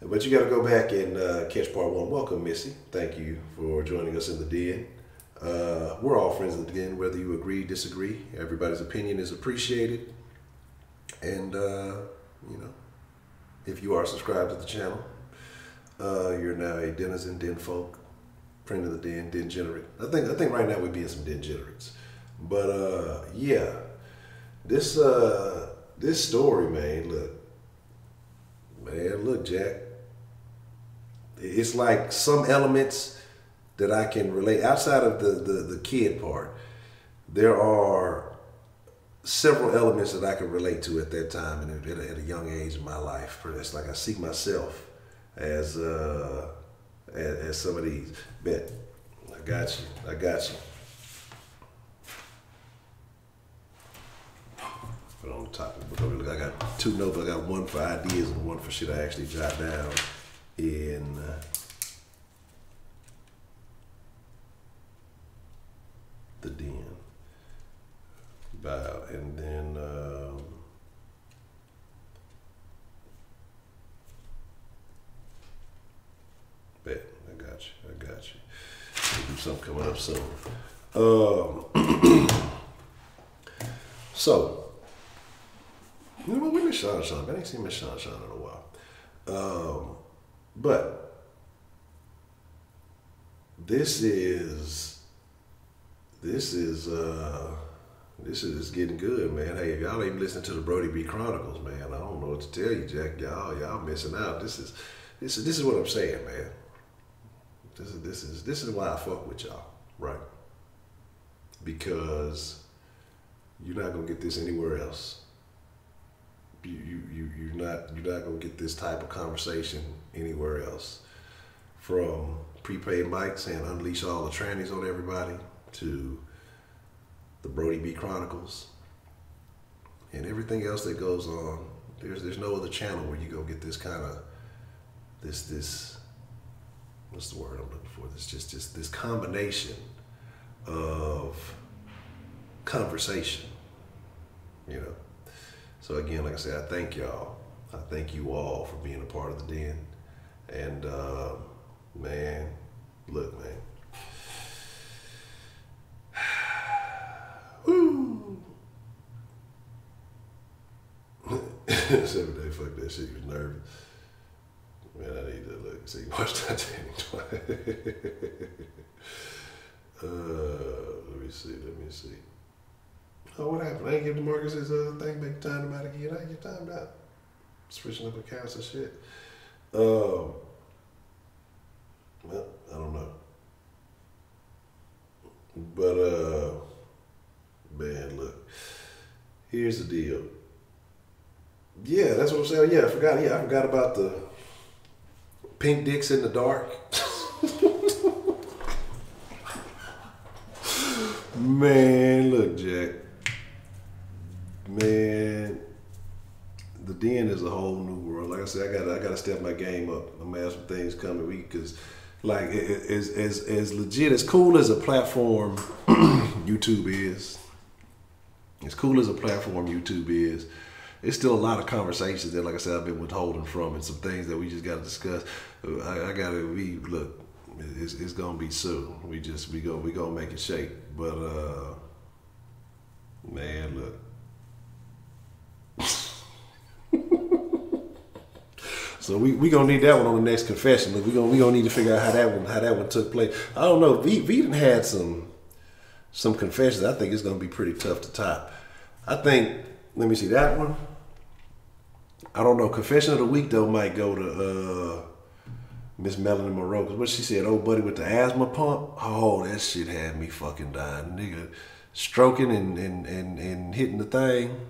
But you got to go back and catch part 1. Welcome, Missy. Thank you for joining us in the den. We're all friends in the den, whether you agree, disagree. Everybody's opinion is appreciated. And, you know, if you are subscribed to the channel, you're now a denizen, den folk, friend of the den, degenerate. I think right now we'd be in some degenerates. But yeah, this story, man, look, Jack. It's like some elements that I can relate outside of the kid part. There are several elements that I can relate to at that time and at a young age in my life. It's like I see myself as some of these. Bet. I got you. Put on the topic. I got 2 notes. I got one for ideas and one for shit I actually jot down in the den. And then bet. I got you. We'll do something coming up soon. So You know what? We miss Sean. I ain't seen Miss Sean in a while. But this is getting good, man. Hey, if y'all ain't listening to the Brody B Chronicles, man, I don't know what to tell you, Jack. Y'all missing out. This is what I'm saying, man. This is why I fuck with y'all, right? Because you're not gonna get this anywhere else. You're not gonna get this type of conversation anywhere else. From prepaid Mike saying unleash all the trannies on everybody to the Brody B Chronicles and everything else that goes on. There's no other channel where you go get this kind of this what's the word I'm looking for? This combination of conversation, you know. So again, like I said, I thank y'all. I thank you all for being a part of the Den. And man, look, man. Woo. 7 day, fuck that shit. He was nervous. Man, I need to look. See, watch Titanic twice. Let me see. Oh, what happened? I ain't give DeMarcus his thing back time him out again. I ain't get timed out. Switching up accounts and shit. Well, I don't know. But man, look. Here's the deal. Yeah, that's what I'm saying. Yeah, I forgot about the pink dicks in the dark. Man, look, Jack. Man, the Den is a whole new world. Like I said, I gotta step my game up. I'm gonna have some things coming because, like, as legit, as cool as a platform YouTube is, as cool as a platform YouTube is, it's still a lot of conversations that, like I said, I've been withholding from, and some things that we just gotta discuss. Look, it's gonna be soon. We gonna make it shake. But man, look. So we gonna need that one on the next confession. Look, we gonna need to figure out how that one took place. I don't know. V done had some confessions. I think it's gonna be pretty tough to top. I think. Let me see that one. I don't know. Confession of the week though might go to Miss Melanie Monroe, because what she said, old buddy with the asthma pump, oh, that shit had me fucking dying. Nigga stroking and hitting the thing.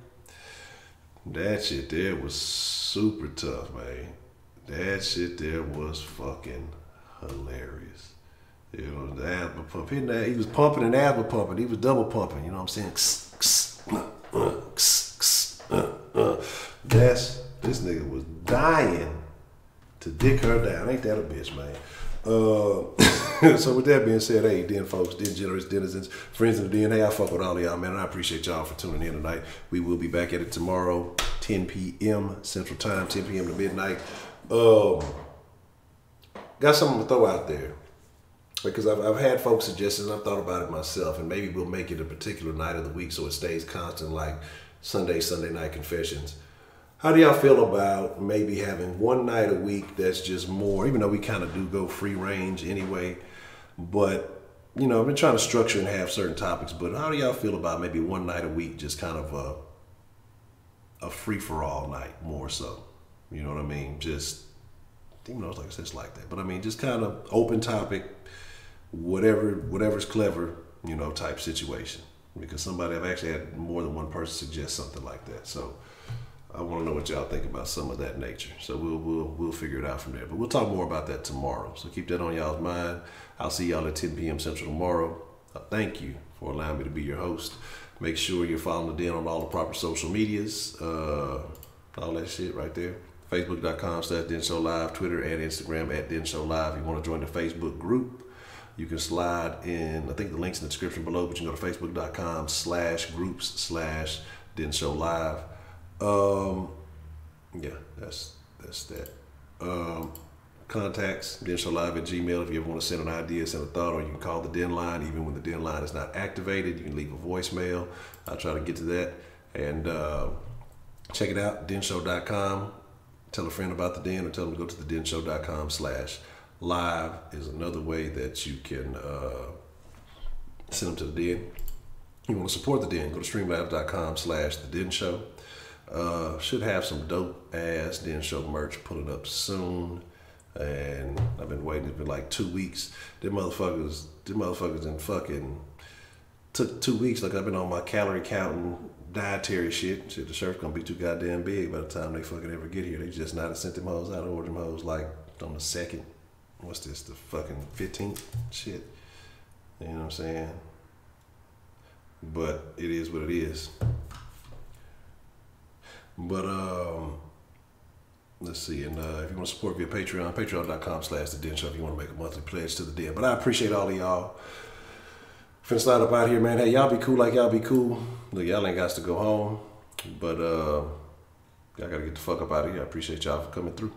That shit there was super tough, man. That shit there was fucking hilarious. You know, the asthma pump. Hitting that, he was pumping and asthma pumping. He was double pumping, you know what I'm saying? This nigga was dying to dick her down. Ain't that a bitch, man? So with that being said, hey, Den folks, Den generous denizens, friends of the Den, hey, I fuck with all of y'all, man, and I appreciate y'all for tuning in tonight. We will be back at it tomorrow, 10 p.m. Central Time, 10 p.m. to midnight. Got something to throw out there, because I've had folks suggestions, and I've thought about it myself, and maybe we'll make it a particular night of the week so it stays constant, like Sunday night confessions. How do y'all feel about maybe having one night a week that's just more, even though we kind of do go free range anyway, but, you know, I've been trying to structure and have certain topics, but how do y'all feel about maybe one night a week, just kind of a free-for-all night, more so? You know what I mean? Just, even though it's like I said, it's like that, but I mean, just kind of open topic, whatever's clever, you know, type situation. Because I've actually had more than one person suggest something like that, so I want to know what y'all think about some of that nature. So we'll figure it out from there. But we'll talk more about that tomorrow. So keep that on y'all's mind. I'll see y'all at 10 p.m. Central tomorrow. Thank you for allowing me to be your host. Make sure you're following the Den on all the proper social medias. All that shit right there. Facebook.com/Den Show Live. Twitter and Instagram @Den Show Live. If you want to join the Facebook group, you can slide in. I think the link's in the description below, but you can go to Facebook.com/groups/Den Show Live. Yeah, that's that. Contacts, denshowlive@gmail. If you ever want to send an idea, send a thought, or you can call the Den line. Even when the Den line is not activated, you can leave a voicemail. I'll try to get to that. And Check it out, denshow.com. Tell a friend about the Den, or tell them to go to the denshow.com/live is another way that you can send them to the Den. You want to support the Den, go to streamlabs.com/the-Den-show. Should have some dope ass Den Show merch pulling up soon. And I've been waiting, it's been like 2 weeks. Them motherfuckers done fucking took 2 weeks. Like I've been on my calorie counting dietary shit. The shirt's gonna be too goddamn big by the time they fucking ever get here. They just not sent them hoes out. I ordered them hoes like on the 2nd. What's this, the fucking 15th? Shit. You know what I'm saying? But it is what it is. But let's see, and if you want to support via Patreon, patreon.com/the-Den show if you want to make a monthly pledge to the Den. But I appreciate all of y'all. Finna slide up out here, man. Hey, y'all be cool like y'all be cool. Look, y'all ain't got to go home, but y'all gotta get the fuck up out of here. I appreciate y'all for coming through.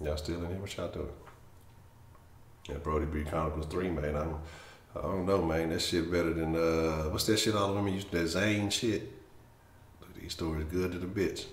Y'all still in here? What y'all doing? Yeah, Brody B Chronicles 3, man. I don't know, man. That shit better than what's that shit all the women used to, that Zane shit. These stories good to the bitch.